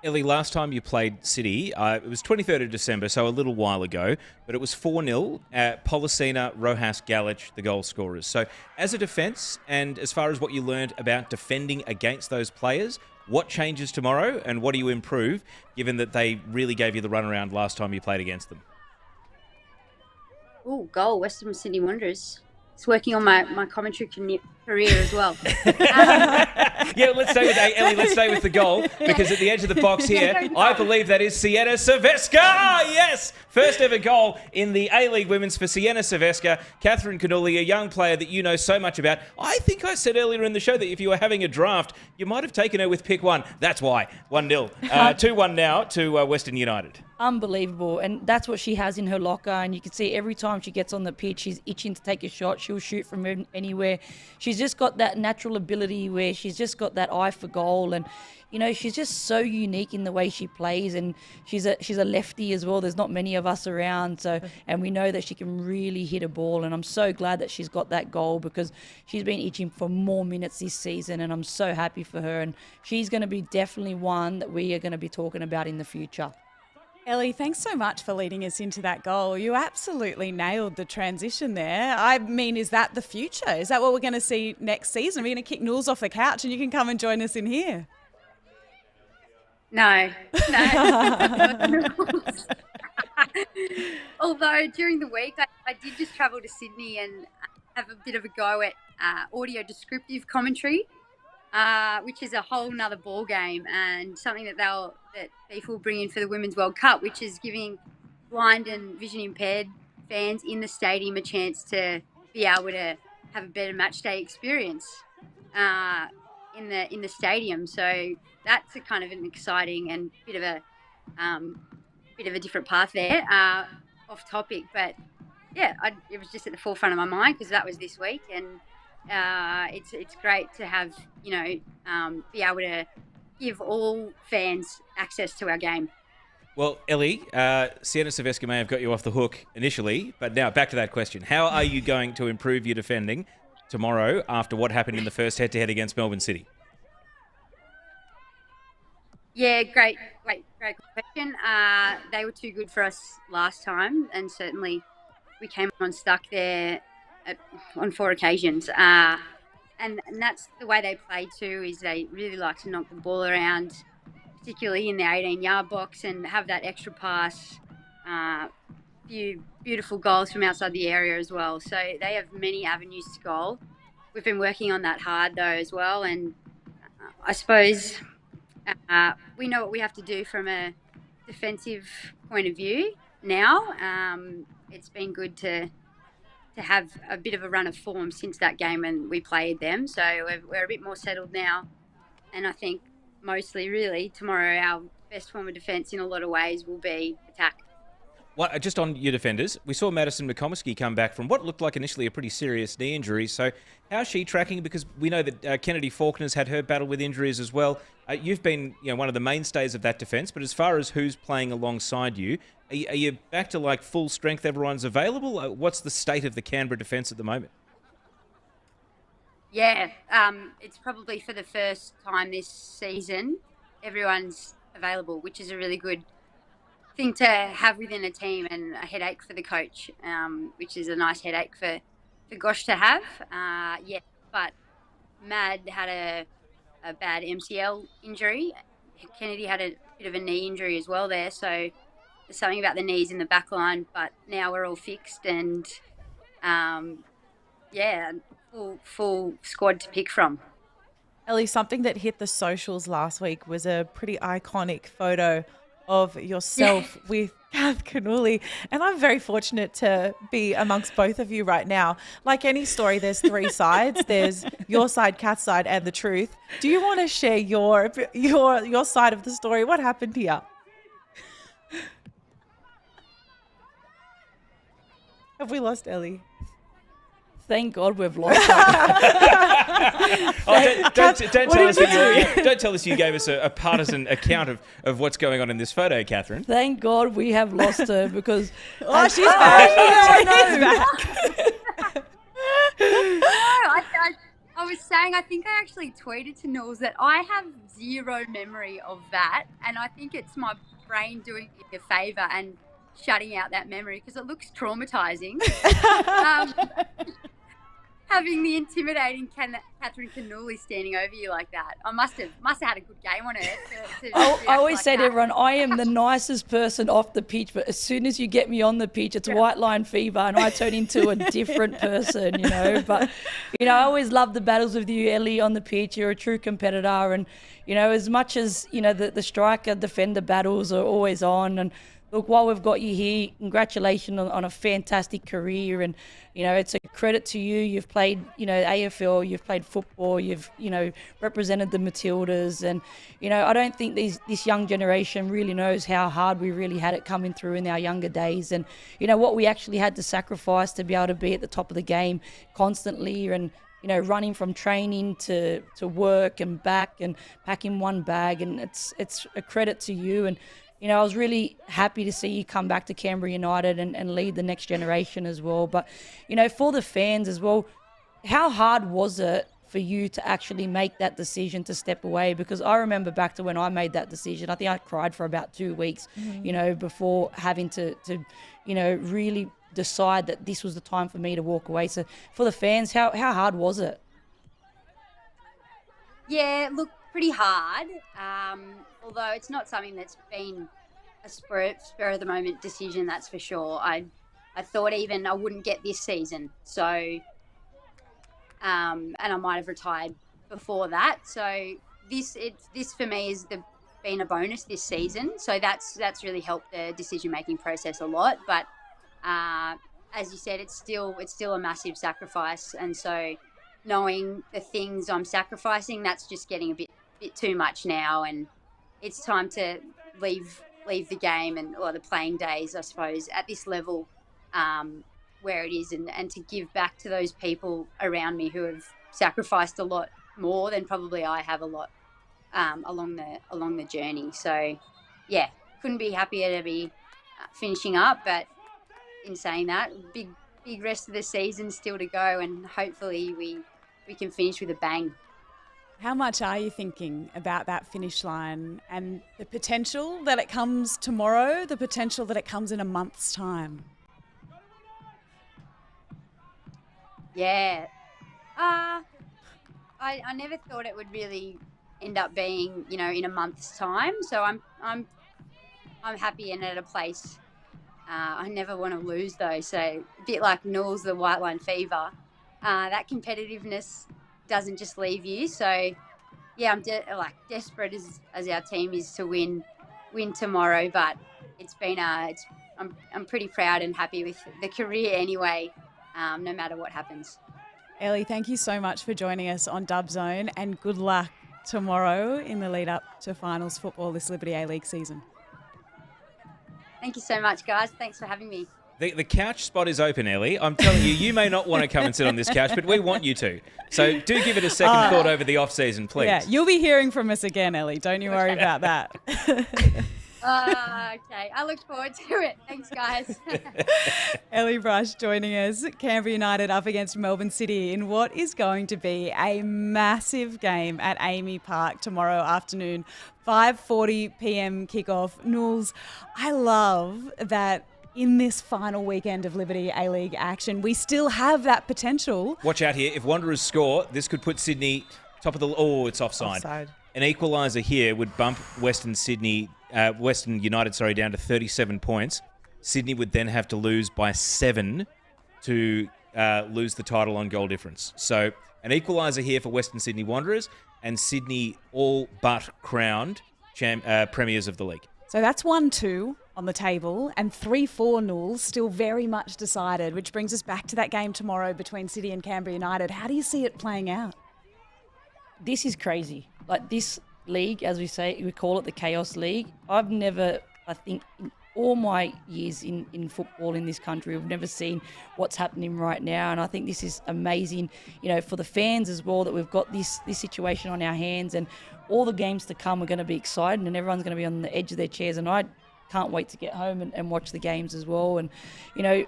Ellie, last time you played City, it was 23rd of December, so a little while ago, but it was 4-0 at Policina, Rojas, Galich, the goal scorers. So as a defence, and as far as what you learned about defending against those players, what changes tomorrow and what do you improve, given that they really gave you the runaround last time you played against them? Oh, goal, Western Sydney Wanderers. It's working on my commentary career as well. Yeah, let's stay with Ellie. Let's stay with the goal, because at the edge of the box here, I believe that is Sienna Silvesca. Yes, first ever goal in the A-League Women's for Sienna Silvesca. Catherine Cannulli, a young player that you know so much about. I think I said earlier in the show that if you were having a draft, you might have taken her with pick 1. That's why. 1-0. 2-1 now to Western United. Unbelievable. And that's what she has in her locker. And you can see every time she gets on the pitch, she's itching to take a shot. She'll shoot from anywhere. She's just got that natural ability where she's just got that eye for goal. And, you know, she's just so unique in the way she plays. And she's a lefty as well. There's not many of us around. So, and we know that she can really hit a ball. And I'm so glad that she's got that goal, because she's been itching for more minutes this season. And I'm so happy for her. And she's going to be definitely one that we are going to be talking about in the future. Ellie, thanks so much for leading us into that goal. You absolutely nailed the transition there. I mean, is that the future? Is that what we're going to see next season? We're going to kick Nools off the couch and you can come and join us in here. No. Although during the week, I did just travel to Sydney and have a bit of a go at audio descriptive commentary, which is a whole nother ball game, and something that FIFA will bring in for the Women's World Cup, which is giving blind and vision impaired fans in the stadium a chance to be able to have a better match day experience in the stadium. So that's a kind of an exciting and bit of a different path there, off topic. But yeah, it was just at the forefront of my mind because that was this week, and it's great to have be able to give all fans access to our game. Well, Ellie, Sienna Silvesca may have got you off the hook initially, but now back to that question. How are you going to improve your defending tomorrow after what happened in the first head-to-head against Melbourne City? Yeah, great question. They were too good for us last time, and certainly we came unstuck there on 4 occasions. And that's the way they play too, is they really like to knock the ball around, particularly in the 18-yard box, and have that extra pass. Few beautiful goals from outside the area as well. So they have many avenues to goal. We've been working on that hard though as well, and I suppose we know what we have to do from a defensive point of view now. It's been good to have a bit of a run of form since that game when we played them. So we're a bit more settled now. And I think mostly really tomorrow our best form of defence in a lot of ways will be attack. Just on your defenders, we saw Madison McComiskey come back from what looked like initially a pretty serious knee injury. So how's she tracking? Because we know that Kennedy Faulkner's had her battle with injuries as well. You've been one of the mainstays of that defence, but as far as who's playing alongside you, are you back to like full strength, everyone's available? What's the state of the Canberra defence at the moment? Yeah, it's probably for the first time this season, everyone's available, which is a really good thing to have within a team, and a headache for the coach, which is a nice headache for Gosh to have. But Mad had a bad MCL injury. Kennedy had a bit of a knee injury as well there, so there's something about the knees in the back line, but now we're all fixed, and full squad to pick from. Ellie, something that hit the socials last week was a pretty iconic photo of yourself with Kath Cannulli, and I'm very fortunate to be amongst both of you right now. Like any story, there's 3 sides. There's your side, Kath's side, and the truth. Do you want to share your side of the story? What happened here? Have we lost Ellie? Thank God we've lost her. Don't tell us you gave us a partisan account of what's going on in this photo, Catherine. Thank God we have lost her because... she's back. I I was saying, I think I actually tweeted to Knowles that I have zero memory of that. And I think it's my brain doing me a favour and shutting out that memory because it looks traumatising. Having the intimidating Catherine Cannuli standing over you like that. I must have had a good game on her. I always say to everyone, I am the nicest person off the pitch, but as soon as you get me on the pitch, it's white line fever and I turn into a different person, you know. But, you know, I always love the battles with you, Ellie, on the pitch. You're a true competitor. And, you know, as much as, you know, the striker defender battles are always on. And look, while we've got you here, congratulations on a fantastic career. And, you know, it's a credit to you. You've played, you know, AFL, you've played football, you've, you know, represented the Matildas. And, you know, I don't think this young generation really knows how hard we really had it coming through in our younger days. And, you know, what we actually had to sacrifice to be able to be at the top of the game constantly and, you know, running from training to work and back and packing one bag. And it's a credit to you. And, you know, I was really happy to see you come back to Canberra United and lead the next generation as well. But, you know, for the fans as well, how hard was it for you to actually make that decision to step away? Because I remember back to when I made that decision, I think I cried for about 2 weeks, you know, before having to, you know, really decide that this was the time for me to walk away. So for the fans, how hard was it? Yeah, look, pretty hard. Although it's not something that's been a spur of the moment decision, that's for sure. I thought even I wouldn't get this season, so and I might have retired before that. So this for me has been a bonus this season. So that's really helped the decision making process a lot. But as you said, it's still a massive sacrifice, and so knowing the things I'm sacrificing, that's just getting a bit too much now, and it's time to leave the game or the playing days, I suppose, at this level where it is, and to give back to those people around me who have sacrificed a lot more than probably I have a lot along the journey. So yeah, couldn't be happier to be finishing up. But in saying that, big rest of the season still to go, and hopefully we can finish with a bang. How much are you thinking about that finish line and the potential that it comes tomorrow, the potential that it comes in a month's time? Yeah. I never thought it would really end up being, you know, in a month's time. So I'm happy and at a place. I never want to lose though. So a bit like Knowles, the white line fever, that competitiveness doesn't just leave you. So yeah, I'm desperate as our team is to win tomorrow, but it's been I'm pretty proud and happy with the career anyway, no matter what happens. Ellie, thank you so much for joining us on Dub Zone, and good luck tomorrow in the lead up to finals football this Liberty A-League season. Thank you so much, guys. Thanks for having me. The couch spot is open, Ellie. I'm telling you, you may not want to come and sit on this couch, but we want you to. So do give it a second thought over the off-season, please. Yeah, you'll be hearing from us again, Ellie. Don't you worry about that. Okay, I look forward to it. Thanks, guys. Ellie Brush joining us. Canberra United up against Melbourne City in what is going to be a massive game at Amy Park tomorrow afternoon, 5:40 p.m. kickoff. Knowles, I love that in this final weekend of Liberty A-League action, we still have that potential. Watch out here. If Wanderers score, this could put Sydney top of the... Oh, it's offside. An equaliser here would bump Western United down to 37 points. Sydney would then have to lose by 7 to lose the title on goal difference. So an equaliser here for Western Sydney Wanderers, and Sydney all but crowned premiers of the league. So that's 1-2 on the table, and 3-4 Knowles still very much decided, which brings us back to that game tomorrow between City and Canberra United. How do you see it playing out? This is crazy. Like, this league, as we say, we call it the Chaos League. I've never, I think, in all my years in football in this country, we've never seen what's happening right now. And I think this is amazing, you know, for the fans as well, that we've got this situation on our hands, and all the games to come are going to be exciting, and everyone's going to be on the edge of their chairs. And I can't wait to get home and watch the games as well. And, you know,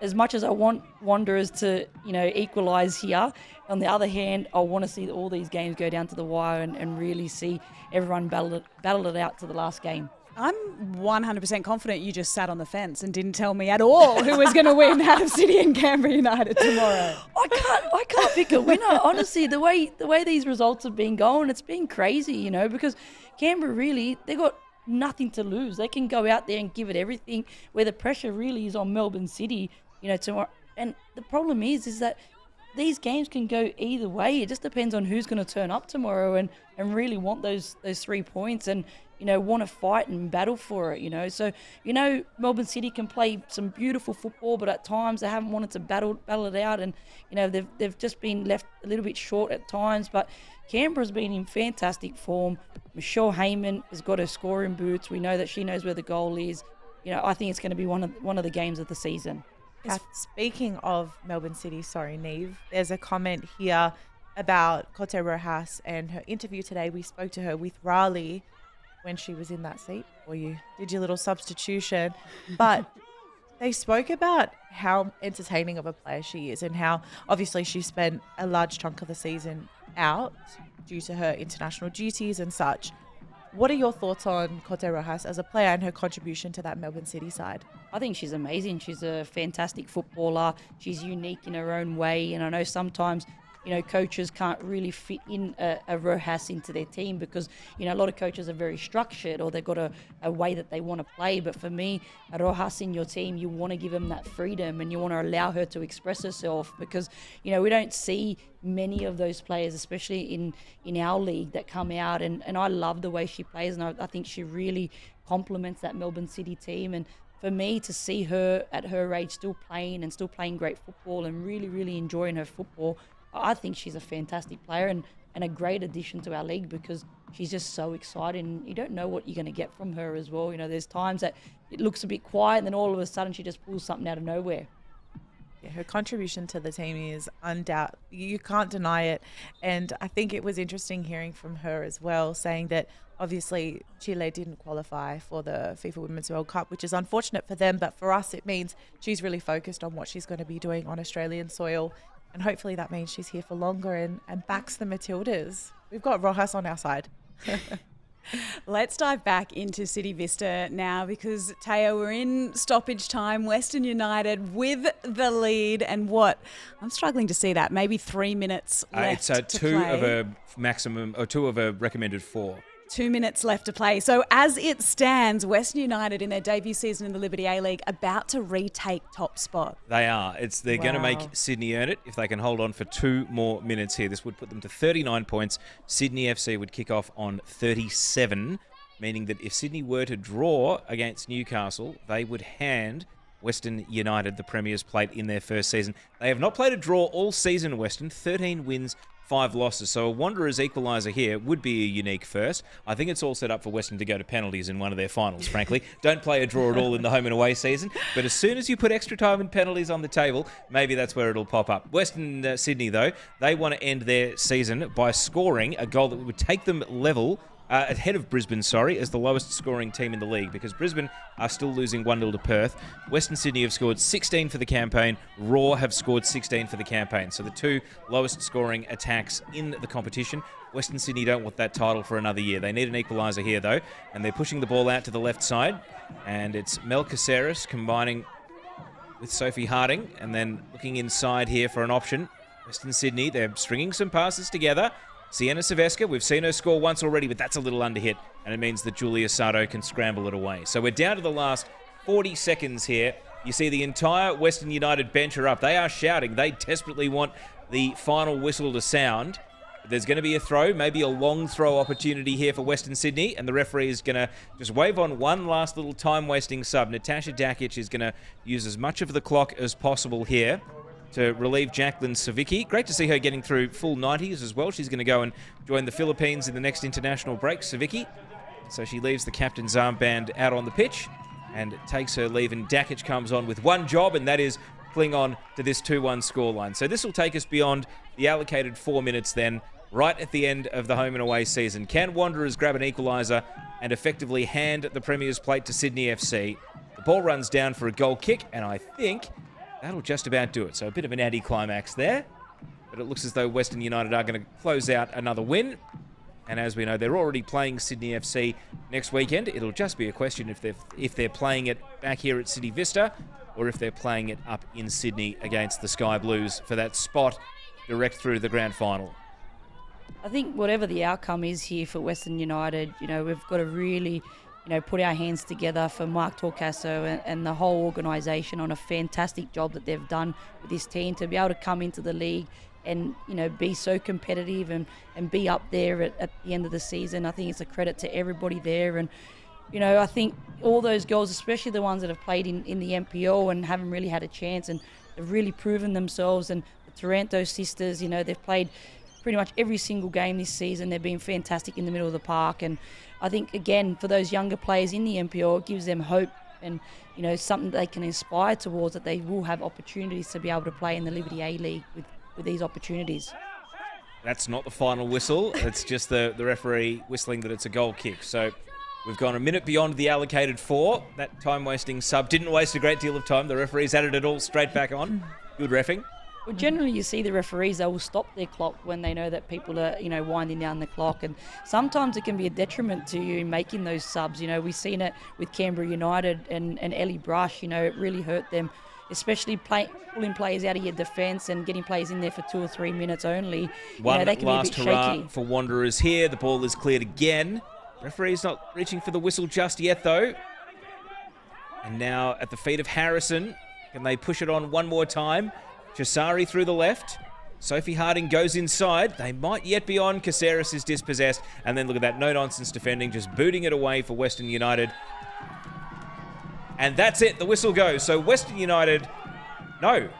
as much as I want Wanderers to, equalise here, on the other hand, I want to see all these games go down to the wire and really see everyone battle it out to the last game. I'm 100% confident you just sat on the fence and didn't tell me at all who was going to win out of City and Canberra United tomorrow. I can't pick a winner. Honestly, the way these results have been going, it's been crazy, because Canberra really, they got nothing to lose. They can go out there and give it everything, where the pressure really is on Melbourne City, tomorrow. And the problem is that these games can go either way. It just depends on who's going to turn up tomorrow and really want those 3 points and want to fight and battle for it, So, Melbourne City can play some beautiful football, but at times they haven't wanted to battle it out, and, they've just been left a little bit short at times. But Canberra's been in fantastic form. Michelle Heyman has got her scoring boots. We know that she knows where the goal is. I think it's going to be one of the games of the season. Kath, speaking of Melbourne City, sorry, Neve, there's a comment here about Kayla Rojas and her interview today. We spoke to her with Raleigh when she was in that seat, or you did your little substitution. But they spoke about how entertaining of a player she is and how obviously she spent a large chunk of the season out due to her international duties and such. What are your thoughts on Kayla Rojas as a player and her contribution to that Melbourne City side? I think she's amazing. She's a fantastic footballer. She's unique in her own way. And I know sometimes, coaches can't really fit in a Rojas into their team because, a lot of coaches are very structured or they've got a way that they want to play. But for me, a Rojas in your team, you want to give them that freedom and you want to allow her to express herself because, we don't see many of those players, especially in our league, that come out. And I love the way she plays, and I think she really complements that Melbourne City team. And for me to see her at her age still playing great football and really, really enjoying her football, I think she's a fantastic player and a great addition to our league because she's just so exciting. You don't know what you're going to get from her as well. There's times that it looks a bit quiet and then all of a sudden she just pulls something out of nowhere. Yeah, her contribution to the team is undoubted. You can't deny it. And I think it was interesting hearing from her as well, saying that obviously Chile didn't qualify for the FIFA Women's World Cup, which is unfortunate for them. But for us, it means she's really focused on what she's going to be doing on Australian soil. And hopefully that means she's here for longer and backs the Matildas. We've got Rojas on our side. Let's dive back into City Vista now because, Teo, we're in stoppage time. Western United with the lead and I'm struggling to see that. Maybe 3 minutes left It's to two play. of a maximum, or two of a recommended 4. 2 minutes left to play. So as it stands, Western United in their debut season in the Liberty A-League about to retake top spot. They are. They're going to make Sydney earn it if they can hold on for 2 more minutes here. This would put them to 39 points. Sydney FC would kick off on 37, meaning that if Sydney were to draw against Newcastle, they would hand Western United the Premier's plate in their first season. They have not played a draw all season, Western. 13 wins, 5 losses. So a Wanderers equaliser here would be a unique first. I think it's all set up for Western to go to penalties in one of their finals, frankly. Don't play a draw at all in the home and away season. But as soon as you put extra time and penalties on the table, maybe that's where it'll pop up. Western Sydney, though, they want to end their season by scoring a goal that would take them level ahead of Brisbane, as the lowest scoring team in the league, because Brisbane are still losing 1-0 to Perth. Western Sydney have scored 16 for the campaign. Raw have scored 16 for the campaign. So the 2 lowest scoring attacks in the competition. Western Sydney don't want that title for another year. They need an equaliser here, though, and they're pushing the ball out to the left side. And it's Mel Caceres combining with Sophie Harding, and then looking inside here for an option. Western Sydney, they're stringing some passes together. Sienna Saveska, we've seen her score once already, but that's a little underhit, and it means that Julia Sardo can scramble it away. So we're down to the last 40 seconds here. You see the entire Western United bench are up. They are shouting. They desperately want the final whistle to sound. There's going to be a throw, maybe a long throw opportunity here for Western Sydney, and the referee is going to just wave on one last little time-wasting sub. Natasha Dakic is going to use as much of the clock as possible here to relieve Jacqueline Savicki. Great to see her getting through full 90s as well. She's going to go and join the Philippines in the next international break, Savicki. So she leaves the captain's armband out on the pitch and takes her leave, and Dakic comes on with one job, and that is cling on to this 2-1 scoreline. So this will take us beyond the allocated 4 minutes then, right at the end of the home and away season. Can Wanderers grab an equaliser and effectively hand the Premier's plate to Sydney FC? The ball runs down for a goal kick, and I think that'll just about do it. So a bit of an anti-climax there. But it looks as though Western United are going to close out another win. And as we know, they're already playing Sydney FC next weekend. It'll just be a question if they're playing it back here at City Vista or if they're playing it up in Sydney against the Sky Blues for that spot direct through to the grand final. I think whatever the outcome is here for Western United, we've got to really, put our hands together for Mark Torcaso and the whole organisation on a fantastic job that they've done with this team to be able to come into the league and, be so competitive and be up there at the end of the season. I think it's a credit to everybody there. And, I think all those girls, especially the ones that have played in the NPL and haven't really had a chance and have really proven themselves. And the Taranto sisters, they've played pretty much every single game this season. They've been fantastic in the middle of the park. And I think, again, for those younger players in the NPL, it gives them hope and, something they can aspire towards, that they will have opportunities to be able to play in the Liberty A-League with these opportunities. That's not the final whistle. It's just the referee whistling that it's a goal kick. So we've gone a minute beyond the allocated 4. That time-wasting sub didn't waste a great deal of time. The referee's added it all straight back on. Good reffing. Well, generally you see the referees, they will stop their clock when they know that people are, winding down the clock. And sometimes it can be a detriment to you making those subs. We've seen it with Canberra United and Ellie Brush. It really hurt them, especially pulling players out of your defence and getting players in there for 2 or 3 minutes only. One they can last be a bit hurrah shaky. for Wanderers here. The ball is cleared again. Referee's not reaching for the whistle just yet, though. And now at the feet of Harrison. Can they push it on one more time? Chisari through the left. Sophie Harding goes inside. They might yet be on. Caceres is dispossessed. And then look at that no-nonsense defending, just booting it away for Western United. And that's it. The whistle goes. So Western United, no,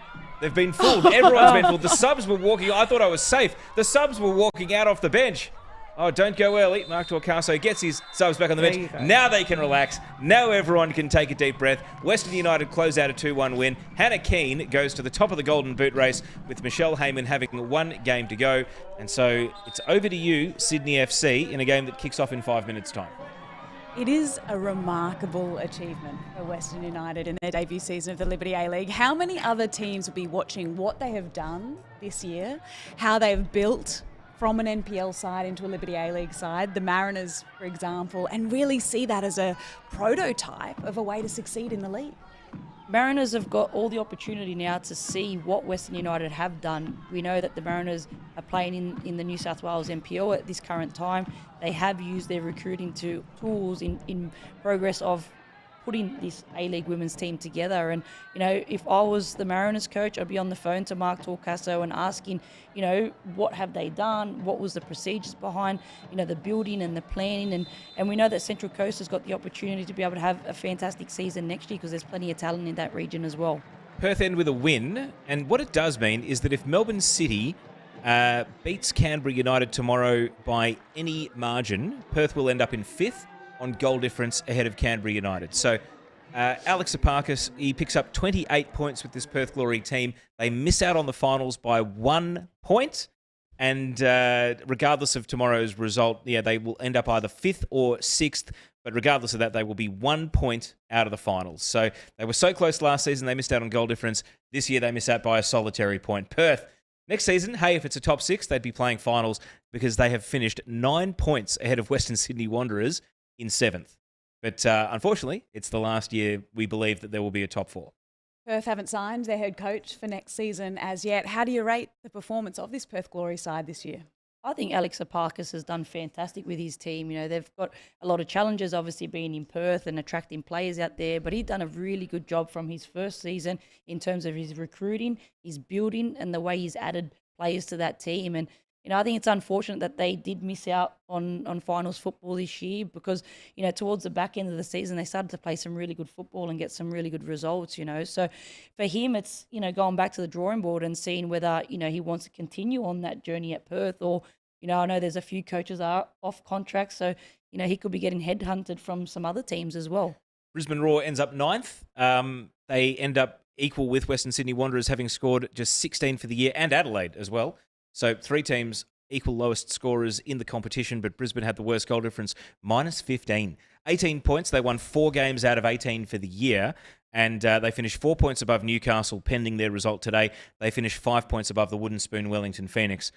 they've been fooled. Everyone's been fooled. The subs were walking. I thought I was safe. The subs were walking out off the bench. Oh, don't go early. Mark Torcaso gets his subs back on the bench. Now they can relax. Now everyone can take a deep breath. Western United close out a 2-1 win. Hannah Keane goes to the top of the Golden Boot race with Michelle Heyman having 1 game to go. And so it's over to you, Sydney FC, in a game that kicks off in 5 minutes' time. It is a remarkable achievement for Western United in their debut season of the Liberty A-League. How many other teams will be watching what they have done this year, how they've built from an NPL side into a Liberty A-League side, the Mariners, for example, and really see that as a prototype of a way to succeed in the league? Mariners have got all the opportunity now to see what Western United have done. We know that the Mariners are playing in the New South Wales NPL at this current time. They have used their recruiting tools in progress of putting this A-League women's team together. And, if I was the Mariners coach, I'd be on the phone to Mark Torcaso and asking, what have they done? What was the procedures behind, the building and the planning? And we know that Central Coast has got the opportunity to be able to have a fantastic season next year because there's plenty of talent in that region as well. Perth end with a win. And what it does mean is that if Melbourne City beats Canberra United tomorrow by any margin, Perth will end up in 5th on goal difference ahead of Canberra United. So Alex Apakis, he picks up 28 points with this Perth Glory team. They miss out on the finals by 1 point. And regardless of tomorrow's result, they will end up either 5th or 6th. But regardless of that, they will be 1 point out of the finals. So they were so close last season, they missed out on goal difference. This year, they miss out by a solitary point. Perth, next season, hey, if it's a top 6, they'd be playing finals because they have finished 9 points ahead of Western Sydney Wanderers in 7th. But unfortunately, it's the last year we believe that there will be a top 4. Perth haven't signed their head coach for next season as yet. How do you rate the performance of this Perth Glory side this year? I think Alex Apakis has done fantastic with his team. They've got a lot of challenges, obviously, being in Perth and attracting players out there, but he's done a really good job from his first season in terms of his recruiting, his building, and the way he's added players to that team. And I think it's unfortunate that they did miss out on finals football this year because, towards the back end of the season, they started to play some really good football and get some really good results, So for him, it's, going back to the drawing board and seeing whether, he wants to continue on that journey at Perth or, I know there's a few coaches are off contract, so, he could be getting headhunted from some other teams as well. Brisbane Roar ends up 9th. They end up equal with Western Sydney Wanderers, having scored just 16 for the year, and Adelaide as well. So 3 teams equal lowest scorers in the competition, but Brisbane had the worst goal difference, minus 15. 18 points. They won 4 games out of 18 for the year. and they finished 4 points above Newcastle pending their result today. They finished 5 points above the Wooden Spoon Wellington Phoenix.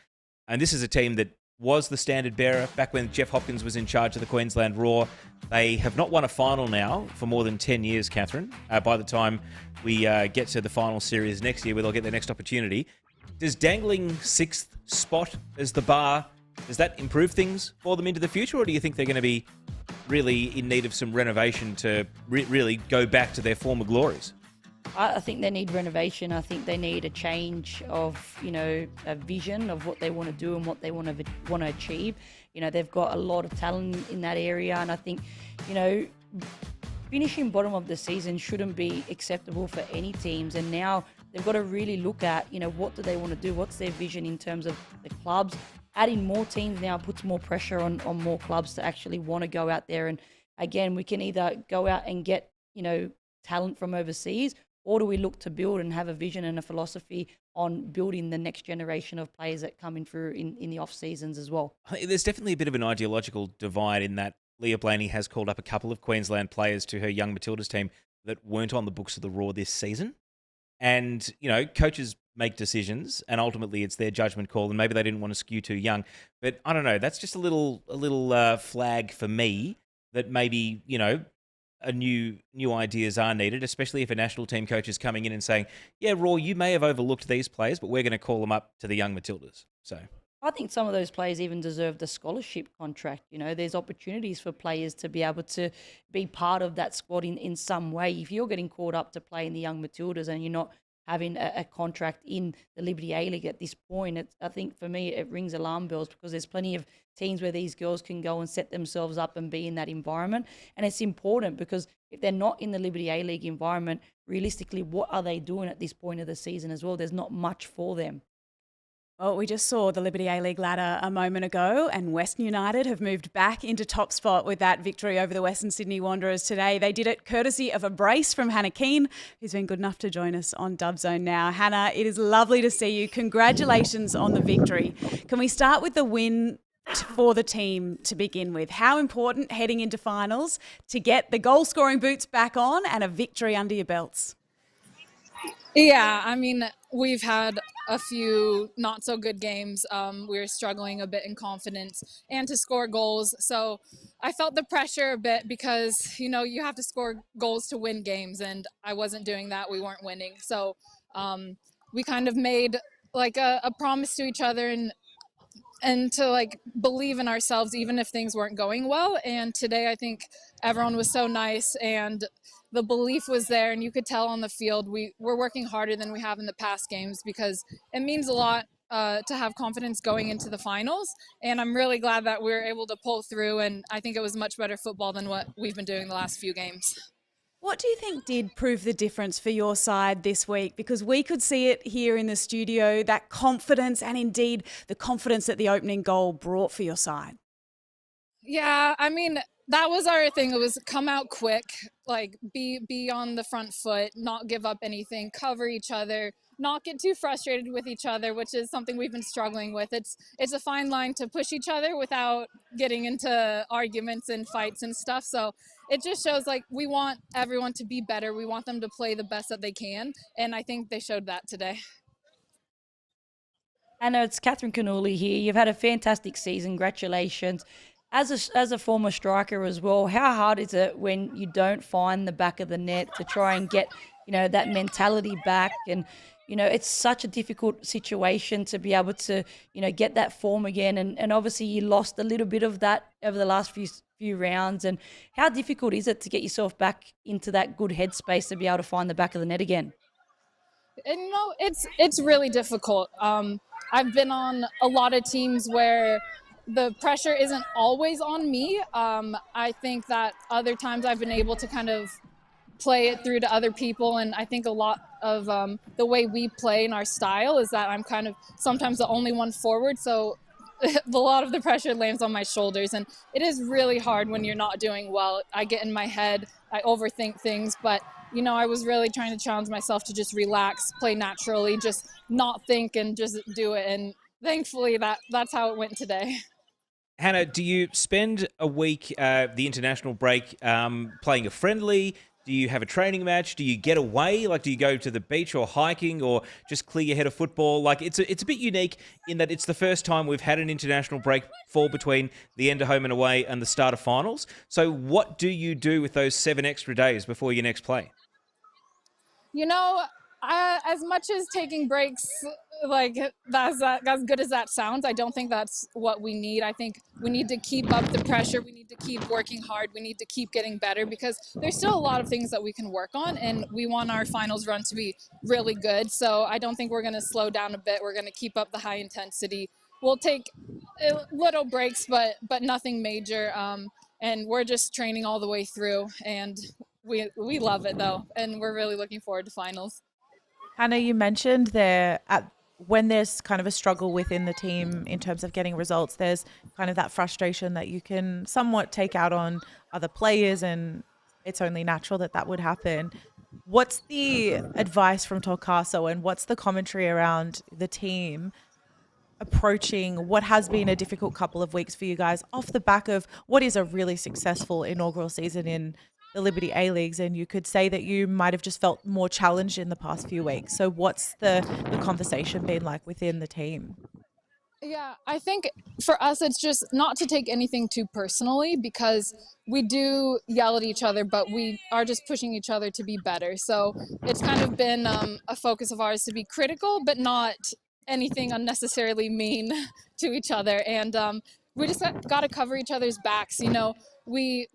And this is a team that was the standard bearer back when Jeff Hopkins was in charge of the Queensland Roar. They have not won a final now for more than 10 years, Catherine. By the time we get to the final series next year, where they'll get their next opportunity. Does dangling 6th spot as the bar, does that improve things for them into the future, or do you think they're going to be really in need of some renovation to really go back to their former glories? I think they need renovation. I think they need a change of, a vision of what they want to do and what they want to achieve. They've got a lot of talent in that area, and I think, finishing bottom of the season shouldn't be acceptable for any teams. And now they've got to really look at, what do they want to do? What's their vision in terms of the clubs? Adding more teams now puts more pressure on more clubs to actually want to go out there. And again, we can either go out and get, talent from overseas, or do we look to build and have a vision and a philosophy on building the next generation of players that come in through in the off seasons as well? There's definitely a bit of an ideological divide in that Leah Blaney has called up a couple of Queensland players to her young Matildas team that weren't on the books of the Roar this season. And, coaches make decisions and ultimately it's their judgment call, and maybe they didn't want to skew too young. But I don't know, that's just a little flag for me that maybe, new ideas are needed, especially if a national team coach is coming in and saying, yeah, Raw, you may have overlooked these players, but we're going to call them up to the young Matildas. So I think some of those players even deserve the scholarship contract. There's opportunities for players to be able to be part of that squad in some way. If you're getting called up to play in the young Matildas and you're not having a contract in the Liberty A-League at this point, I think for me it rings alarm bells, because there's plenty of teams where these girls can go and set themselves up and be in that environment. And it's important, because if they're not in the Liberty A-League environment, realistically, what are they doing at this point of the season as well? There's not much for them. Well, we just saw the Liberty A-League ladder a moment ago, and Western United have moved back into top spot with that victory over the Western Sydney Wanderers today. They did it courtesy of a brace from Hannah Keane, who's been good enough to join us on Dub Zone now. Hannah, it is lovely to see you. Congratulations on the victory. Can we start with the win for the team to begin with? How important heading into finals to get the goal-scoring boots back on and a victory under your belts? Yeah, I mean, we've had a few not so good games. We were struggling a bit in confidence and to score goals. So I felt the pressure a bit because, you have to score goals to win games, and I wasn't doing that. We weren't winning. So we kind of made like a promise to each other and to believe in ourselves even if things weren't going well. And today I think everyone was so nice and the belief was there, and you could tell on the field we're working harder than we have in the past games, because it means a lot to have confidence going into the finals. And I'm really glad that we were able to pull through, and I think it was much better football than what we've been doing the last few games. What do you think did prove the difference for your side this week? Because we could see it here in the studio, that confidence, and indeed the confidence that the opening goal brought for your side. Yeah, I mean, that was our thing. It was come out quick, be on the front foot, not give up anything, cover each other, not get too frustrated with each other, which is something we've been struggling with. It's a fine line to push each other without getting into arguments and fights and stuff. So it just shows we want everyone to be better. We want them to play the best that they can. And I think they showed that today. Anna, it's Catherine Cannuli here. You've had a fantastic season. Congratulations. As a former striker as well, how hard is it when you don't find the back of the net to try and get, that mentality back? And, it's such a difficult situation to be able to, get that form again. And obviously you lost a little bit of that over the last few rounds. And how difficult is it to get yourself back into that good headspace to be able to find the back of the net again? And it's really difficult. I've been on a lot of teams where the pressure isn't always on me. I think that other times I've been able to kind of play it through to other people, and I think a lot of the way we play in our style is that I'm kind of sometimes the only one forward, so a lot of the pressure lands on my shoulders, and it is really hard when you're not doing well. I get in my head, I overthink things, but I was really trying to challenge myself to just relax, play naturally, just not think and just do it, and thankfully that's how it went today. Hannah, do you spend a week, the international break, playing a friendly? Do you have a training match? Do you get away? Like, do you go to the beach or hiking or just clear your head of football? Like, it's a bit unique in that it's the first time we've had an international break fall between the end of home and away and the start of finals. So what do you do with those 7 extra days before your next play? You know, as much as taking breaks, like as good as that sounds, I don't think that's what we need. I think we need to keep up the pressure. We need to keep working hard. We need to keep getting better because there's still a lot of things that we can work on, and we want our finals run to be really good. So I don't think we're going to slow down a bit. We're going to keep up the high intensity. We'll take little breaks, but nothing major. And we're just training all the way through, and we love it though, and we're really looking forward to finals. Hannah, you mentioned when there's kind of a struggle within the team in terms of getting results, there's kind of that frustration that you can somewhat take out on other players, and it's only natural that would happen. What's the advice from Torcaso, and what's the commentary around the team approaching what has been a difficult couple of weeks for you guys off the back of what is a really successful inaugural season in the Liberty A-Leagues, and you could say that you might have just felt more challenged in the past few weeks. So what's the conversation been like within the team? Yeah, I think for us, it's just not to take anything too personally because we do yell at each other, but we are just pushing each other to be better. So it's kind of been a focus of ours to be critical, but not anything unnecessarily mean to each other. And we just got to cover each other's backs. You know, we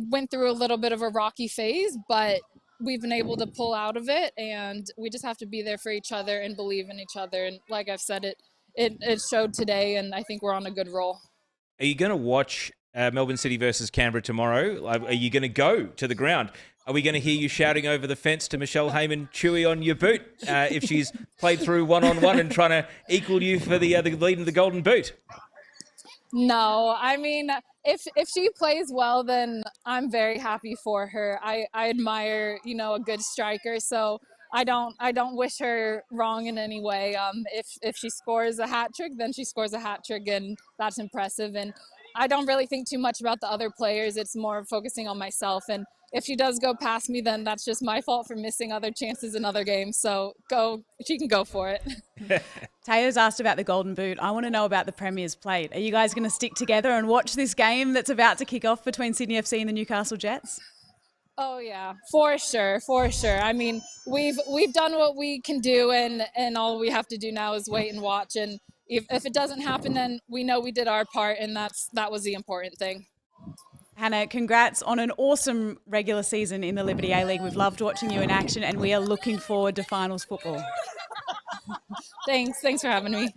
went through a little bit of a rocky phase, but we've been able to pull out of it, and we just have to be there for each other and believe in each other. And like I've said, it showed today, and I think we're on a good roll. Are you going to watch Melbourne City versus Canberra tomorrow? Are you going to go to the ground? Are we going to hear you shouting over the fence to Michelle Heyman, "Chewy on your boot," if she's played through one-on-one and trying to equal you for the lead in the Golden Boot? No, I mean, if she plays well, then I'm very happy for her. I admire, you know, a good striker, so I don't wish her wrong in any way. If she scores a hat trick, then she scores a hat trick, and that's impressive. And I don't really think too much about the other players. It's more focusing on myself. And if she does go past me, then that's just my fault for missing other chances in other games. So she can go for it. Tayo's asked about the Golden Boot. I want to know about the Premier's Plate. Are you guys going to stick together and watch this game that's about to kick off between Sydney FC and the Newcastle Jets? Oh yeah, for sure. I mean, we've done what we can do, and all we have to do now is wait and watch. And if it doesn't happen, then we know we did our part, and that was the important thing. Hannah, congrats on an awesome regular season in the Liberty A-League. We've loved watching you in action, and we are looking forward to finals football. Thanks for having me.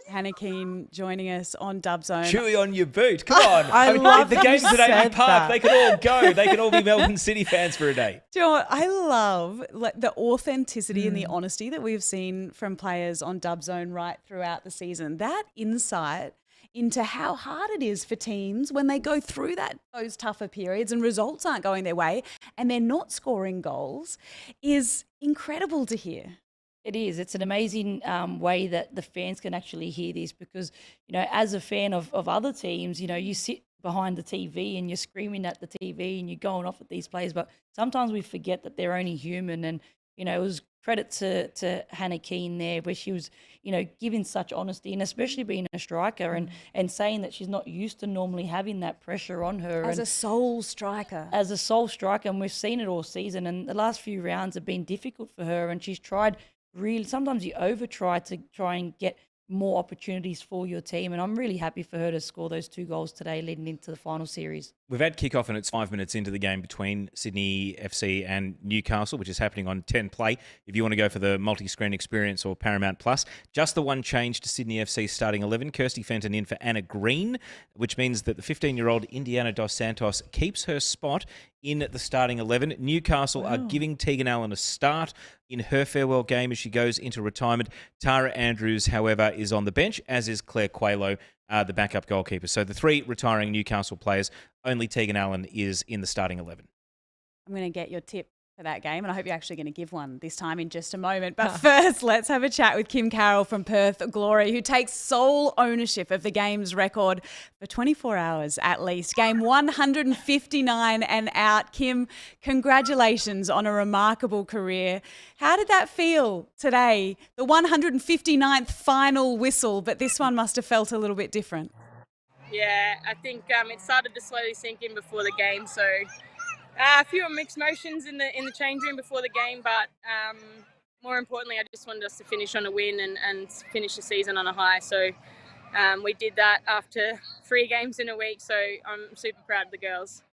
Hannah Keane joining us on Dub Zone. Chewy on your boot. Come on. I mean, love the that games you at Amy said Park, that. they can all go. They can all be Melbourne City fans for a day. Do you know what? I love the authenticity and the honesty that we've seen from players on Dub Zone right throughout the season. That insight into how hard it is for teams when they go through those tougher periods and results aren't going their way and they're not scoring goals is incredible to hear. It is. It's an amazing way that the fans can actually hear this because, you know, as a fan of other teams, you know, you sit behind the TV and you're screaming at the TV and you're going off at these players, but sometimes we forget that they're only human. And, you know, it was credit to Hannah Keane there where she was, you know, giving such honesty and especially being a striker and saying that she's not used to normally having that pressure on her. As a sole striker. As a sole striker, and we've seen it all season, and the last few rounds have been difficult for her, and she's tried really, sometimes you over-try to try and get more opportunities for your team, and I'm really happy for her to score those 2 goals today leading into the final series. We've had kickoff and it's 5 minutes into the game between Sydney FC and Newcastle, which is happening on 10 Play. If you want to go for the multi-screen experience or Paramount Plus, just the one change to Sydney FC starting 11. Kirsty Fenton in for Anna Green, which means that the 15-year-old Indiana Dos Santos keeps her spot in the starting 11. Newcastle are giving Tegan Allen a start in her farewell game as she goes into retirement. Tara Andrews, however, is on the bench, as is Claire Coelho, the backup goalkeeper. So the 3 retiring Newcastle players, only Tegan Allen is in the starting 11. I'm going to get your tip for that game, and I hope you're actually going to give one this time in just a moment. But first, let's have a chat with Kim Carroll from Perth Glory, who takes sole ownership of the game's record for 24 hours at least. Game 159 and out. Kim, congratulations on a remarkable career. How did that feel today? The 159th final whistle, but this one must have felt a little bit different. Yeah, I think it started to slowly sink in before the game, so a few mixed emotions in the change room before the game, but more importantly, I just wanted us to finish on a win and finish the season on a high. So we did that after 3 games in a week, so I'm super proud of the girls.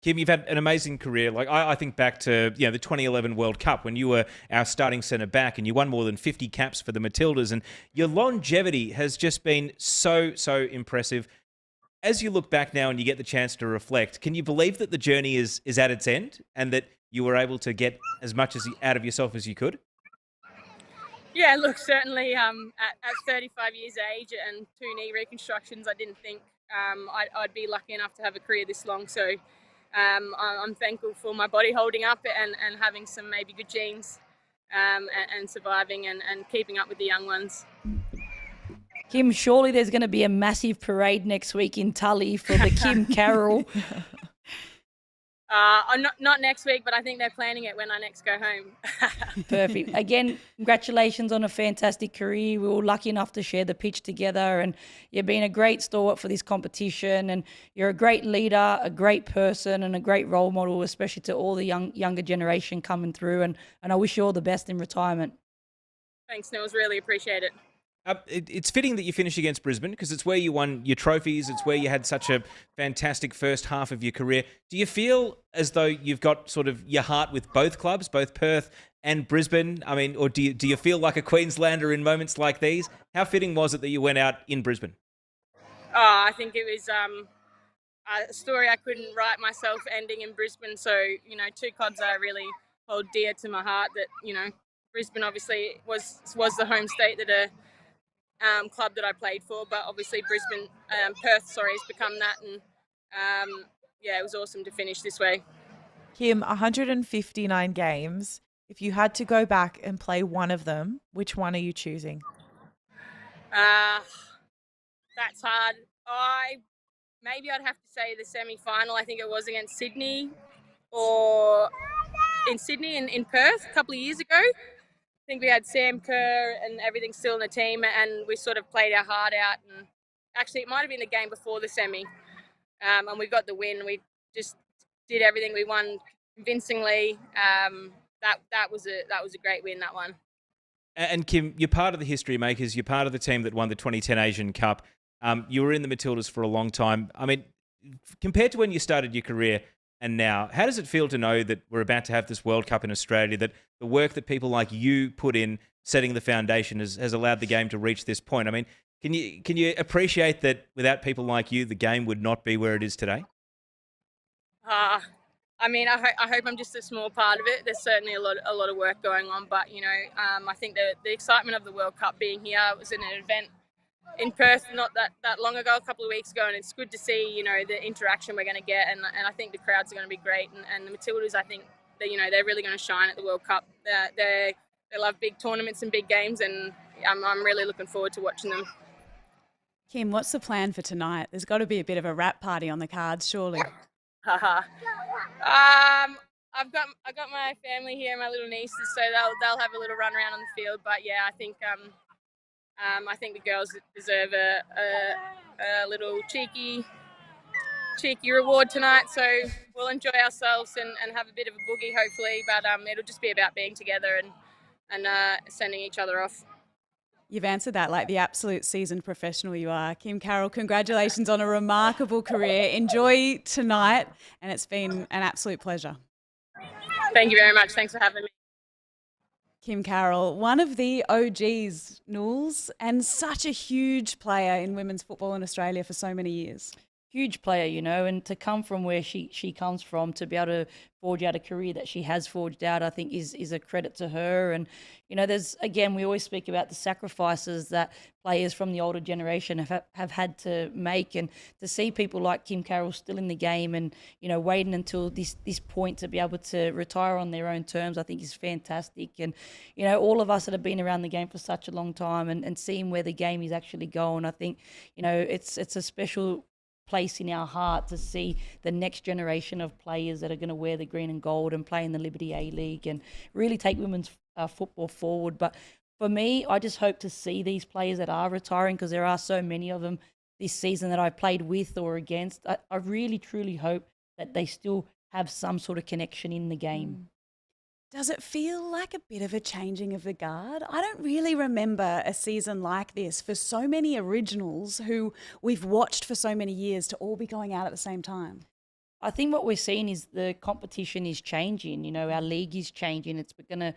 Kim, you've had an amazing career. Like I think back to the 2011 World Cup when you were our starting centre back and you won more than 50 caps for the Matildas, and your longevity has just been so impressive. As you look back now and you get the chance to reflect, can you believe that the journey is at its end and that you were able to get as much out of yourself as you could? Yeah, look, certainly at 35 years of age and 2 knee reconstructions, I didn't think I'd be lucky enough to have a career this long. So I'm thankful for my body holding up and having some maybe good genes and surviving and keeping up with the young ones. Kim, surely there's going to be a massive parade next week in Tully for the Kim Carroll. Not next week, but I think they're planning it when I next go home. Perfect. Again, congratulations on a fantastic career. We were lucky enough to share the pitch together, and you've been a great stalwart for this competition, and you're a great leader, a great person, and a great role model, especially to all the younger generation coming through, and I wish you all the best in retirement. Thanks, Nils. Really appreciate it. It's fitting that you finish against Brisbane because it's where you won your trophies. It's where you had such a fantastic first half of your career. Do you feel as though you've got sort of your heart with both clubs, both Perth and Brisbane? I mean, or do you feel like a Queenslander in moments like these? How fitting was it that you went out in Brisbane? Oh, I think it was a story I couldn't write myself ending in Brisbane. So, 2 clubs that I really hold dear to my heart that, Brisbane obviously was the home state that club that I played for, but obviously Perth has become that, and it was awesome to finish this way. Kim, 159 games. If you had to go back and play one of them, which one are you choosing? That's hard. Maybe I'd have to say the semi-final. I think it was against Sydney, or in Sydney in Perth a couple of years ago. I think we had Sam Kerr and everything still in the team, and we sort of played our heart out. And actually, it might have been the game before the semi, and we got the win. We just did everything. We won convincingly. That was a great win, that one. And Kim, you're part of the history makers. You're part of the team that won the 2010 Asian Cup. You were in the Matildas for a long time. I mean, compared to when you started your career and now, how does it feel to know that we're about to have this World Cup in Australia, that the work that people like you put in setting the foundation has allowed the game to reach this point? I mean, can you appreciate that without people like you, the game would not be where it is today? I hope I'm just a small part of it. There's certainly a lot of work going on, but I think the excitement of the World Cup being here, it was an event in Perth not that long ago, a couple of weeks ago, and it's good to see the interaction we're going to get, and I think the crowds are going to be great, and the Matildas, I think they're really going to shine at the World Cup. They love big tournaments and big games, and I'm really looking forward to watching them. Kim, what's the plan for tonight? There's got to be a bit of a wrap party on the cards, surely. I've got my family here, my little nieces, so they'll have a little run around on the field. But yeah, I think the girls deserve a little cheeky reward tonight. So we'll enjoy ourselves and have a bit of a boogie, hopefully. But it'll just be about being together and sending each other off. You've answered that like the absolute seasoned professional you are. Kim Carroll, congratulations on a remarkable career. Enjoy tonight, and it's been an absolute pleasure. Thank you very much. Thanks for having me. Kim Carroll, one of the OGs, Nools, and such a huge player in women's football in Australia for so many years. huge player, you know, and to come from where she comes from, to be able to forge out a career that she has forged out, I think is a credit to her. And, you know, we always speak about the sacrifices that players from the older generation have had to make, and to see people like Kim Carroll still in the game and, you know, waiting until this point to be able to retire on their own terms, I think is fantastic. And, you know, all of us that have been around the game for such a long time and seeing where the game is actually going, I think, you know, it's a special place in our heart to see the next generation of players that are going to wear the green and gold and play in the Liberty A-League and really take women's football forward. But for me, I just hope to see these players that are retiring, because there are so many of them this season that I've played with or against. I really, truly hope that they still have some sort of connection in the game. Does it feel like a bit of a changing of the guard? I don't really remember a season like this for so many originals who we've watched for so many years to all be going out at the same time. I think what we're seeing is the competition is changing. You know, our league is changing. It's going to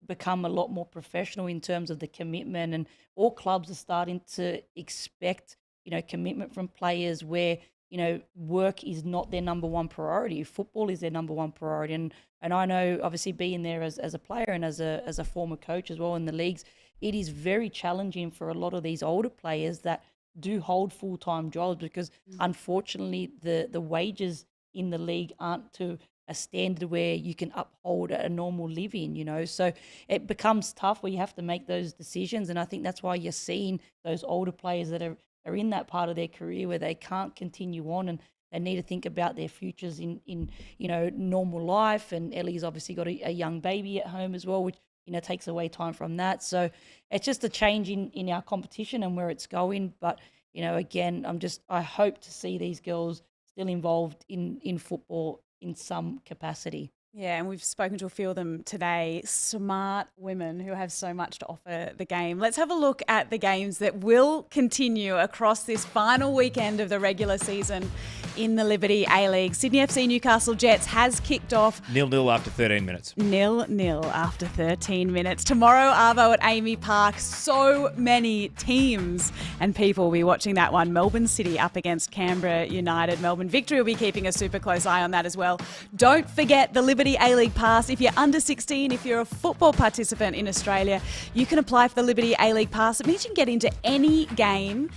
become a lot more professional in terms of the commitment, and all clubs are starting to expect, you know, commitment from players where, you know, work is not their number one priority. Football is their number one priority. And I know, obviously, being there as a player and as a former coach as well in the leagues, it is very challenging for a lot of these older players that do hold full-time jobs, because unfortunately the wages in the league aren't to a standard where you can uphold a normal living, you know. So it becomes tough where you have to make those decisions. And I think that's why you're seeing those older players that are in that part of their career where they can't continue on, and they need to think about their futures in you know, normal life. And Ellie's obviously got a young baby at home as well, which, you know, takes away time from that. So it's just a change in our competition and where it's going. But, you know, again, I hope to see these girls still involved in football in some capacity. Yeah, and we've spoken to a few of them today, smart women who have so much to offer the game. Let's have a look at the games that will continue across this final weekend of the regular season in the Liberty A-League. Sydney FC Newcastle Jets has kicked off 0-0 after 13 minutes. 0-0 after 13 minutes. Tomorrow, Arvo at Amy Park. So many teams and people will be watching that one. Melbourne City up against Canberra United. Melbourne Victory will be keeping a super close eye on that as well. Don't forget the Liberty A-League Pass. If you're under 16, if you're a football participant in Australia, you can apply for the Liberty A-League Pass. It means you can get into any game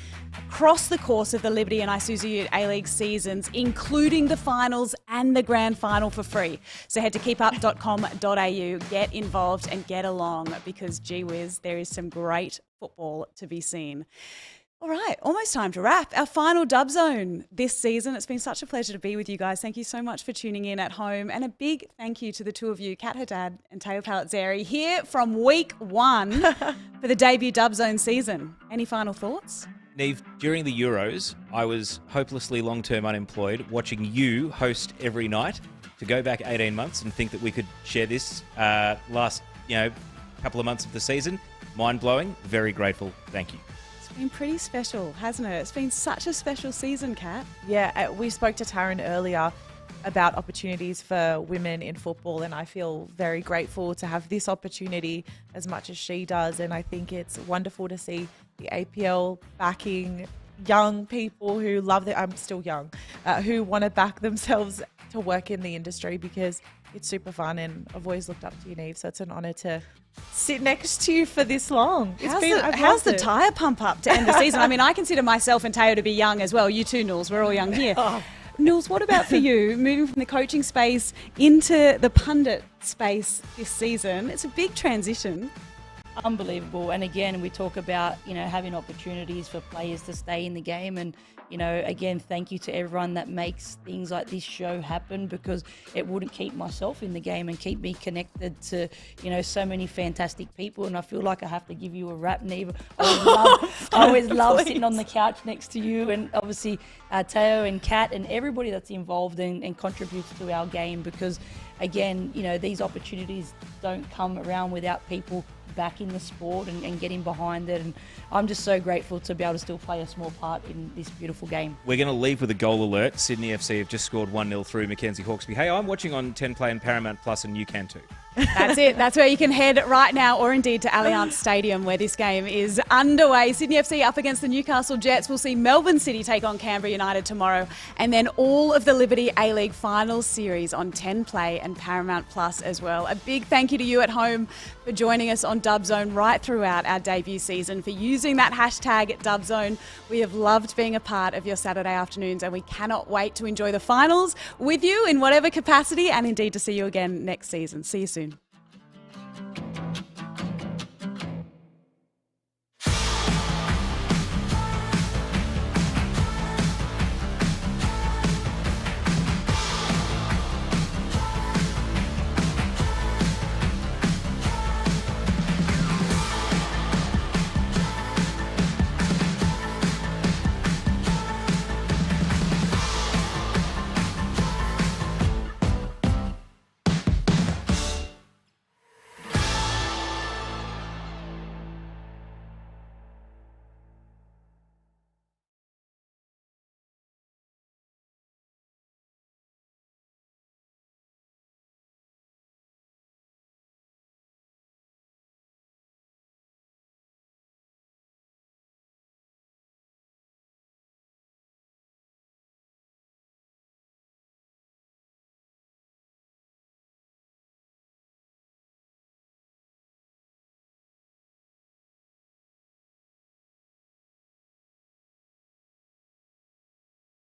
across the course of the Liberty and Isuzu Ute A-League seasons, including the finals and the grand final, for free. So head to keepup.com.au, get involved and get along, because gee whiz, there is some great football to be seen. All right, almost time to wrap. Our final Dub Zone this season. It's been such a pleasure to be with you guys. Thank you so much for tuning in at home. And a big thank you to the two of you, Kat Haddad and Teo Palazzeri, here from week 1 for the debut Dub Zone season. Any final thoughts? Neve, during the Euros, I was hopelessly long-term unemployed, watching you host every night. To go back 18 months and think that we could share this last, couple of months of the season, mind-blowing. Very grateful. Thank you. It's been pretty special, hasn't it? It's been such a special season, Kat. Yeah, we spoke to Taryn earlier about opportunities for women in football, and I feel very grateful to have this opportunity as much as she does. And I think it's wonderful to see the APL backing young people who love I'm still young, who want to back themselves to work in the industry, because it's super fun, and I've always looked up to you, Neve, so it's an honour to sit next to you for this long. How's the tyre pump up to end the season? I mean, I consider myself and Teo to be young as well. You too, Nules. We're all young here. Nules, what about for you, moving from the coaching space into the pundit space this season? It's a big transition. Unbelievable. And again, we talk about, having opportunities for players to stay in the game. And, again, thank you to everyone that makes things like this show happen, because it wouldn't keep myself in the game and keep me connected to, so many fantastic people. And I feel like I have to give you a rap, Neve. I always love sitting on the couch next to you, and obviously Teo and Kat and everybody that's involved and contributes to our game, because again, these opportunities don't come around without people backing the sport and getting behind it. And I'm just so grateful to be able to still play a small part in this beautiful game. We're going to leave with a goal alert. Sydney FC have just scored 1-0 through Mackenzie Hawkesby. Hey, I'm watching on 10 Play and Paramount Plus, and you can too. That's it. That's where you can head right now, or indeed to Allianz Stadium, where this game is underway. Sydney FC up against the Newcastle Jets. We'll see Melbourne City take on Canberra United tomorrow, and then all of the Liberty A-League Finals series on 10 Play and Paramount Plus as well. A big thank you to you at home for joining us on Dubzone right throughout our debut season, for using that hashtag Dubzone. We have loved being a part of your Saturday afternoons, and we cannot wait to enjoy the finals with you in whatever capacity, and indeed to see you again next season. See you soon.